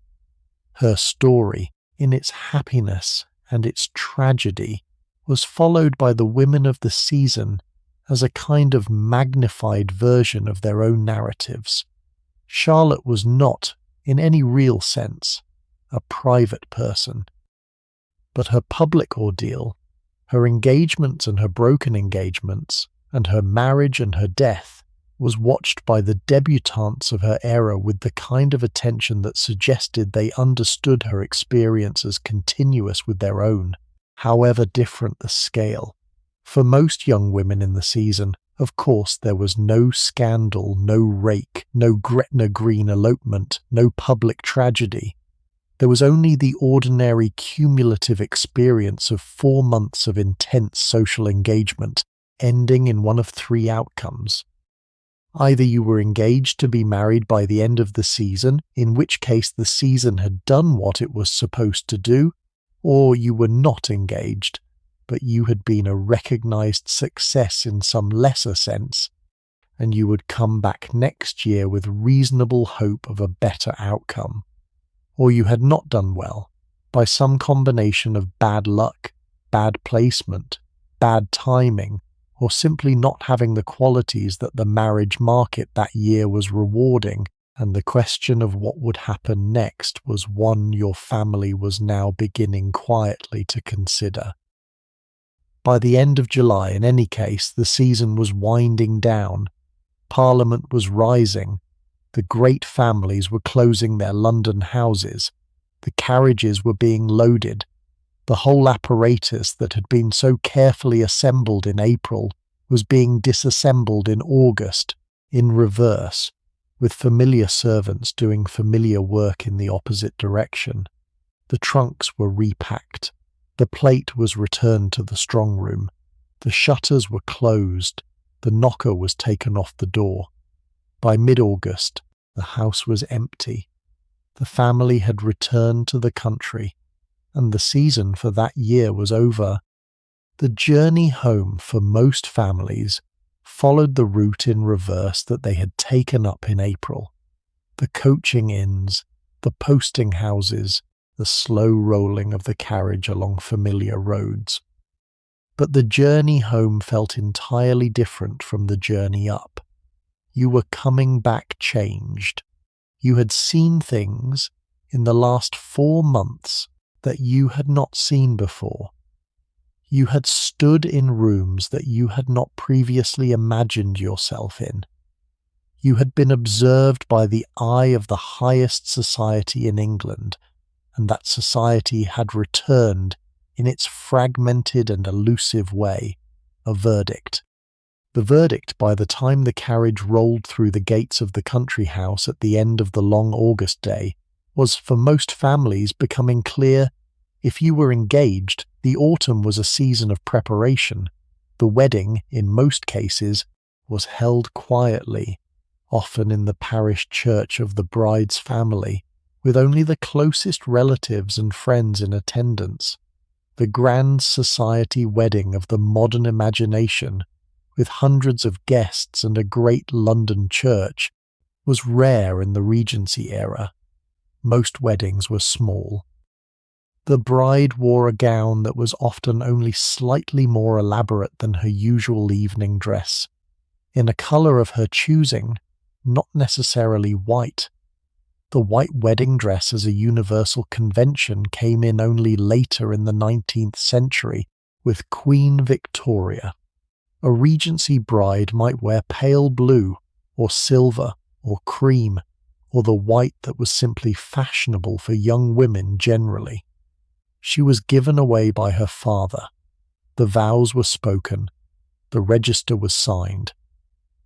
Her story, in its happiness and its tragedy, was followed by the women of the season as a kind of magnified version of their own narratives. Charlotte was not, in any real sense, a private person. But her public ordeal, her engagements and her broken engagements, and her marriage and her death, was watched by the debutantes of her era with the kind of attention that suggested they understood her experience as continuous with their own, however different the scale. For most young women in the season, of course, there was no scandal, no rake, no Gretna Green elopement, no public tragedy. There was only the ordinary cumulative experience of 4 months of intense social engagement, ending in one of 3 outcomes. Either you were engaged to be married by the end of the season, in which case the season had done what it was supposed to do, or you were not engaged, but you had been a recognized success in some lesser sense, and you would come back next year with reasonable hope of a better outcome. Or you had not done well, by some combination of bad luck, bad placement, bad timing, or simply not having the qualities that the marriage market that year was rewarding, and the question of what would happen next was one your family was now beginning quietly to consider. By the end of July, in any case, the season was winding down. Parliament was rising. The great families were closing their London houses. The carriages were being loaded. The whole apparatus that had been so carefully assembled in April was being disassembled in August, in reverse, with familiar servants doing familiar work in the opposite direction. The trunks were repacked. The plate was returned to the strong room. The shutters were closed. The knocker was taken off the door. By mid-August, the house was empty. The family had returned to the country, and the season for that year was over. The journey home for most families followed the route in reverse that they had taken up in April. The coaching inns, the posting houses, the slow rolling of the carriage along familiar roads. But the journey home felt entirely different from the journey up. You were coming back changed. You had seen things in the last 4 months that you had not seen before. You had stood in rooms that you had not previously imagined yourself in. You had been observed by the eye of the highest society in England, and that society had returned, in its fragmented and elusive way, a verdict. The verdict, by the time the carriage rolled through the gates of the country house at the end of the long August day, was for most families becoming clear. If you were engaged, the autumn was a season of preparation. The wedding, in most cases, was held quietly, often in the parish church of the bride's family, with only the closest relatives and friends in attendance. The grand society wedding of the modern imagination, with hundreds of guests and a great London church, was rare in the Regency era. Most weddings were small. The bride wore a gown that was often only slightly more elaborate than her usual evening dress, in a colour of her choosing, not necessarily white. The white wedding dress as a universal convention came in only later in the 19th century with Queen Victoria. A Regency bride might wear pale blue, or silver, or cream, or the white that was simply fashionable for young women generally. She was given away by her father. The vows were spoken. The register was signed.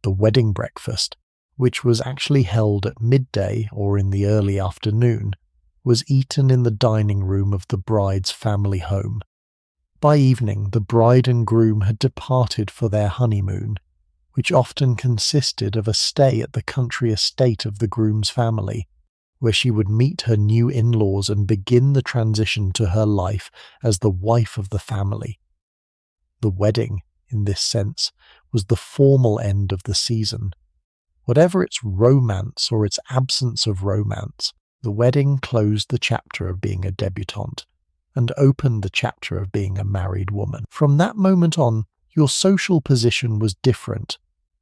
The wedding breakfast, which was actually held at midday or in the early afternoon, was eaten in the dining room of the bride's family home. By evening, the bride and groom had departed for their honeymoon, which often consisted of a stay at the country estate of the groom's family, where she would meet her new in-laws and begin the transition to her life as the wife of the family. The wedding, in this sense, was the formal end of the season. Whatever its romance or its absence of romance, the wedding closed the chapter of being a debutante and opened the chapter of being a married woman. From that moment on, your social position was different.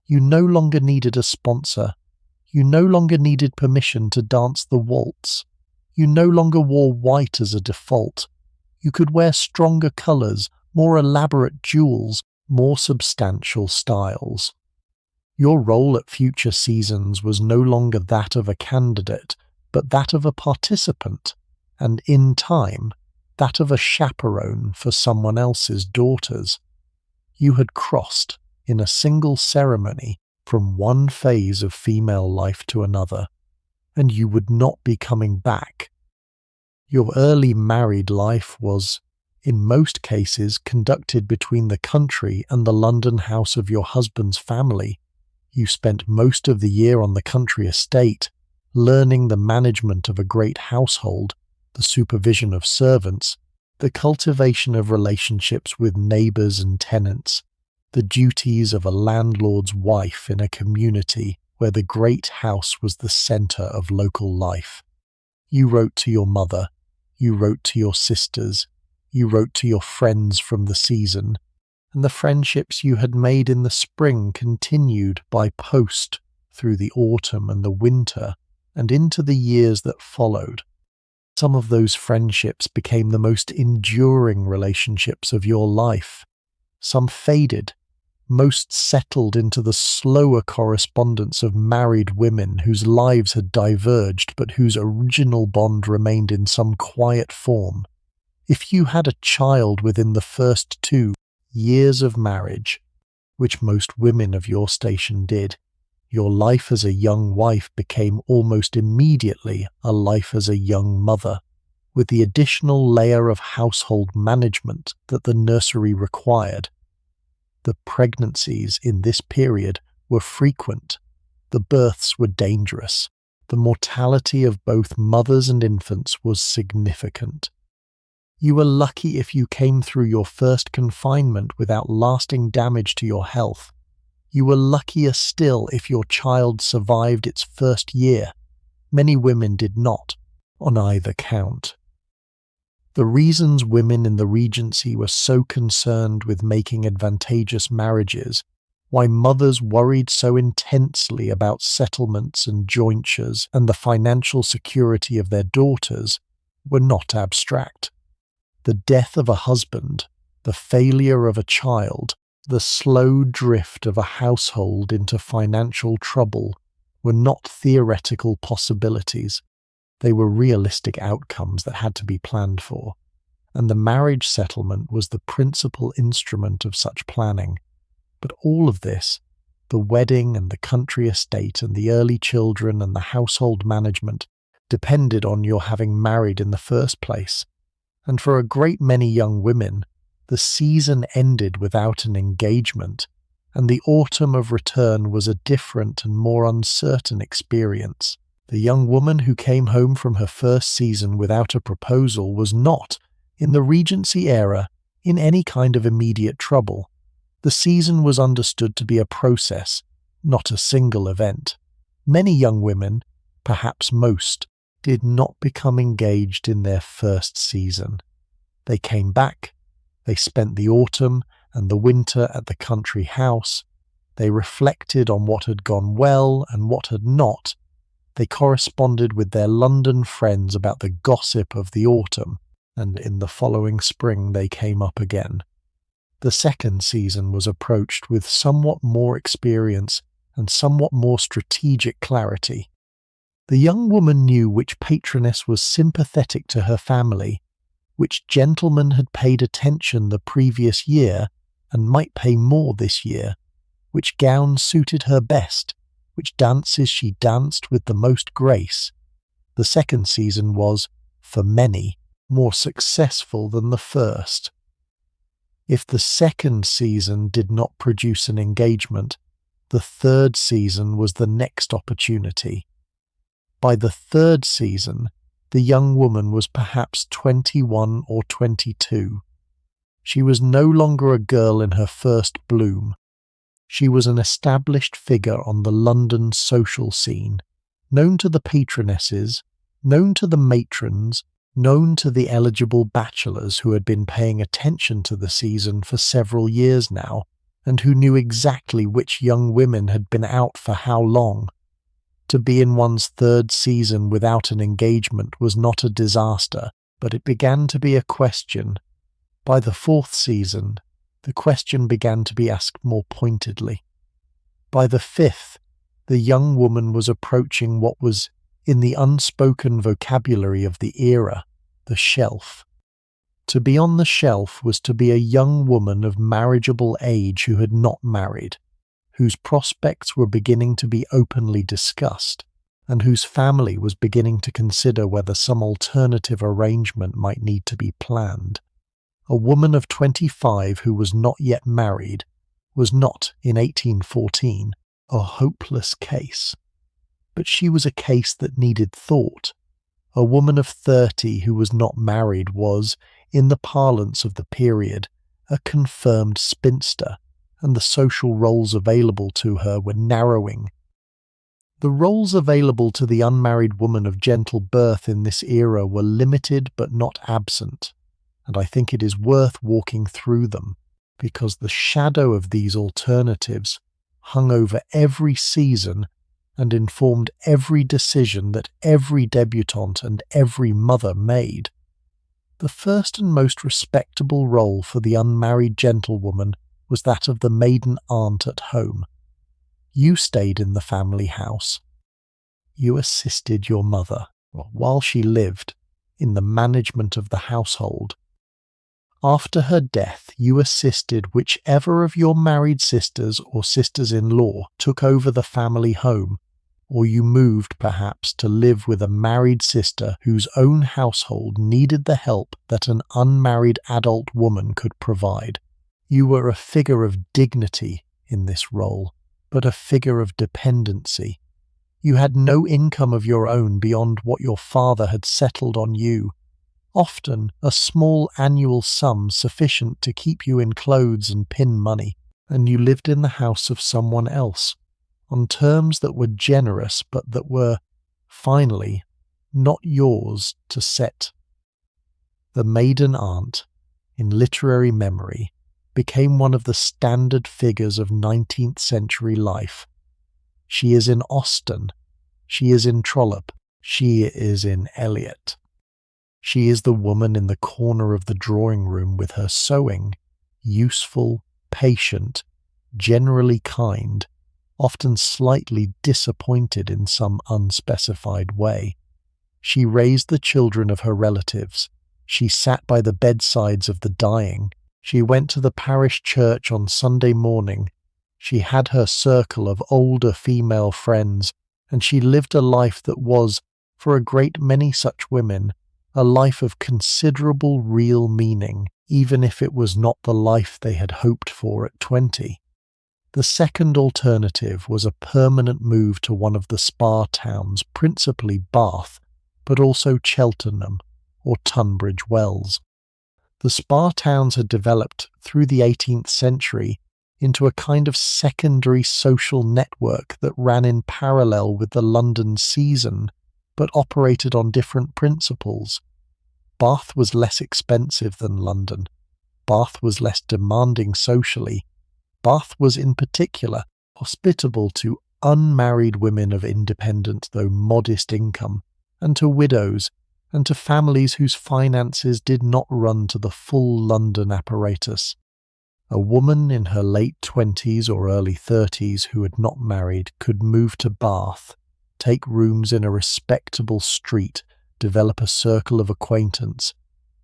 You no longer needed a sponsor. You no longer needed permission to dance the waltz. You no longer wore white as a default. You could wear stronger colours, more elaborate jewels, more substantial styles. Your role at future seasons was no longer that of a candidate, but that of a participant, and in time, that of a chaperone for someone else's daughters. You had crossed, in a single ceremony, from one phase of female life to another, and you would not be coming back. Your early married life was, in most cases, conducted between the country and the London house of your husband's family. You spent most of the year on the country estate, learning the management of a great household, the supervision of servants, the cultivation of relationships with neighbours and tenants, the duties of a landlord's wife in a community where the great house was the centre of local life. You wrote to your mother, you wrote to your sisters, you wrote to your friends from the season, and the friendships you had made in the spring continued by post through the autumn and the winter, and into the years that followed. Some of those friendships became the most enduring relationships of your life. Some faded, most settled into the slower correspondence of married women whose lives had diverged but whose original bond remained in some quiet form. If you had a child within the first 2 years of marriage, which most women of your station did, your life as a young wife became almost immediately a life as a young mother, with the additional layer of household management that the nursery required. The pregnancies in this period were frequent. The births were dangerous. The mortality of both mothers and infants was significant. You were lucky if you came through your first confinement without lasting damage to your health. You were luckier still if your child survived its first year. Many women did not, on either count. The reasons women in the Regency were so concerned with making advantageous marriages, why mothers worried so intensely about settlements and jointures and the financial security of their daughters, were not abstract. The death of a husband, the failure of a child, the slow drift of a household into financial trouble were not theoretical possibilities. They were realistic outcomes that had to be planned for, and the marriage settlement was the principal instrument of such planning. But all of this, the wedding and the country estate and the early children and the household management, depended on your having married in the first place. And for a great many young women, the season ended without an engagement, and the autumn of return was a different and more uncertain experience. The young woman who came home from her first season without a proposal was not, in the Regency era, in any kind of immediate trouble. The season was understood to be a process, not a single event. Many young women, perhaps most, did not become engaged in their first season. They came back, they spent the autumn and the winter at the country house, they reflected on what had gone well and what had not, they corresponded with their London friends about the gossip of the autumn, and in the following spring they came up again. The second season was approached with somewhat more experience and somewhat more strategic clarity. The young woman knew which patroness was sympathetic to her family, which gentleman had paid attention the previous year and might pay more this year, which gown suited her best, which dances she danced with the most grace. The second season was, for many, more successful than the first. If the second season did not produce an engagement, the third season was the next opportunity. By the third season, the young woman was perhaps 21 or 22. She was no longer a girl in her first bloom. She was an established figure on the London social scene, known to the patronesses, known to the matrons, known to the eligible bachelors who had been paying attention to the season for several years now, and who knew exactly which young women had been out for how long. To be in one's third season without an engagement was not a disaster, but it began to be a question. By the fourth season, the question began to be asked more pointedly. By the fifth, the young woman was approaching what was, in the unspoken vocabulary of the era, the shelf. To be on the shelf was to be a young woman of marriageable age who had not married, whose prospects were beginning to be openly discussed, and whose family was beginning to consider whether some alternative arrangement might need to be planned. A woman of 25 who was not yet married was not, in 1814, a hopeless case. But she was a case that needed thought. A woman of 30 who was not married was, in the parlance of the period, a confirmed spinster, and the social roles available to her were narrowing. The roles available to the unmarried woman of gentle birth in this era were limited but not absent, and I think it is worth walking through them, because the shadow of these alternatives hung over every season and informed every decision that every debutante and every mother made. The first and most respectable role for the unmarried gentlewoman was that of the maiden aunt at home. You stayed in the family house. You assisted your mother, while she lived, in the management of the household. After her death, you assisted whichever of your married sisters or sisters-in-law took over the family home, or you moved, perhaps, to live with a married sister whose own household needed the help that an unmarried adult woman could provide. You were a figure of dignity in this role, but a figure of dependency. You had no income of your own beyond what your father had settled on you, often a small annual sum sufficient to keep you in clothes and pin money, and you lived in the house of someone else, on terms that were generous but that were, finally, not yours to set. The maiden aunt, in literary memory, became one of the standard figures of 19th century life. She is in Austen, she is in Trollope, she is in Eliot. She is the woman in the corner of the drawing room with her sewing, useful, patient, generally kind, often slightly disappointed in some unspecified way. She raised the children of her relatives. She sat by the bedsides of the dying. She went to the parish church on Sunday morning. She had her circle of older female friends, and she lived a life that was, for a great many such women, a life of considerable real meaning, even if it was not the life they had hoped for at 20. The second alternative was a permanent move to one of the spa towns, principally Bath, but also Cheltenham or Tunbridge Wells. The spa towns had developed through the 18th century into a kind of secondary social network that ran in parallel with the London season, but operated on different principles. Bath was less expensive than London. Bath was less demanding socially. Bath was in particular hospitable to unmarried women of independent though modest income, and to widows, and to families whose finances did not run to the full London apparatus. A woman in her late 20s or early 30s who had not married could move to Bath, take rooms in a respectable street, develop a circle of acquaintance,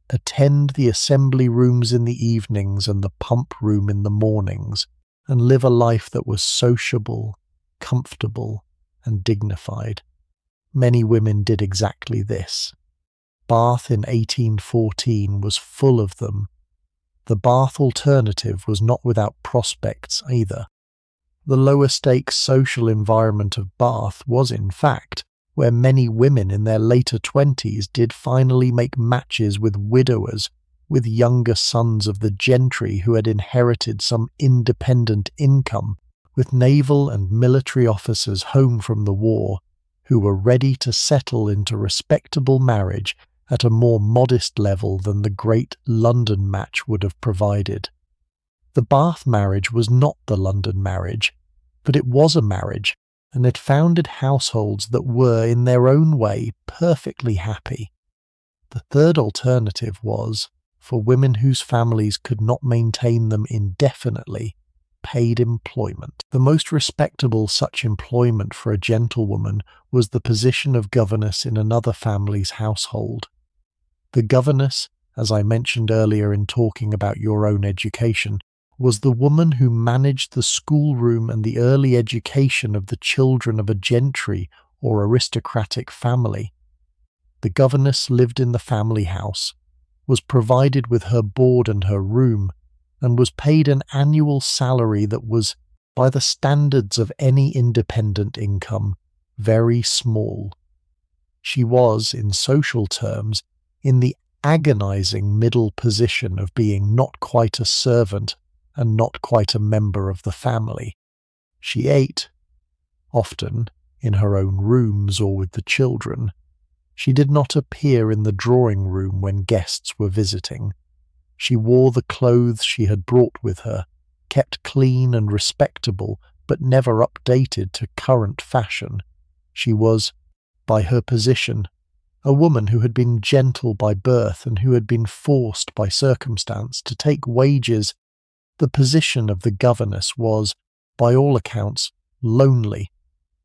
attend the assembly rooms in the evenings and the pump room in the mornings, and live a life that was sociable, comfortable, and dignified. Many women did exactly this. Bath in 1814 was full of them. The Bath alternative was not without prospects either. The lower stakes social environment of Bath was, in fact, where many women in their later 20s did finally make matches with widowers, with younger sons of the gentry who had inherited some independent income, with naval and military officers home from the war, who were ready to settle into respectable marriage at a more modest level than the great London match would have provided. The Bath marriage was not the London marriage, but it was a marriage, and it founded households that were, in their own way, perfectly happy. The third alternative was, for women whose families could not maintain them indefinitely, paid employment. The most respectable such employment for a gentlewoman was the position of governess in another family's household. The governess, as I mentioned earlier in talking about your own education, was the woman who managed the schoolroom and the early education of the children of a gentry or aristocratic family. The governess lived in the family house, was provided with her board and her room, and was paid an annual salary that was, by the standards of any independent income, very small. She was, in social terms, in the agonizing middle position of being not quite a servant and not quite a member of the family. She ate, often, in her own rooms or with the children. She did not appear in the drawing room when guests were visiting. She wore the clothes she had brought with her, kept clean and respectable, but never updated to current fashion. She was, by her position, a woman who had been gentle by birth and who had been forced by circumstance to take wages. The position of the governess was, by all accounts, lonely.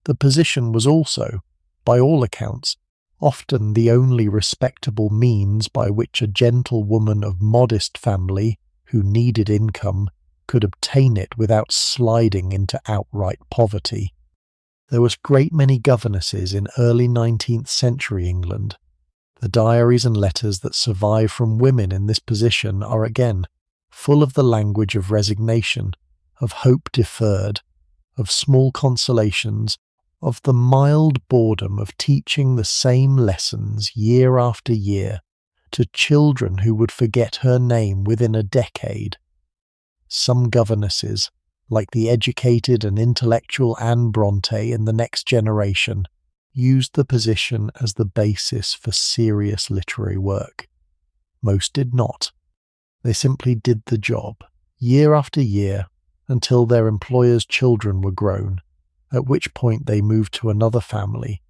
The position was also, by all accounts, often the only respectable means by which a gentlewoman of modest family, who needed income, could obtain it without sliding into outright poverty. There was a great many governesses in early 19th century England. The diaries and letters that survive from women in this position are again full of the language of resignation, of hope deferred, of small consolations, of the mild boredom of teaching the same lessons year after year to children who would forget her name within a decade. Some governesses, like the educated and intellectual Anne Bronte in the next generation, used the position as the basis for serious literary work. Most did not. They simply did the job, year after year, until their employers' children were grown, at which point they moved to another family,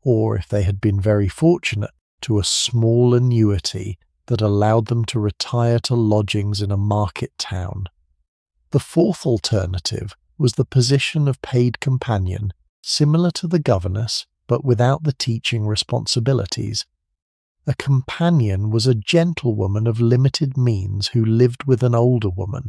or, if they had been very fortunate, to a small annuity that allowed them to retire to lodgings in a market town. The fourth alternative was the position of paid companion, similar to the governess, but without the teaching responsibilities. A companion was a gentlewoman of limited means who lived with an older woman,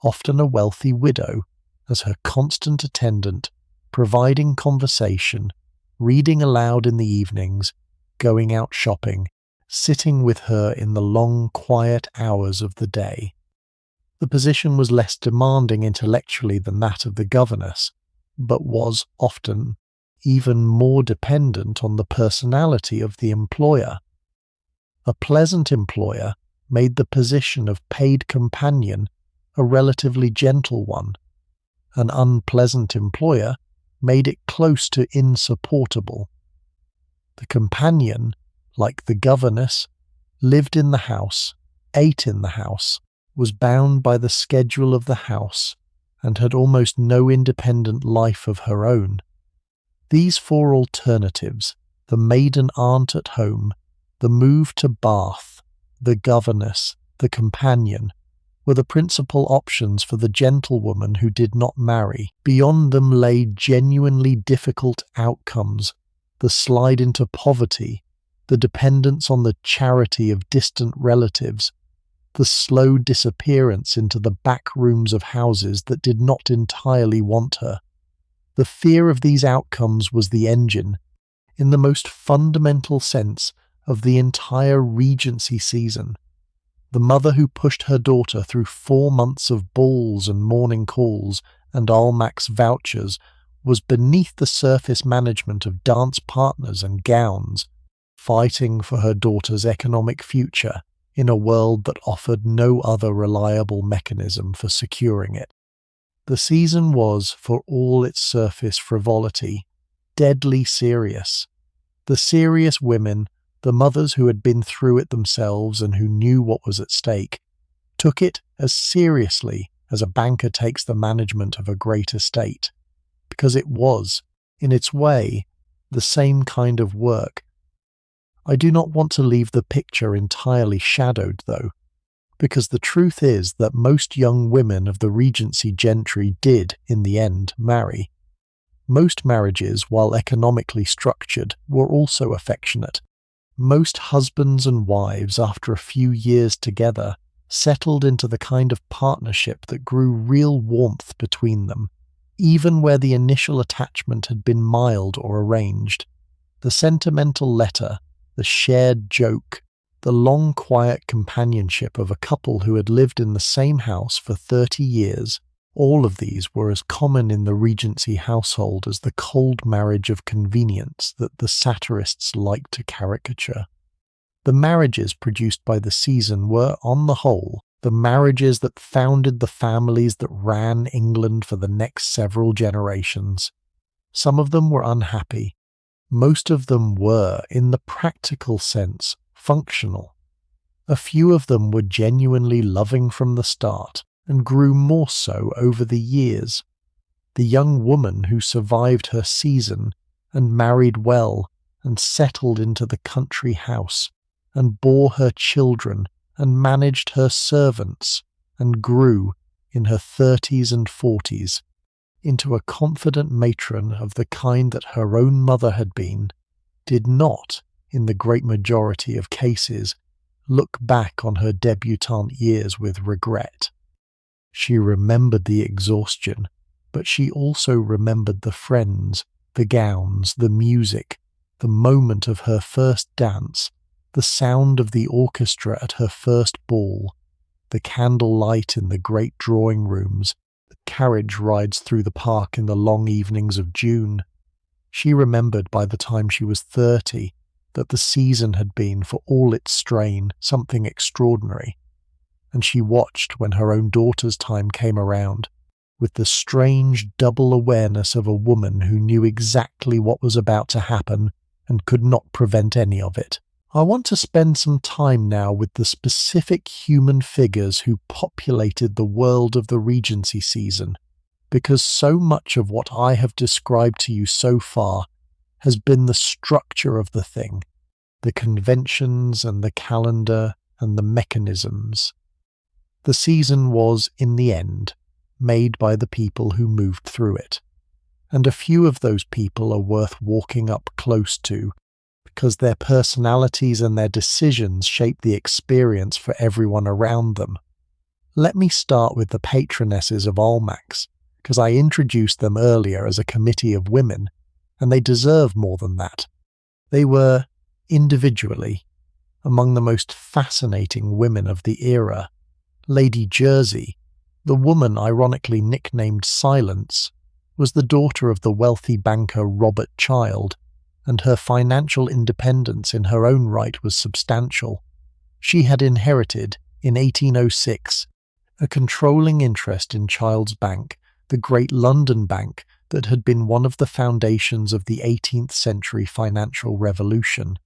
often a wealthy widow, as her constant attendant, providing conversation, reading aloud in the evenings, going out shopping, sitting with her in the long, quiet hours of the day. The position was less demanding intellectually than that of the governess, but was often even more dependent on the personality of the employer. A pleasant employer made the position of paid companion a relatively gentle one. An unpleasant employer made it close to insupportable. The companion, like the governess, lived in the house, ate in the house, was bound by the schedule of the house, and had almost no independent life of her own. These four alternatives, the maiden aunt at home, the move to Bath, the governess, the companion, were the principal options for the gentlewoman who did not marry. Beyond them lay genuinely difficult outcomes, the slide into poverty, the dependence on the charity of distant relatives, the slow disappearance into the back rooms of houses that did not entirely want her. The fear of these outcomes was the engine, in the most fundamental sense, of the entire Regency season. The mother who pushed her daughter through 4 months of balls and morning calls and Almack's vouchers was beneath the surface management of dance partners and gowns, fighting for her daughter's economic future in a world that offered no other reliable mechanism for securing it. The season was, for all its surface frivolity, deadly serious. The serious women, the mothers who had been through it themselves and who knew what was at stake, took it as seriously as a banker takes the management of a great estate, because it was, in its way, the same kind of work. I do not want to leave the picture entirely shadowed, though, because the truth is that most young women of the Regency gentry did, in the end, marry. Most marriages, while economically structured, were also affectionate. Most husbands and wives, after a few years together, settled into the kind of partnership that grew real warmth between them, even where the initial attachment had been mild or arranged. The sentimental letter, the shared joke, the long quiet companionship of a couple who had lived in the same house for 30 years, all of these were as common in the Regency household as the cold marriage of convenience that the satirists liked to caricature. The marriages produced by the season were, on the whole, the marriages that founded the families that ran England for the next several generations. Some of them were unhappy. Most of them were, in the practical sense, functional. A few of them were genuinely loving from the start, and grew more so over the years. the young woman who survived her season and married well and settled into the country house and bore her children and managed her servants and grew in her 30s and 40s into a confident matron of the kind that her own mother had been, did not, in the great majority of cases, look back on her debutante years with regret. She remembered the exhaustion, but she also remembered the friends, the gowns, the music, the moment of her first dance, the sound of the orchestra at her first ball, the candlelight in the great drawing rooms, the carriage rides through the park in the long evenings of June. She remembered by the time she was 30 that the season had been, for all its strain, something extraordinary, and she watched when her own daughter's time came around, with the strange double awareness of a woman who knew exactly what was about to happen and could not prevent any of it. I want to spend some time now with the specific human figures who populated the world of the Regency season, because so much of what I have described to you so far has been the structure of the thing, the conventions and the calendar and the mechanisms. The season was, in the end, made by the people who moved through it, and a few of those people are worth walking up close to, because their personalities and their decisions shape the experience for everyone around them. Let me start with the patronesses of Almack's, because I introduced them earlier as a committee of women, and they deserve more than that. They were, individually, among the most fascinating women of the era. Lady Jersey, the woman ironically nicknamed Silence, was the daughter of the wealthy banker Robert Child, and her financial independence in her own right was substantial. She had inherited, in 1806, a controlling interest in Child's Bank, the great London bank that had been one of the foundations of the 18th century financial revolution.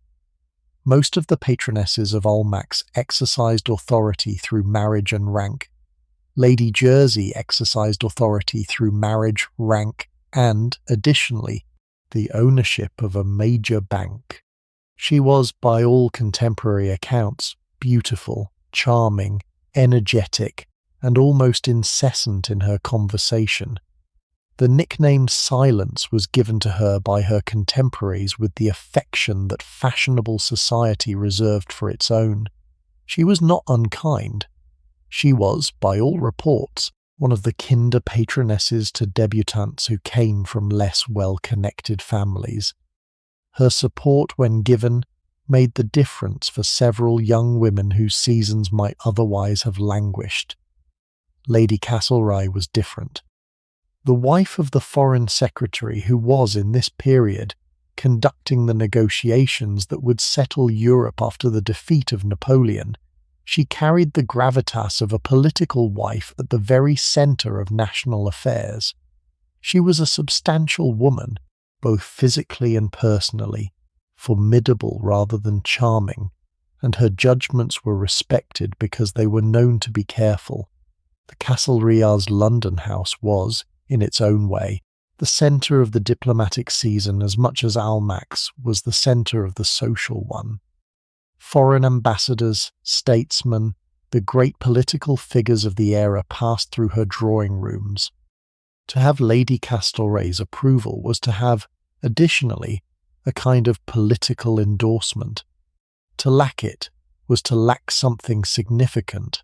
Most of the patronesses of Almack's exercised authority through marriage and rank. Lady Jersey exercised authority through marriage, rank, and, additionally, the ownership of a major bank. She was, by all contemporary accounts, beautiful, charming, energetic, and almost incessant in her conversation. The nickname Silence was given to her by her contemporaries with the affection that fashionable society reserved for its own. She was not unkind. She was, by all reports, one of the kinder patronesses to debutantes who came from less well-connected families. Her support, when given, made the difference for several young women whose seasons might otherwise have languished. Lady Castlereagh was different. The wife of the Foreign Secretary who was, in this period, conducting the negotiations that would settle Europe after the defeat of Napoleon, she carried the gravitas of a political wife at the very centre of national affairs. She was a substantial woman, both physically and personally, formidable rather than charming, and her judgments were respected because they were known to be careful. The Castlereagh's London house was, in its own way, the centre of the diplomatic season as much as Almack's was the centre of the social one. Foreign ambassadors, statesmen, the great political figures of the era passed through her drawing rooms. To have Lady Castlereagh's approval was to have, additionally, a kind of political endorsement. To lack it was to lack something significant.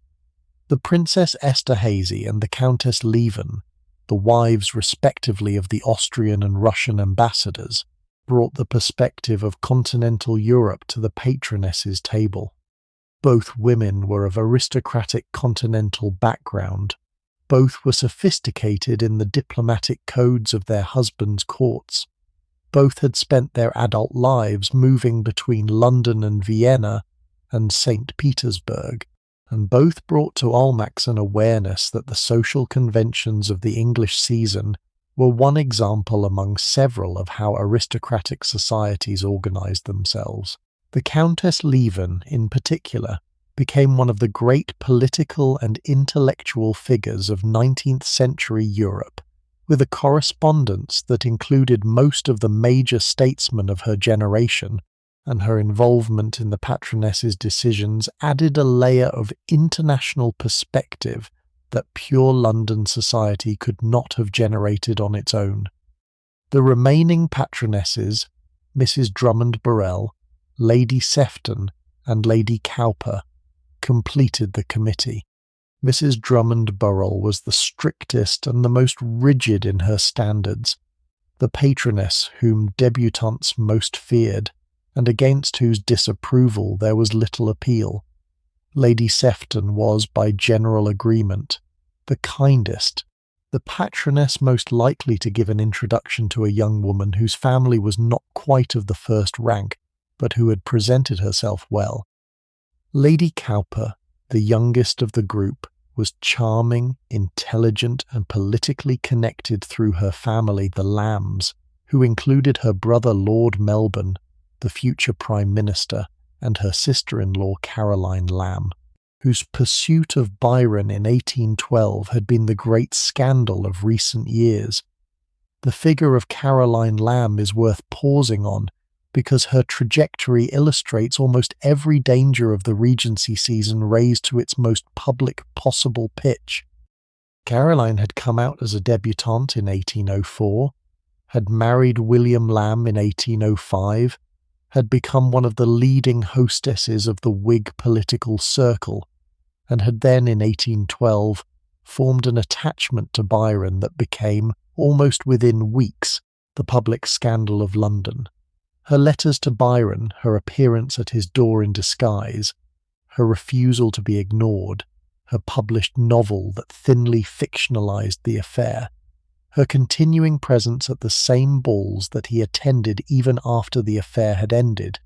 The Princess Esterhazy and the Countess Leven, the wives respectively of the Austrian and Russian ambassadors, brought the perspective of continental Europe to the patronesses' table. Both women were of aristocratic continental background. Both were sophisticated in the diplomatic codes of their husbands' courts. Both had spent their adult lives moving between London and Vienna and St. Petersburg, and both brought to Almack's an awareness that the social conventions of the English season were one example among several of how aristocratic societies organised themselves. The Countess Leven, in particular, became one of the great political and intellectual figures of 19th century Europe, with a correspondence that included most of the major statesmen of her generation, and her involvement in the patroness's decisions added a layer of international perspective that pure London society could not have generated on its own. The remaining patronesses, Mrs. Drummond-Burrell, Lady Sefton, and Lady Cowper, completed the committee. Mrs. Drummond-Burrell was the strictest and the most rigid in her standards, the patroness whom debutantes most feared, and against whose disapproval there was little appeal. Lady Sefton was, by general agreement, the kindest, the patroness most likely to give an introduction to a young woman whose family was not quite of the first rank, but who had presented herself well. Lady Cowper, the youngest of the group, was charming, intelligent, and politically connected through her family, the Lambs, who included her brother Lord Melbourne, the future Prime Minister, and her sister-in-law Caroline Lamb, whose pursuit of Byron in 1812 had been the great scandal of recent years. The figure of Caroline Lamb is worth pausing on, because her trajectory illustrates almost every danger of the Regency season raised to its most public possible pitch. Caroline had come out as a debutante in 1804, had married William Lamb in 1805, had become one of the leading hostesses of the Whig political circle, and had then in 1812 formed an attachment to Byron that became, almost within weeks, the public scandal of London. Her letters to Byron, her appearance at his door in disguise, her refusal to be ignored, her published novel that thinly fictionalized the affair, her continuing presence at the same balls that he attended even after the affair had ended,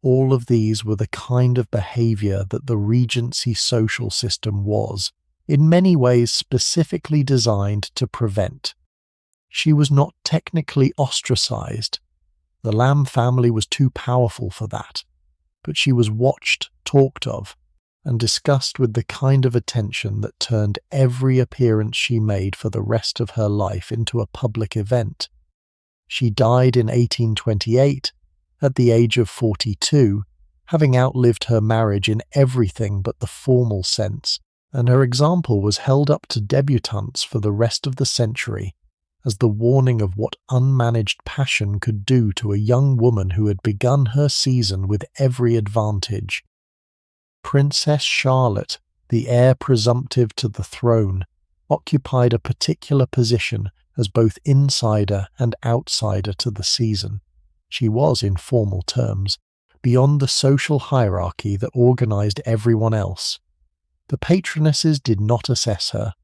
all of these were the kind of behaviour that the Regency social system was, in many ways specifically designed to prevent. She was not technically ostracised. The Lamb family was too powerful for that, but she was watched, talked of, and discussed with the kind of attention that turned every appearance she made for the rest of her life into a public event. She died in 1828, at the age of 42, having outlived her marriage in everything but the formal sense, and her example was held up to debutantes for the rest of the century as the warning of what unmanaged passion could do to a young woman who had begun her season with every advantage. Princess Charlotte, the heir presumptive to the throne, occupied a particular position as both insider and outsider to the season. She was, in formal terms, beyond the social hierarchy that organized everyone else. The patronesses did not assess her.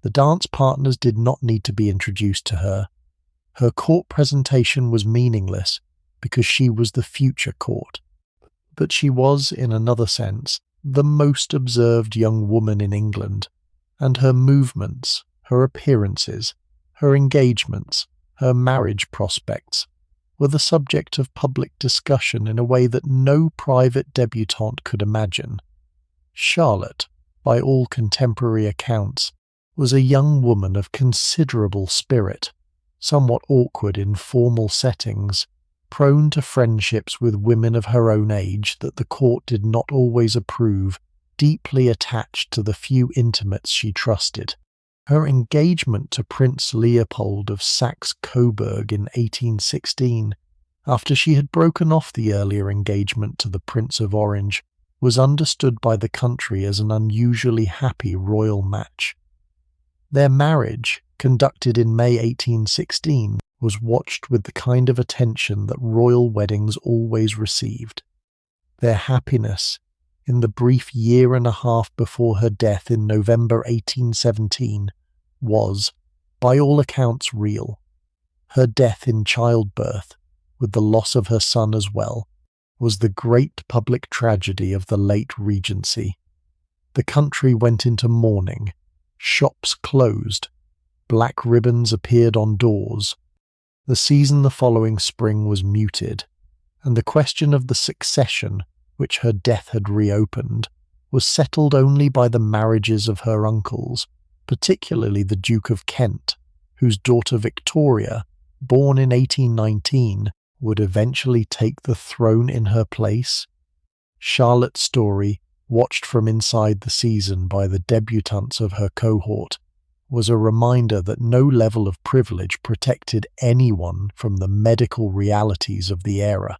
The dance partners did not need to be introduced to her. Her court presentation was meaningless because she was the future court. But she was, in another sense, the most observed young woman in England, and her movements, her appearances, her engagements, her marriage prospects were the subject of public discussion in a way that no private debutante could imagine. Charlotte, by all contemporary accounts, was a young woman of considerable spirit, somewhat awkward in formal settings, prone to friendships with women of her own age that the court did not always approve, deeply attached to the few intimates she trusted. Her engagement to Prince Leopold of Saxe-Coburg in 1816, after she had broken off the earlier engagement to the Prince of Orange, was understood by the country as an unusually happy royal match. Their marriage, conducted in May 1816, was watched with the kind of attention that royal weddings always received. Their happiness, in the brief year and a half before her death in November 1817, was, by all accounts, real. Her death in childbirth, with the loss of her son as well, was the great public tragedy of the late Regency. The country went into mourning. Shops closed. Black ribbons appeared on doors. The season the following spring was muted, and the question of the succession, which her death had reopened, was settled only by the marriages of her uncles, particularly the Duke of Kent, whose daughter Victoria, born in 1819, would eventually take the throne in her place? Charlotte's story, watched from inside the season by the debutantes of her cohort, was a reminder that no level of privilege protected anyone from the medical realities of the era.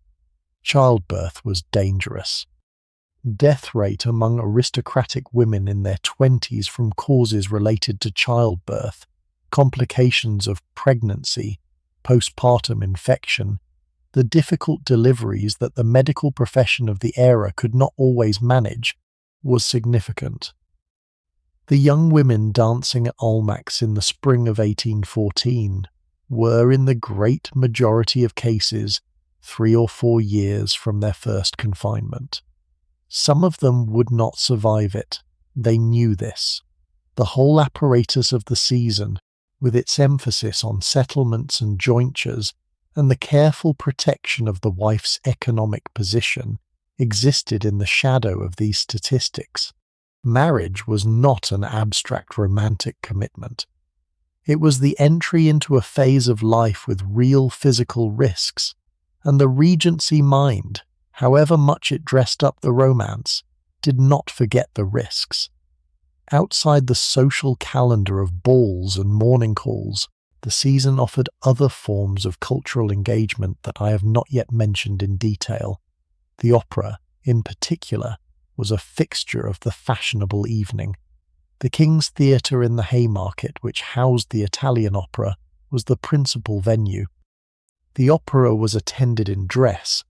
Childbirth was dangerous. Death rate among aristocratic women in their 20s from causes related to childbirth, complications of pregnancy, postpartum infection, the difficult deliveries that the medical profession of the era could not always manage, was significant. The young women dancing at Almack's in the spring of 1814 were, in the great majority of cases, 3 or 4 years from their first confinement. Some of them would not survive it. They knew this. The whole apparatus of the season, with its emphasis on settlements and jointures, and the careful protection of the wife's economic position, existed in the shadow of these statistics. Marriage was not an abstract romantic commitment. It was the entry into a phase of life with real physical risks, and the Regency mind, however much it dressed up the romance, did not forget the risks. Outside the social calendar of balls and morning calls, the season offered other forms of cultural engagement that I have not yet mentioned in detail. The opera, in particular, was a fixture of the fashionable evening. The King's Theatre in the Haymarket, which housed the Italian opera, was the principal venue. The opera was attended in dress,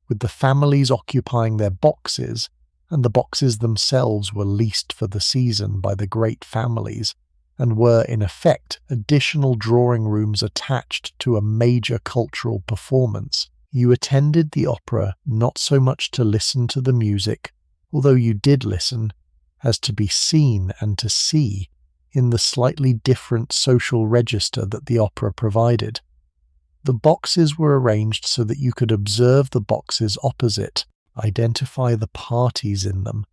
with the families occupying their boxes, and the boxes themselves were leased for the season by the great families, and were in effect additional drawing rooms attached to a major cultural performance. You attended the opera not so much to listen to the music, although you did listen, as to be seen and to see in the slightly different social register that the opera provided. The boxes were arranged so that you could observe the boxes opposite, identify the parties in them,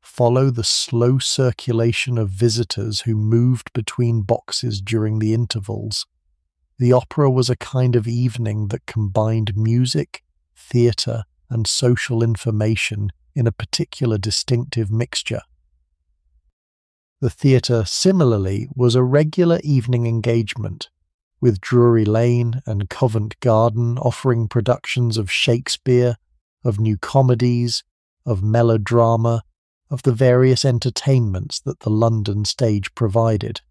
follow the slow circulation of visitors who moved between boxes during the intervals. The opera was a kind of evening that combined music, theatre, and social information in a particular distinctive mixture. The theatre, similarly, was a regular evening engagement, with Drury Lane and Covent Garden offering productions of Shakespeare, of new comedies, of melodrama, of the various entertainments that the London stage provided.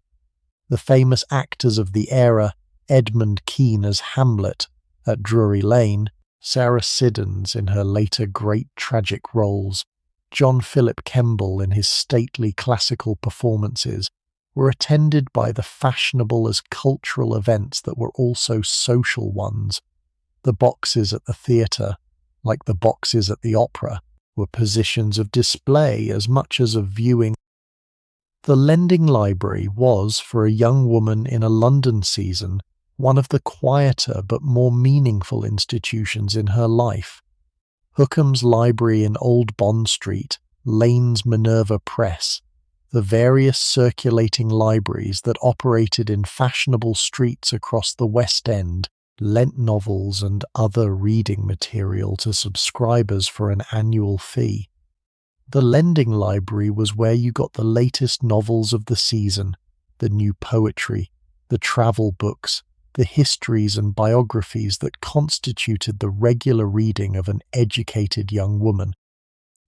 The famous actors of the era, Edmund Kean as Hamlet at Drury Lane, Sarah Siddons in her later great tragic roles, John Philip Kemble in his stately classical performances, were attended by the fashionable as cultural events that were also social ones. The boxes at the theatre, like the boxes at the opera, were positions of display as much as of viewing. The lending library was, for a young woman in a London season, one of the quieter but more meaningful institutions in her life. Hookham's Library in Old Bond Street, Lane's Minerva Press, the various circulating libraries that operated in fashionable streets across the West End lent novels and other reading material to subscribers for an annual fee. The lending library was where you got the latest novels of the season, the new poetry, the travel books, the histories and biographies that constituted the regular reading of an educated young woman.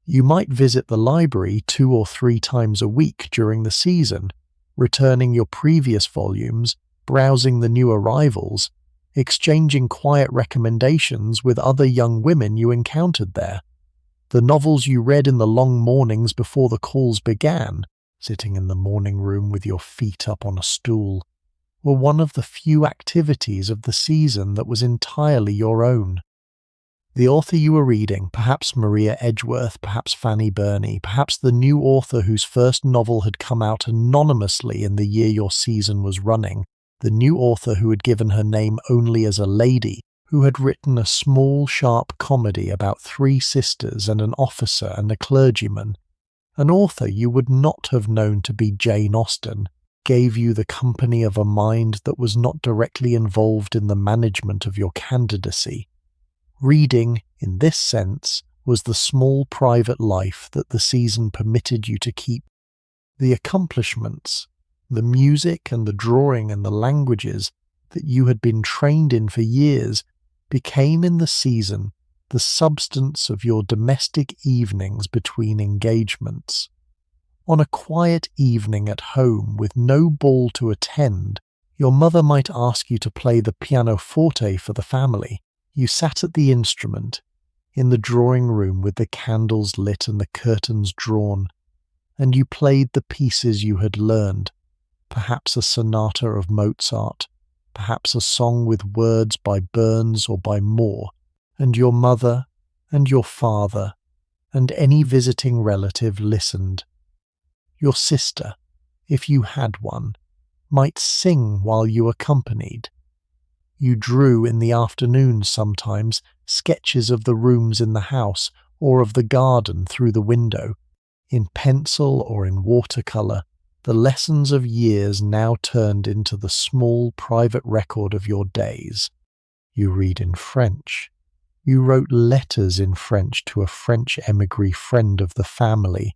You might visit the library 2 or 3 times a week during the season, returning your previous volumes, browsing the new arrivals, exchanging quiet recommendations with other young women you encountered there. The novels you read in the long mornings before the calls began, sitting in the morning room with your feet up on a stool, were one of the few activities of the season that was entirely your own. The author you were reading, perhaps Maria Edgeworth, perhaps Fanny Burney, perhaps the new author whose first novel had come out anonymously in the year your season was running, the new author who had given her name only as a lady, who had written a small, sharp comedy about 3 sisters and an officer and a clergyman, an author you would not have known to be Jane Austen, gave you the company of a mind that was not directly involved in the management of your candidacy. Reading, in this sense, was the small private life that the season permitted you to keep. The accomplishments, the music and the drawing and the languages that you had been trained in for years became in the season the substance of your domestic evenings between engagements. On a quiet evening at home with no ball to attend, your mother might ask you to play the pianoforte for the family. You sat at the instrument, in the drawing room with the candles lit and the curtains drawn, and you played the pieces you had learned, perhaps a sonata of Mozart, perhaps a song with words by Burns or by Moore, and your mother and your father and any visiting relative listened. Your sister, if you had one, might sing while you accompanied. You drew in the afternoons sometimes sketches of the rooms in the house or of the garden through the window, in pencil or in watercolour, the lessons of years now turned into the small private record of your days. You read in French. You wrote letters in French to a French émigré friend of the family.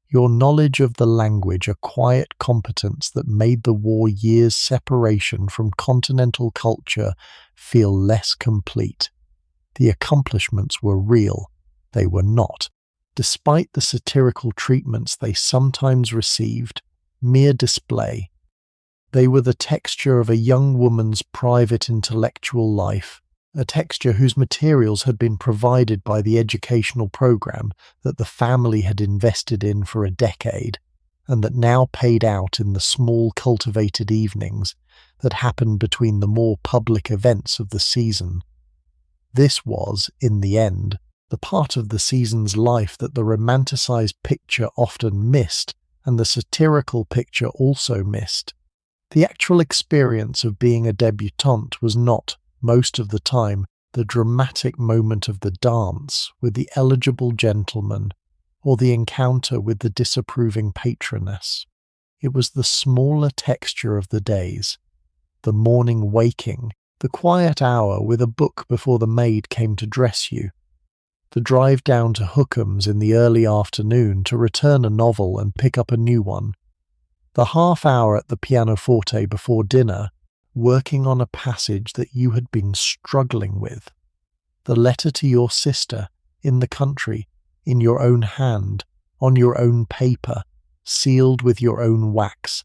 Your knowledge of the language, a quiet competence that made the war years' separation from continental culture feel less complete. The accomplishments were real. They were not, despite the satirical treatments they sometimes received, mere display. They were the texture of a young woman's private intellectual life, a texture whose materials had been provided by the educational program that the family had invested in for a decade, and that now paid out in the small cultivated evenings that happened between the more public events of the season. This was, in the end, the part of the season's life that the romanticized picture often missed, and the satirical picture also missed. The actual experience of being a debutante was not, most of the time, the dramatic moment of the dance with the eligible gentleman or the encounter with the disapproving patroness. It was the smaller texture of the days, the morning waking, the quiet hour with a book before the maid came to dress you, the drive down to Hookham's in the early afternoon to return a novel and pick up a new one, the half hour at the pianoforte before dinner, working on a passage that you had been struggling with, the letter to your sister, in the country, in your own hand, on your own paper, sealed with your own wax,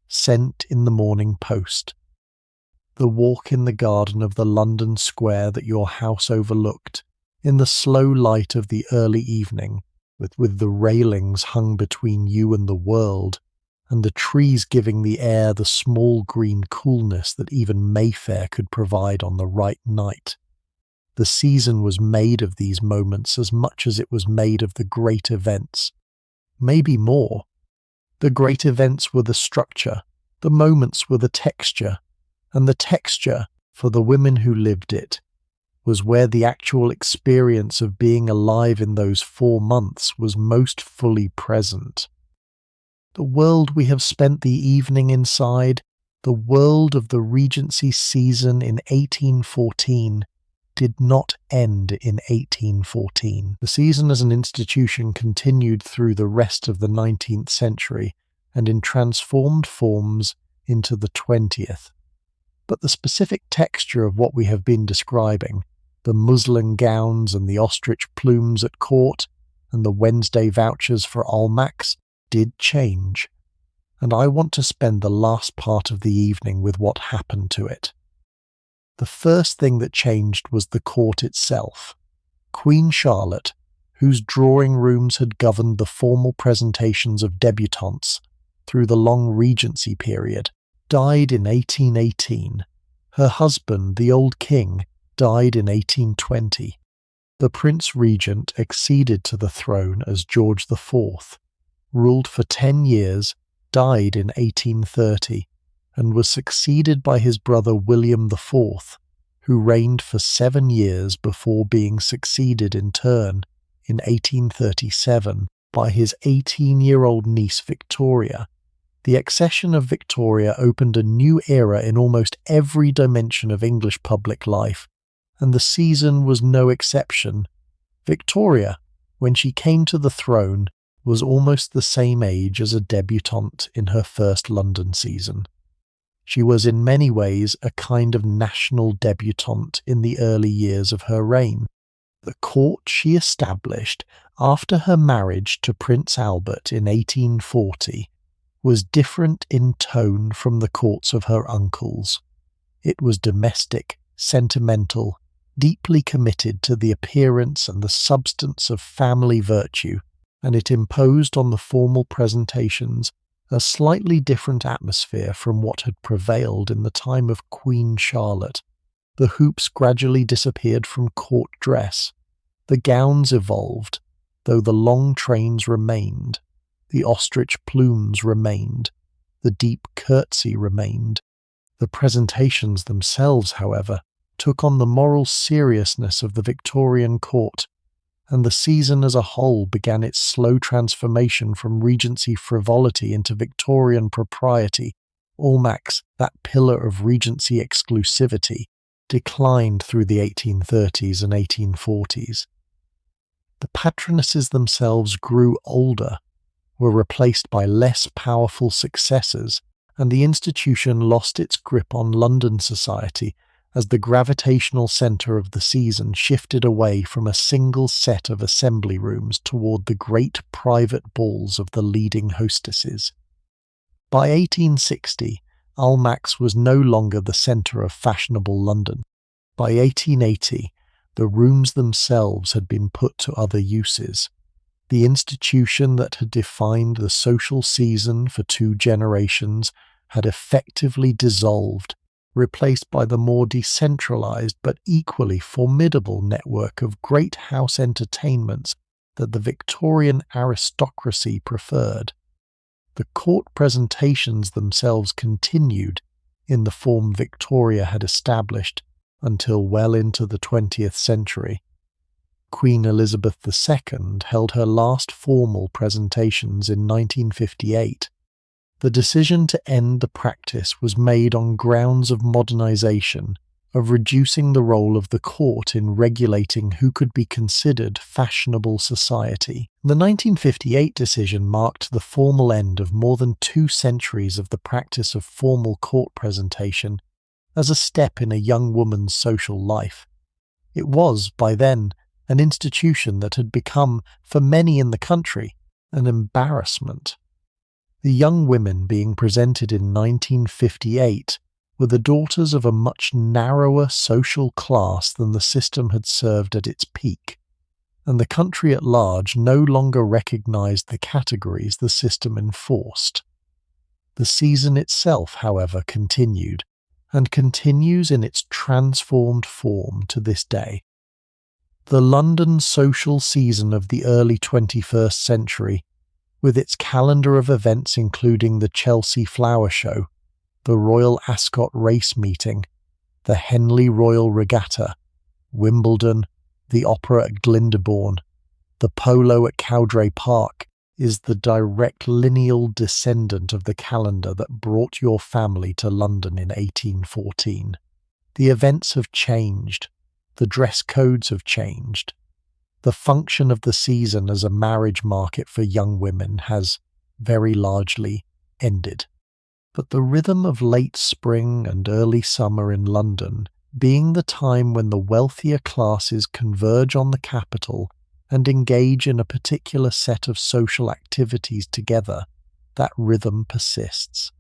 sent in the morning post, the walk in the garden of the London square that your house overlooked, in the slow light of the early evening, with the railings hung between you and the world, and the trees giving the air the small green coolness that even Mayfair could provide on the right night. The season was made of these moments as much as it was made of the great events. Maybe more. The great events were the structure, the moments were the texture, and the texture, for the women who lived it, was where the actual experience of being alive in those 4 months was most fully present. The world we have spent the evening inside, the world of the Regency season in 1814, did not end in 1814. The season as an institution continued through the rest of the 19th century and in transformed forms into the 20th. But the specific texture of what we have been describing, the muslin gowns and the ostrich plumes at court and the Wednesday vouchers for Almacks, did change, and I want to spend the last part of the evening with what happened to it. The first thing that changed was the court itself. Queen Charlotte, whose drawing rooms had governed the formal presentations of debutantes through the long Regency period, died in 1818. Her husband, the old king, died in 1820. The Prince Regent acceded to the throne as George IV, ruled for 10 years, died in 1830, and was succeeded by his brother William IV, who reigned for 7 years before being succeeded in turn in 1837 by his 18-year-old niece Victoria, The accession of Victoria opened a new era in almost every dimension of English public life, and the season was no exception. Victoria, when she came to the throne, was almost the same age as a debutante in her first London season. She was in many ways a kind of national debutante in the early years of her reign. The court she established after her marriage to Prince Albert in 1840 was different in tone from the courts of her uncles. It was domestic, sentimental, deeply committed to the appearance and the substance of family virtue, and it imposed on the formal presentations a slightly different atmosphere from what had prevailed in the time of Queen Charlotte. The hoops gradually disappeared from court dress. The gowns evolved, though the long trains remained. The ostrich plumes remained. The deep curtsy remained. The presentations themselves, however, took on the moral seriousness of the Victorian court, and the season as a whole began its slow transformation from Regency frivolity into Victorian propriety. Almack's, that pillar of Regency exclusivity, declined through the 1830s and 1840s. The patronesses themselves grew older, were replaced by less powerful successors, and the institution lost its grip on London society as the gravitational centre of the season shifted away from a single set of assembly rooms toward the great private balls of the leading hostesses. By 1860, Almack's was no longer the centre of fashionable London. By 1880, the rooms themselves had been put to other uses. The institution that had defined the social season for 2 generations had effectively dissolved, replaced by the more decentralized but equally formidable network of great house entertainments that the Victorian aristocracy preferred. The court presentations themselves continued in the form Victoria had established until well into the 20th century. Queen Elizabeth II held her last formal presentations in 1958. The decision to end the practice was made on grounds of modernization, of reducing the role of the court in regulating who could be considered fashionable society. The 1958 decision marked the formal end of more than 2 centuries of the practice of formal court presentation as a step in a young woman's social life. It was, by then, an institution that had become, for many in the country, an embarrassment. The young women being presented in 1958 were the daughters of a much narrower social class than the system had served at its peak, and the country at large no longer recognized the categories the system enforced. The season itself, however, continued, and continues in its transformed form to this day. The London social season of the early 21st century, with its calendar of events including the Chelsea Flower Show, the Royal Ascot Race Meeting, the Henley Royal Regatta, Wimbledon, the Opera at Glyndebourne, the Polo at Cowdray Park, is the direct lineal descendant of the calendar that brought your family to London in 1814. The events have changed. The dress codes have changed. The function of the season as a marriage market for young women has, very largely, ended. But the rhythm of late spring and early summer in London, being the time when the wealthier classes converge on the capital and engage in a particular set of social activities together, that rhythm persists.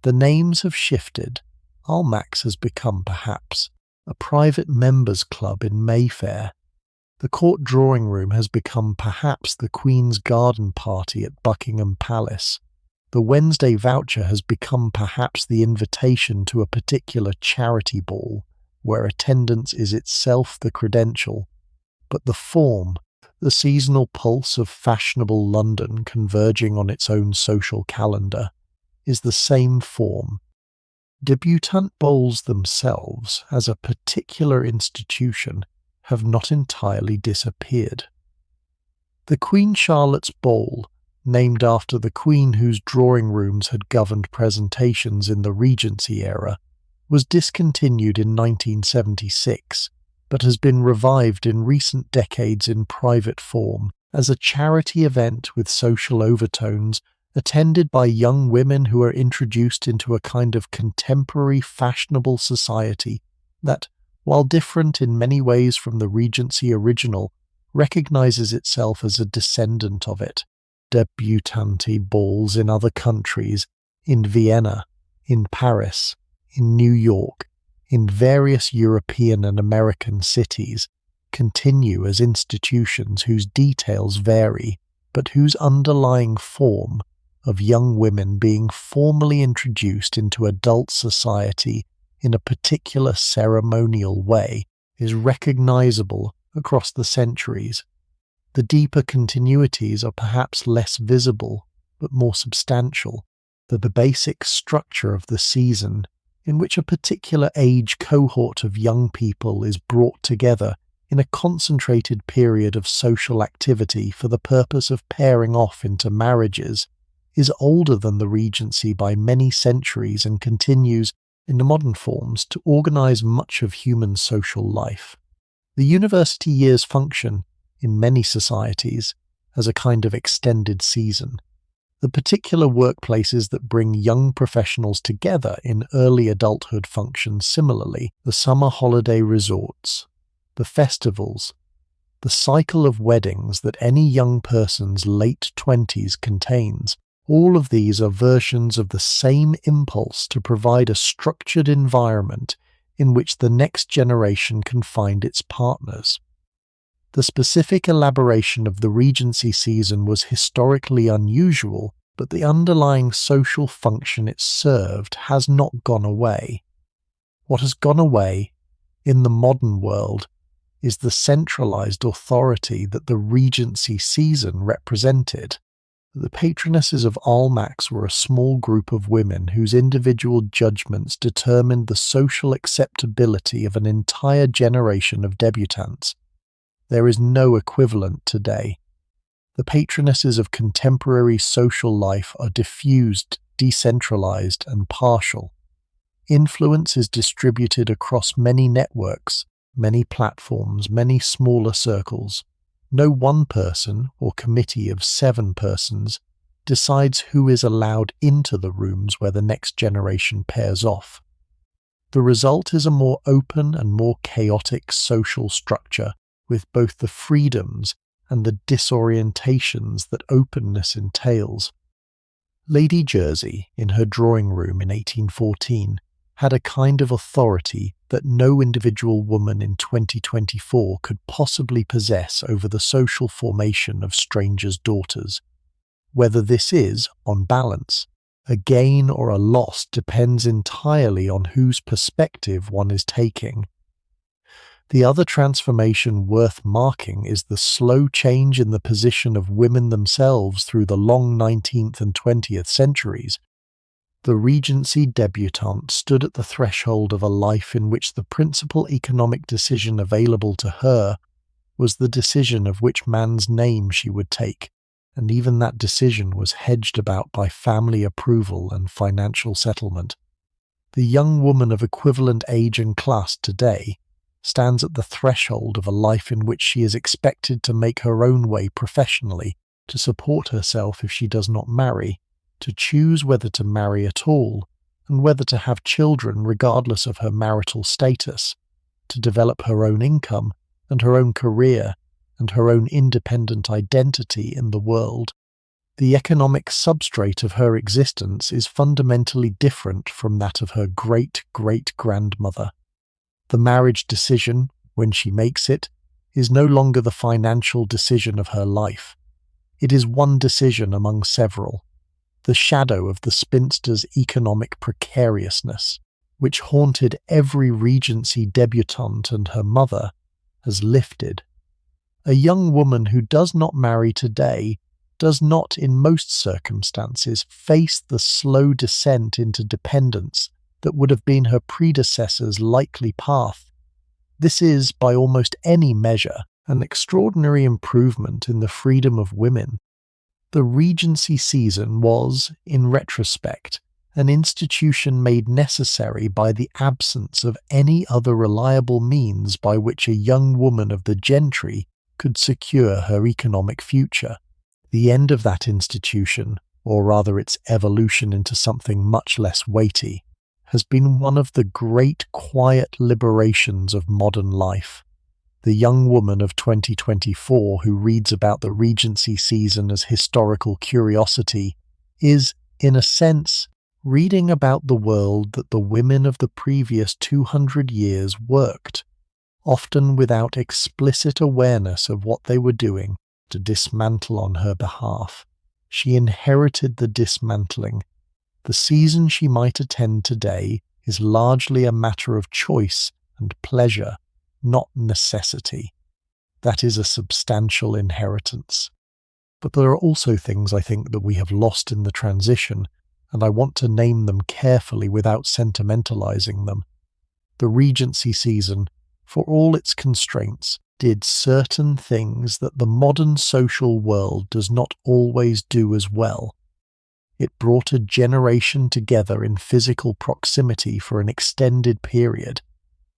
The names have shifted. Almack's has become, perhaps, a private members' club in Mayfair. The court drawing room has become perhaps the Queen's garden party at Buckingham Palace. The Wednesday voucher has become perhaps the invitation to a particular charity ball, where attendance is itself the credential. But the form, the seasonal pulse of fashionable London converging on its own social calendar, is the same form. Debutante balls themselves, as a particular institution, have not entirely disappeared. The Queen Charlotte's Ball, named after the Queen whose drawing rooms had governed presentations in the Regency era, was discontinued in 1976, but has been revived in recent decades in private form as a charity event with social overtones, attended by young women who are introduced into a kind of contemporary fashionable society that, while different in many ways from the Regency original, recognizes itself as a descendant of it. Debutante balls in other countries, in Vienna, in Paris, in New York, in various European and American cities, continue as institutions whose details vary, but whose underlying form of young women being formally introduced into adult society in a particular ceremonial way is recognizable across the centuries. The deeper continuities are perhaps less visible, but more substantial. The basic structure of the season, in which a particular age cohort of young people is brought together in a concentrated period of social activity for the purpose of pairing off into marriages, is older than the Regency by many centuries and continues, in the modern forms, to organize much of human social life. The university years function, in many societies, as a kind of extended season. The particular workplaces that bring young professionals together in early adulthood function similarly. The summer holiday resorts, the festivals, the cycle of weddings that any young person's late 20s contains, all of these are versions of the same impulse to provide a structured environment in which the next generation can find its partners. The specific elaboration of the Regency season was historically unusual, but the underlying social function it served has not gone away. What has gone away, in the modern world, is the centralized authority that the Regency season represented. The patronesses of Almack were a small group of women whose individual judgments determined the social acceptability of an entire generation of debutantes. There is no equivalent today. The patronesses of contemporary social life are diffused, decentralized, and partial. Influence is distributed across many networks, many platforms, many smaller circles. No one person, or committee of 7 persons, decides who is allowed into the rooms where the next generation pairs off. The result is a more open and more chaotic social structure, with both the freedoms and the disorientations that openness entails. Lady Jersey, in her drawing room in 1814, had a kind of authority that no individual woman in 2024 could possibly possess over the social formation of strangers' daughters. Whether this is, on balance, a gain or a loss depends entirely on whose perspective one is taking. The other transformation worth marking is the slow change in the position of women themselves through the long 19th and 20th centuries. The Regency Debutante stood at the threshold of a life in which the principal economic decision available to her was the decision of which man's name she would take, and even that decision was hedged about by family approval and financial settlement. The young woman of equivalent age and class today stands at the threshold of a life in which she is expected to make her own way professionally, to support herself if she does not marry, to choose whether to marry at all, and whether to have children regardless of her marital status, to develop her own income and her own career and her own independent identity in the world. The economic substrate of her existence is fundamentally different from that of her great-great-grandmother. The marriage decision, when she makes it, is no longer the financial decision of her life. It is one decision among several, the shadow of the spinster's economic precariousness, which haunted every Regency debutante and her mother, has lifted. A young woman who does not marry today does not, in most circumstances, face the slow descent into dependence that would have been her predecessor's likely path. This is, by almost any measure, an extraordinary improvement in the freedom of women. The Regency season was, in retrospect, an institution made necessary by the absence of any other reliable means by which a young woman of the gentry could secure her economic future. The end of that institution, or rather its evolution into something much less weighty, has been one of the great quiet liberations of modern life. The young woman of 2024 who reads about the Regency season as historical curiosity is, in a sense, reading about the world that the women of the previous 200 years worked, often without explicit awareness of what they were doing, to dismantle on her behalf. She inherited the dismantling. The season she might attend today is largely a matter of choice and pleasure, not necessity. That is a substantial inheritance. But there are also things I think that we have lost in the transition, and I want to name them carefully without sentimentalizing them. The Regency season, for all its constraints, did certain things that the modern social world does not always do as well. It brought a generation together in physical proximity for an extended period.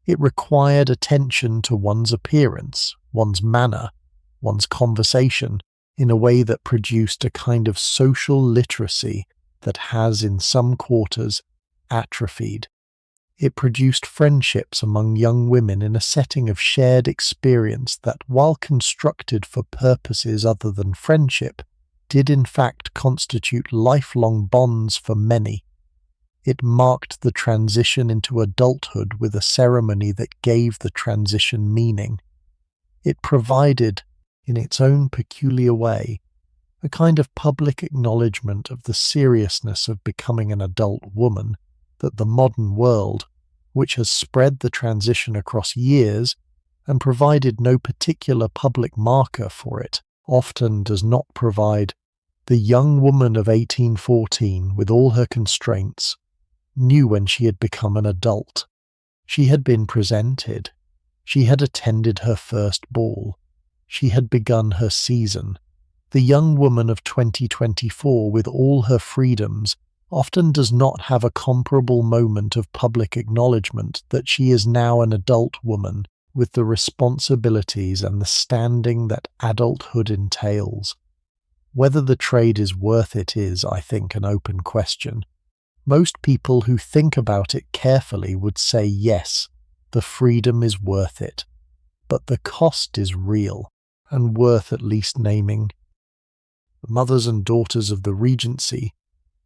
It required attention to one's appearance, one's manner, one's conversation, in a way that produced a kind of social literacy that has, in some quarters, atrophied. It produced friendships among young women in a setting of shared experience that, while constructed for purposes other than friendship, did in fact constitute lifelong bonds for many. It marked the transition into adulthood with a ceremony that gave the transition meaning. It provided, in its own peculiar way, a kind of public acknowledgement of the seriousness of becoming an adult woman that the modern world, which has spread the transition across years and provided no particular public marker for it, often does not provide. The young woman of 1814, with all her constraints, knew when she had become an adult. She had been presented. She had attended her first ball. She had begun her season. The young woman of 2024, with all her freedoms, often does not have a comparable moment of public acknowledgement that she is now an adult woman with the responsibilities and the standing that adulthood entails. Whether the trade is worth it is, I think, an open question. Most people who think about it carefully would say yes, the freedom is worth it. But the cost is real, and worth at least naming. The mothers and daughters of the Regency,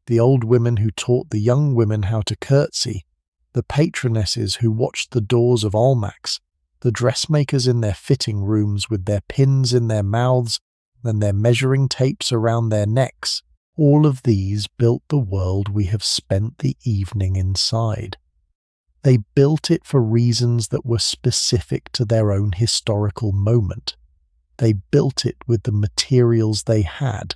the old women who taught the young women how to curtsy, the patronesses who watched the doors of Almack's, the dressmakers in their fitting rooms with their pins in their mouths and their measuring tapes around their necks, all of these built the world we have spent the evening inside. They built it for reasons that were specific to their own historical moment. They built it with the materials they had.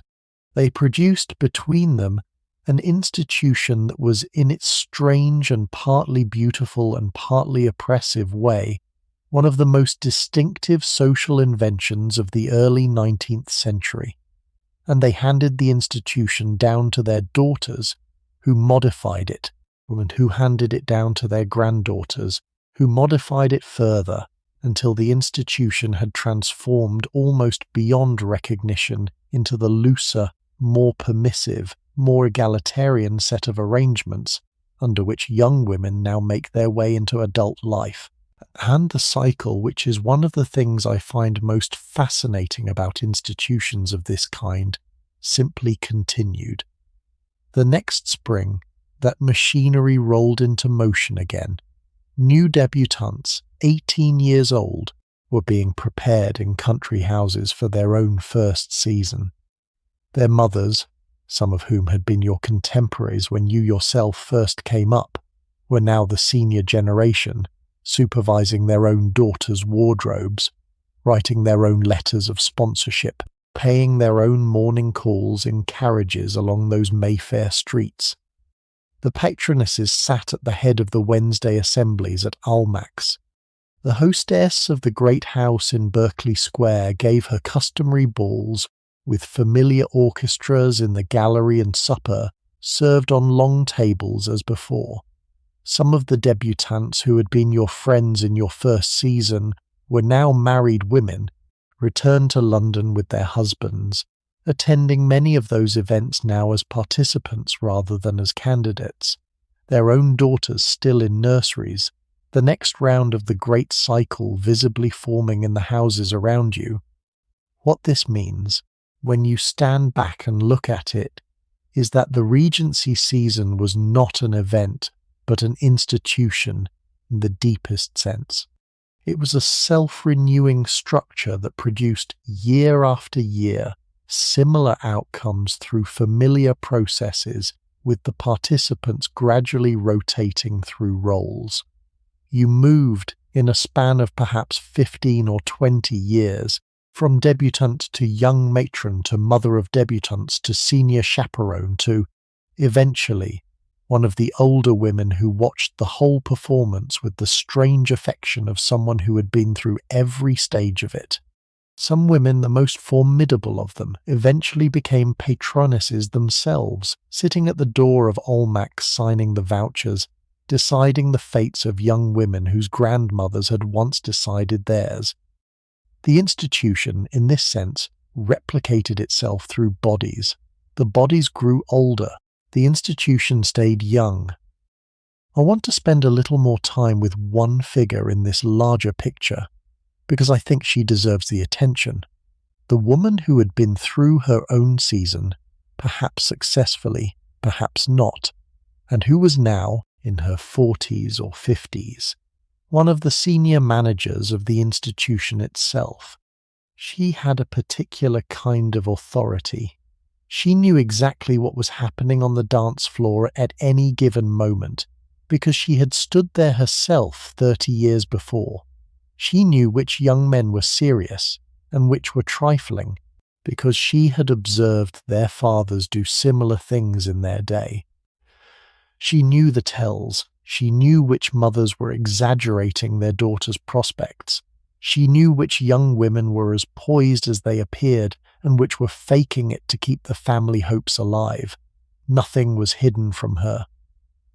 They produced between them an institution that was, in its strange and partly beautiful and partly oppressive way, one of the most distinctive social inventions of the early 19th century. And they handed the institution down to their daughters, who modified it, and who handed it down to their granddaughters, who modified it further, until the institution had transformed almost beyond recognition into the looser, more permissive, more egalitarian set of arrangements under which young women now make their way into adult life. And the cycle, which is one of the things I find most fascinating about institutions of this kind, simply continued. The next spring, that machinery rolled into motion again. New debutantes, 18 years old, were being prepared in country houses for their own first season. Their mothers, some of whom had been your contemporaries when you yourself first came up, were now the senior generation, supervising their own daughters' wardrobes, writing their own letters of sponsorship, paying their own morning calls in carriages along those Mayfair streets. The patronesses sat at the head of the Wednesday assemblies at Almack's. The hostess of the great house in Berkeley Square gave her customary balls, with familiar orchestras in the gallery and supper served on long tables as before. Some of the debutantes who had been your friends in your first season were now married women, returned to London with their husbands, attending many of those events now as participants rather than as candidates, their own daughters still in nurseries, the next round of the great cycle visibly forming in the houses around you. What this means, when you stand back and look at it, is that the Regency season was not an event, but an institution in the deepest sense. It was a self-renewing structure that produced year after year similar outcomes through familiar processes, with the participants gradually rotating through roles. You moved, in a span of perhaps 15 or 20 years, from debutante to young matron to mother of debutantes to senior chaperone to, eventually, one of the older women who watched the whole performance with the strange affection of someone who had been through every stage of it. Some women, the most formidable of them, eventually became patronesses themselves, sitting at the door of Almack signing the vouchers, deciding the fates of young women whose grandmothers had once decided theirs. The institution, in this sense, replicated itself through bodies. The bodies grew older. The institution stayed young. I want to spend a little more time with one figure in this larger picture, because I think she deserves the attention. The woman who had been through her own season, perhaps successfully, perhaps not, and who was now, in her 40s or 50s, one of the senior managers of the institution itself. She had a particular kind of authority. She knew exactly what was happening on the dance floor at any given moment, because she had stood there herself 30 years before. She knew which young men were serious and which were trifling, because she had observed their fathers do similar things in their day. She knew the tells. She knew which mothers were exaggerating their daughters' prospects. She knew which young women were as poised as they appeared and which were faking it to keep the family hopes alive. Nothing was hidden from her.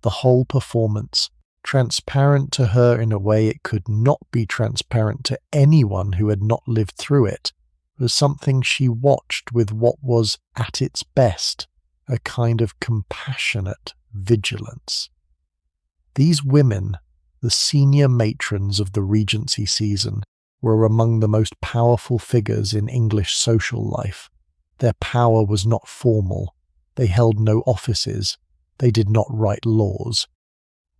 The whole performance, transparent to her in a way it could not be transparent to anyone who had not lived through it, was something she watched with what was, at its best, a kind of compassionate vigilance. These women, the senior matrons of the Regency season, were among the most powerful figures in English social life. Their power was not formal. They held no offices. They did not write laws.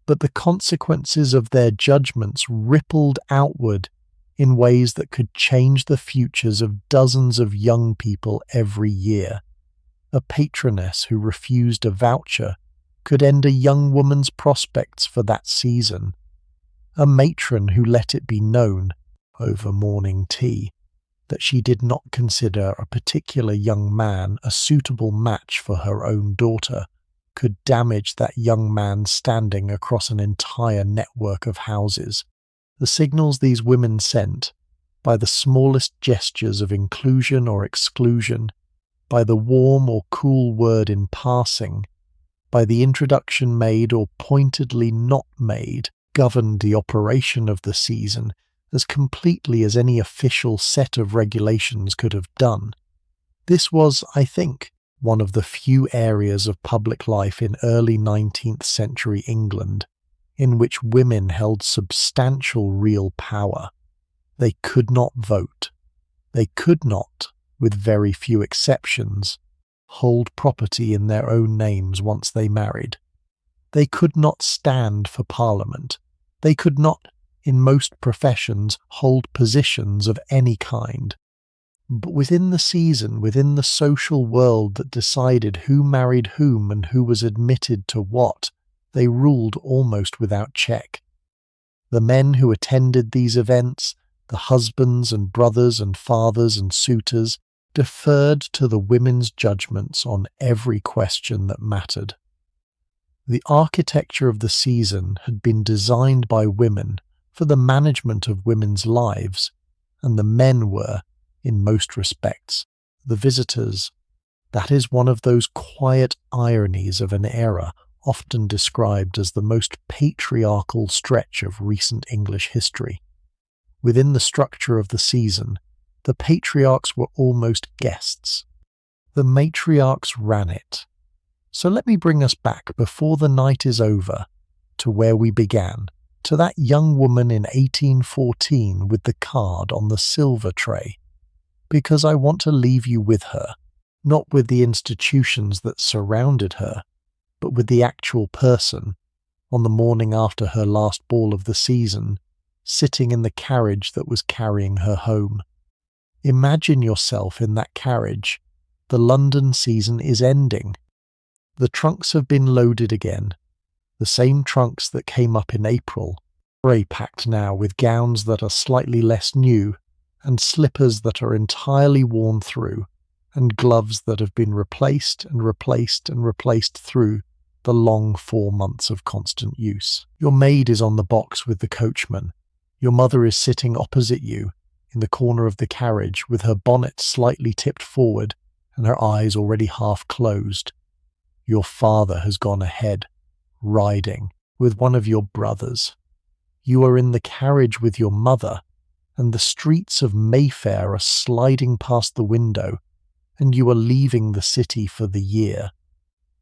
But the consequences of their judgments rippled outward in ways that could change the futures of dozens of young people every year. A patroness who refused a voucher could end a young woman's prospects for that season. A matron who let it be known, over morning tea, that she did not consider a particular young man a suitable match for her own daughter could damage that young man's standing across an entire network of houses. The signals these women sent, by the smallest gestures of inclusion or exclusion, by the warm or cool word in passing, by the introduction made or pointedly not made, governed the operation of the season as completely as any official set of regulations could have done. This was, I think, one of the few areas of public life in early 19th century England in which women held substantial real power. They could not vote. They could not, with very few exceptions, hold property in their own names once they married. They could not stand for Parliament. They could not, in most professions, hold positions of any kind. But within the season, within the social world that decided who married whom and who was admitted to what, they ruled almost without check. The men who attended these events, the husbands and brothers and fathers and suitors, deferred to the women's judgments on every question that mattered. The architecture of the season had been designed by women for the management of women's lives, and the men were, in most respects, the visitors. That is one of those quiet ironies of an era often described as the most patriarchal stretch of recent English history. Within the structure of the season, the patriarchs were almost guests. The matriarchs ran it. So let me bring us back before the night is over to where we began, to that young woman in 1814 with the card on the silver tray, because I want to leave you with her, not with the institutions that surrounded her, but with the actual person, on the morning after her last ball of the season, sitting in the carriage that was carrying her home. Imagine yourself in that carriage. The London season is ending. The trunks have been loaded again, the same trunks that came up in April, spray-packed now with gowns that are slightly less new, and slippers that are entirely worn through, and gloves that have been replaced and replaced and replaced through the long 4 months of constant use. Your maid is on the box with the coachman. Your mother is sitting opposite you, in the corner of the carriage, with her bonnet slightly tipped forward and her eyes already half closed. Your father has gone ahead, riding, with one of your brothers. You are in the carriage with your mother, and the streets of Mayfair are sliding past the window, and you are leaving the city for the year.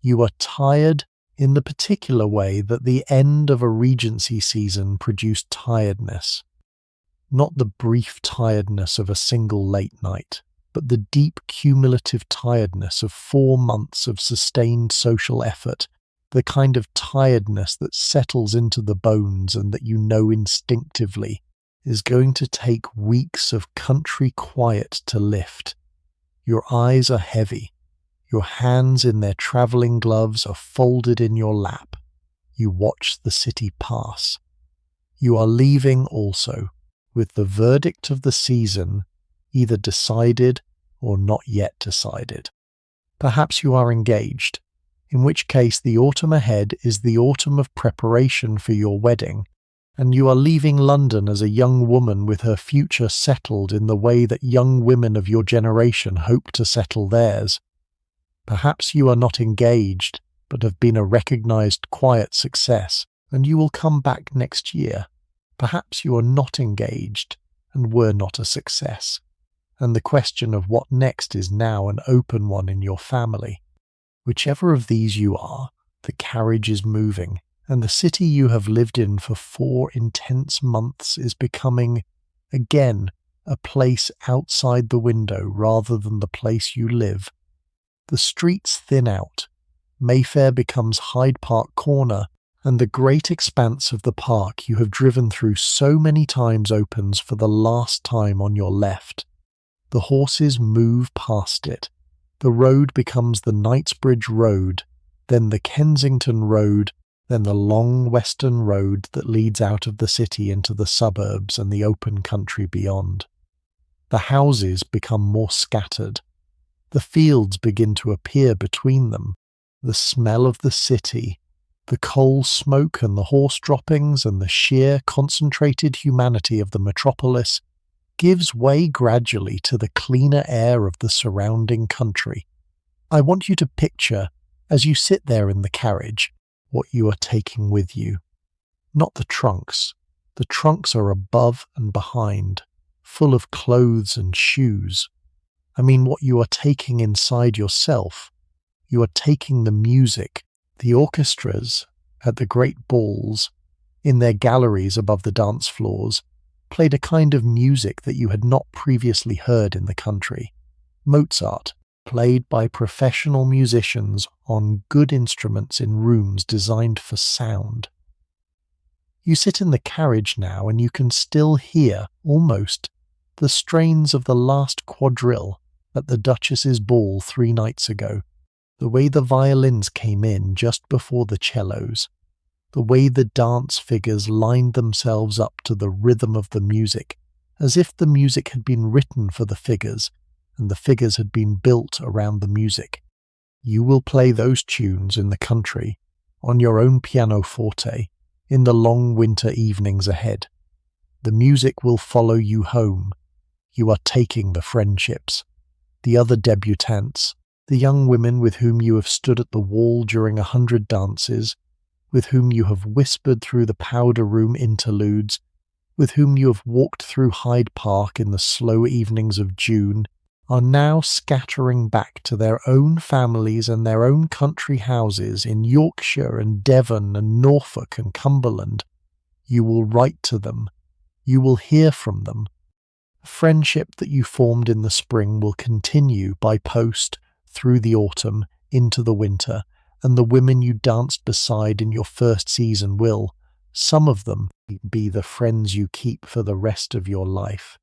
You are tired in the particular way that the end of a Regency season produced tiredness. Not the brief tiredness of a single late night, but the deep cumulative tiredness of 4 months of sustained social effort, the kind of tiredness that settles into the bones and that you know instinctively is going to take weeks of country quiet to lift. Your eyes are heavy. Your hands in their travelling gloves are folded in your lap. You watch the city pass. You are leaving also, with the verdict of the season either decided or not yet decided. Perhaps you are engaged, in which case the autumn ahead is the autumn of preparation for your wedding, and you are leaving London as a young woman with her future settled in the way that young women of your generation hope to settle theirs. Perhaps you are not engaged, but have been a recognised quiet success, and you will come back next year. Perhaps you are not engaged, and were not a success, and the question of what next is now an open one in your family. Whichever of these you are, the carriage is moving, and the city you have lived in for 4 intense months is becoming, again, a place outside the window rather than the place you live. The streets thin out. Mayfair becomes Hyde Park Corner, and the great expanse of the park you have driven through so many times opens for the last time on your left. The horses move past it. The road becomes the Knightsbridge Road, then the Kensington Road, then the long western road that leads out of the city into the suburbs and the open country beyond. The houses become more scattered. The fields begin to appear between them. The smell of the city, the coal smoke and the horse droppings and the sheer concentrated humanity of the metropolis gives way gradually to the cleaner air of the surrounding country. I want you to picture, as you sit there in the carriage, what you are taking with you. Not the trunks. The trunks are above and behind, full of clothes and shoes. I mean what you are taking inside yourself. You are taking the music, the orchestras at the great balls, in their galleries above the dance floors, played a kind of music that you had not previously heard in the country. Mozart, played by professional musicians on good instruments in rooms designed for sound. You sit in the carriage now and you can still hear, almost, the strains of the last quadrille at the Duchess's ball 3 nights ago, the way the violins came in just before the cellos, the way the dance figures lined themselves up to the rhythm of the music, as if the music had been written for the figures, and the figures had been built around the music. You will play those tunes in the country, on your own pianoforte, in the long winter evenings ahead. The music will follow you home. You are taking the friendships. the other debutantes, the young women with whom you have stood at the wall during 100 dances, with whom you have whispered through the powder room interludes, with whom you have walked through Hyde Park in the slow evenings of June, are now scattering back to their own families and their own country houses in Yorkshire and Devon and Norfolk and Cumberland. You will write to them. You will hear from them. A friendship that you formed in the spring will continue by post through the autumn into the winter, and the women you danced beside in your first season will, some of them, be the friends you keep for the rest of your life.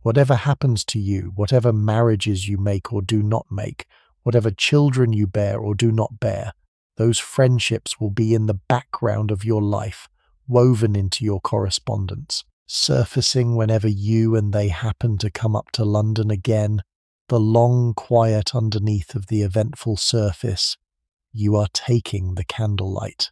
Whatever happens to you, whatever marriages you make or do not make, whatever children you bear or do not bear, those friendships will be in the background of your life, woven into your correspondence, surfacing whenever you and they happen to come up to London again, the long quiet underneath of the eventful surface. You are taking the candlelight.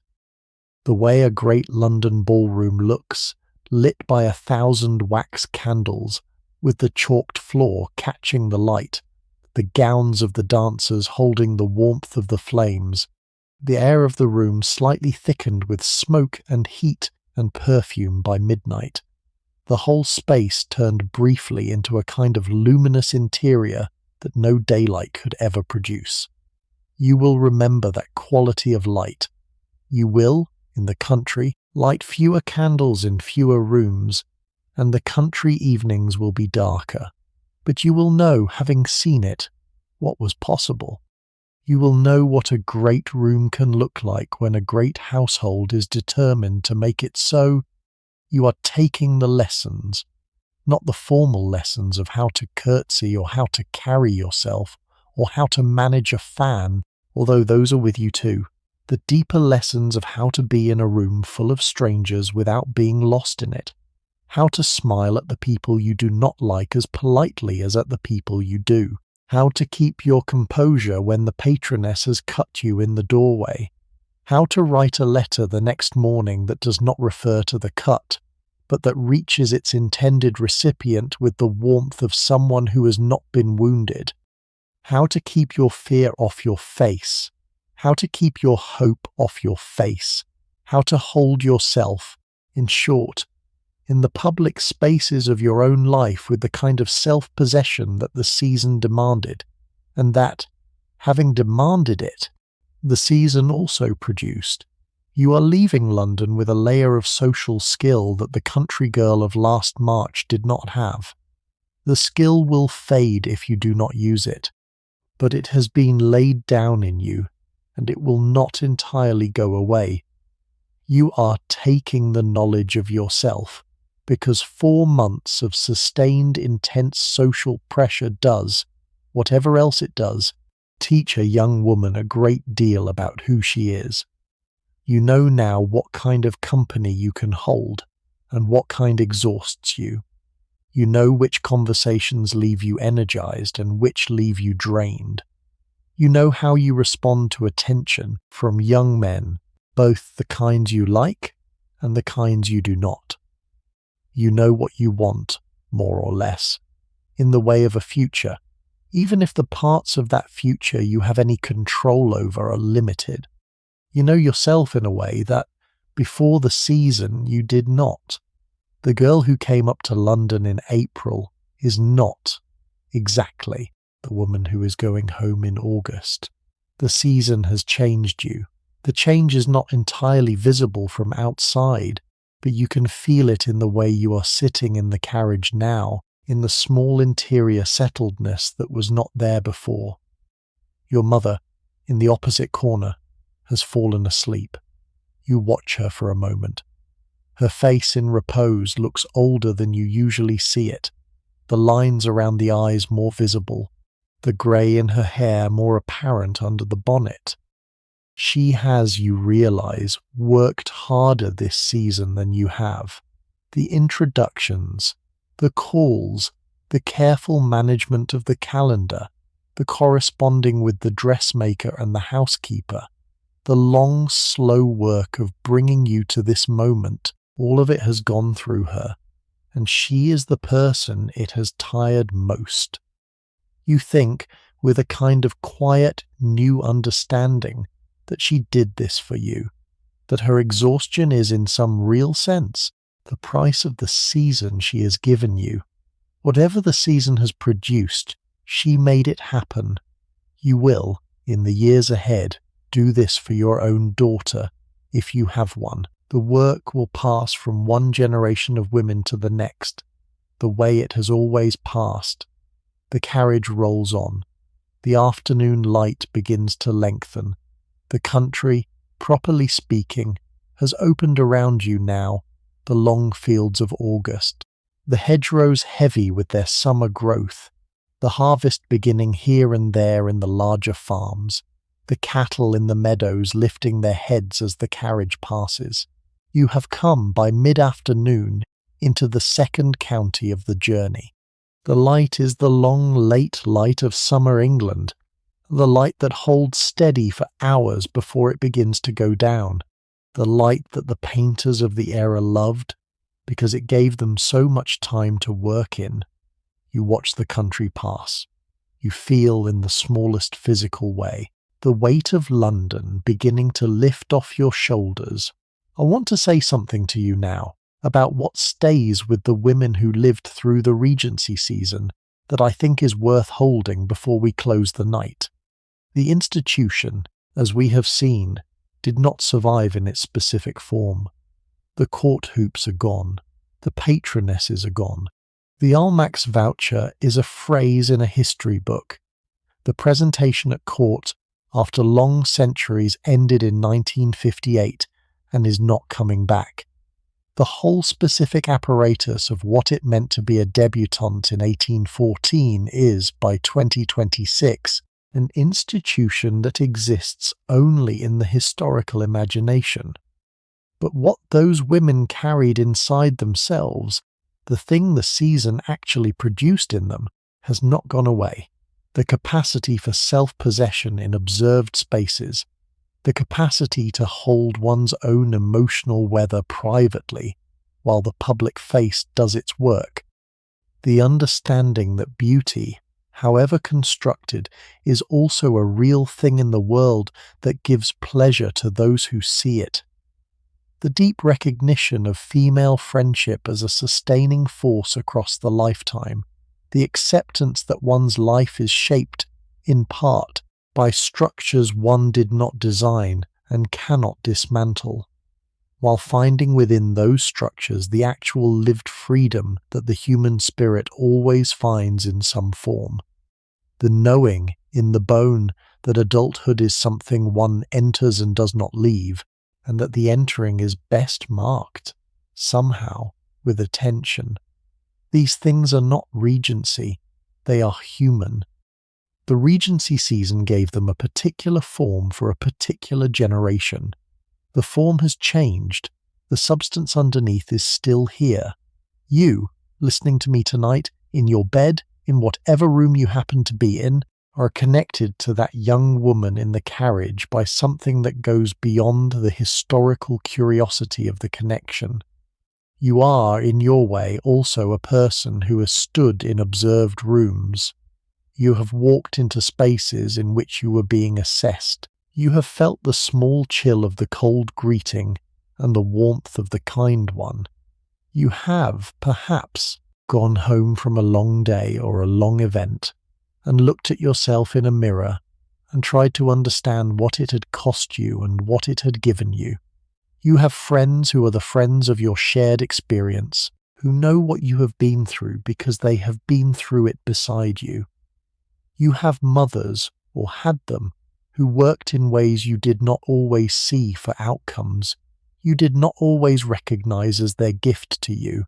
The way a great London ballroom looks, lit by 1,000 wax candles, with the chalked floor catching the light, the gowns of the dancers holding the warmth of the flames, the air of the room slightly thickened with smoke and heat and perfume by midnight, the whole space turned briefly into a kind of luminous interior that no daylight could ever produce. You will remember that quality of light. You will, in the country, light fewer candles in fewer rooms, and the country evenings will be darker. But you will know, having seen it, what was possible. You will know what a great room can look like when a great household is determined to make it so. You are taking the lessons, not the formal lessons of how to curtsy or how to carry yourself or how to manage a fan, although those are with you too. The deeper lessons of how to be in a room full of strangers without being lost in it. How to smile at the people you do not like as politely as at the people you do. How to keep your composure when the patroness has cut you in the doorway. How to write a letter the next morning that does not refer to the cut, but that reaches its intended recipient with the warmth of someone who has not been wounded. How to keep your fear off your face. How to keep your hope off your face. How to hold yourself, in short, in the public spaces of your own life with the kind of self-possession that the season demanded, and that, having demanded it, the season also produced. You are leaving London with a layer of social skill that the country girl of last March did not have. The skill will fade if you do not use it, but it has been laid down in you, and it will not entirely go away. You are taking the knowledge of yourself, because 4 months of sustained intense social pressure does, whatever else it does, teach a young woman a great deal about who she is. You know now what kind of company you can hold, and what kind exhausts you. You know which conversations leave you energized and which leave you drained. You know how you respond to attention from young men, both the kinds you like and the kinds you do not. You know what you want, more or less, in the way of a future, even if the parts of that future you have any control over are limited. You know yourself in a way that, before the season, you did not. The girl who came up to London in April is not, exactly, the woman who is going home in August. The season has changed you. The change is not entirely visible from outside, but you can feel it in the way you are sitting in the carriage now, in the small interior settledness that was not there before. Your mother, in the opposite corner, has fallen asleep. You watch her for a moment. Her face in repose looks older than you usually see it, the lines around the eyes more visible, the grey in her hair more apparent under the bonnet. She has, you realize, worked harder this season than you have. The introductions, the calls, the careful management of the calendar, the corresponding with the dressmaker and the housekeeper, the long, slow work of bringing you to this moment, all of it has gone through her, and she is the person it has tired most. You think, with a kind of quiet, new understanding, that she did this for you, that her exhaustion is in some real sense the price of the season she has given you. Whatever the season has produced, she made it happen. You will, in the years ahead, do this for your own daughter, if you have one. The work will pass from one generation of women to the next, the way it has always passed. The carriage rolls on. The afternoon light begins to lengthen. The country, properly speaking, has opened around you now, the long fields of August. The hedgerows heavy with their summer growth, the harvest beginning here and there in the larger farms, the cattle in the meadows lifting their heads as the carriage passes. You have come by mid-afternoon into the second county of the journey. The light is the long, late light of summer England, the light that holds steady for hours before it begins to go down, the light that the painters of the era loved because it gave them so much time to work in. You watch the country pass. You feel in the smallest physical way the weight of London beginning to lift off your shoulders. I want to say something to you now about what stays with the women who lived through the Regency season that I think is worth holding before we close the night. The institution, as we have seen, did not survive in its specific form. The court hoops are gone. The patronesses are gone. The Almack's voucher is a phrase in a history book. The presentation at court after long centuries ended in 1958 and is not coming back. The whole specific apparatus of what it meant to be a debutante in 1814 is, by 2026, an institution that exists only in the historical imagination. But what those women carried inside themselves, the thing the season actually produced in them, has not gone away. The capacity for self-possession in observed spaces, the capacity to hold one's own emotional weather privately while the public face does its work, the understanding that beauty, however constructed, is also a real thing in the world that gives pleasure to those who see it. The deep recognition of female friendship as a sustaining force across the lifetime, the acceptance that one's life is shaped, in part, by structures one did not design and cannot dismantle, while finding within those structures the actual lived freedom that the human spirit always finds in some form. The knowing in the bone that adulthood is something one enters and does not leave, and that the entering is best marked, somehow, with attention. These things are not Regency, they are human. The Regency season gave them a particular form for a particular generation. The form has changed, the substance underneath is still here. You, listening to me tonight, in your bed, in whatever room you happen to be in, are connected to that young woman in the carriage by something that goes beyond the historical curiosity of the connection. You are, in your way, also a person who has stood in observed rooms. You have walked into spaces in which you were being assessed. You have felt the small chill of the cold greeting and the warmth of the kind one. You have, perhaps, gone home from a long day or a long event, and looked at yourself in a mirror and tried to understand what it had cost you and what it had given you. You have friends who are the friends of your shared experience, who know what you have been through because they have been through it beside you. You have mothers, or had them, who worked in ways you did not always see for outcomes, you did not always recognize as their gift to you.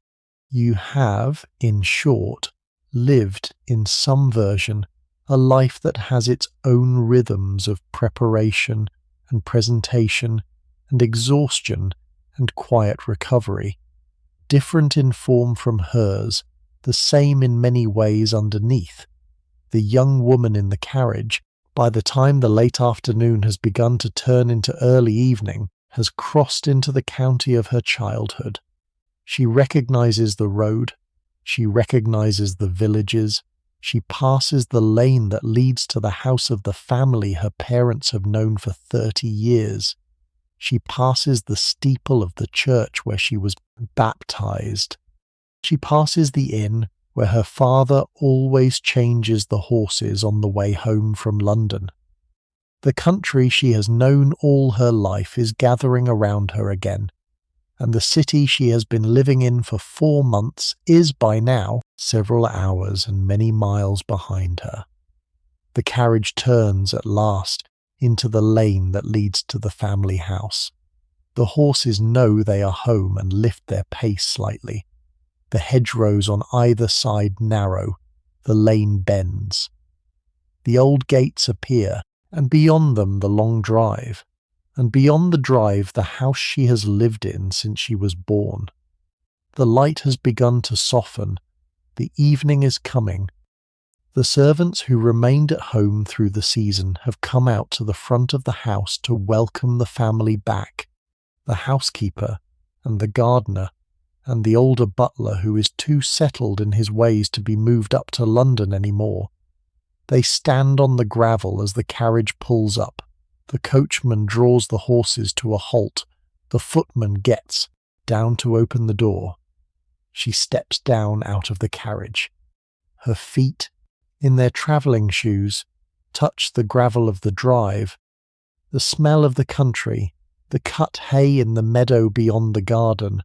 You have, in short, lived in some version a life that has its own rhythms of preparation and presentation and exhaustion and quiet recovery, different in form from hers, the same in many ways underneath. The young woman in the carriage, by the time the late afternoon has begun to turn into early evening, has crossed into the county of her childhood. She recognizes the road, she recognizes the villages, She passes the lane that leads to the house of the family her parents have known for 30 years. She passes the steeple of the church where she was baptized. She passes the inn where her father always changes the horses on the way home from London. The country she has known all her life is gathering around her again, and the city she has been living in for 4 months is by now several hours and many miles behind her. The carriage turns at last into the lane that leads to the family house. The horses know they are home and lift their pace slightly. The hedgerows on either side narrow, the lane bends. The old gates appear, and beyond them the long drive, and beyond the drive the house she has lived in since she was born. The light has begun to soften, the evening is coming. The servants who remained at home through the season have come out to the front of the house to welcome the family back, the housekeeper and the gardener, and the older butler who is too settled in his ways to be moved up to London any more. They stand on the gravel as the carriage pulls up. The coachman draws the horses to a halt. The footman gets down to open the door. She steps down out of the carriage. Her feet, in their travelling shoes, touch the gravel of the drive. The smell of the country, the cut hay in the meadow beyond the garden,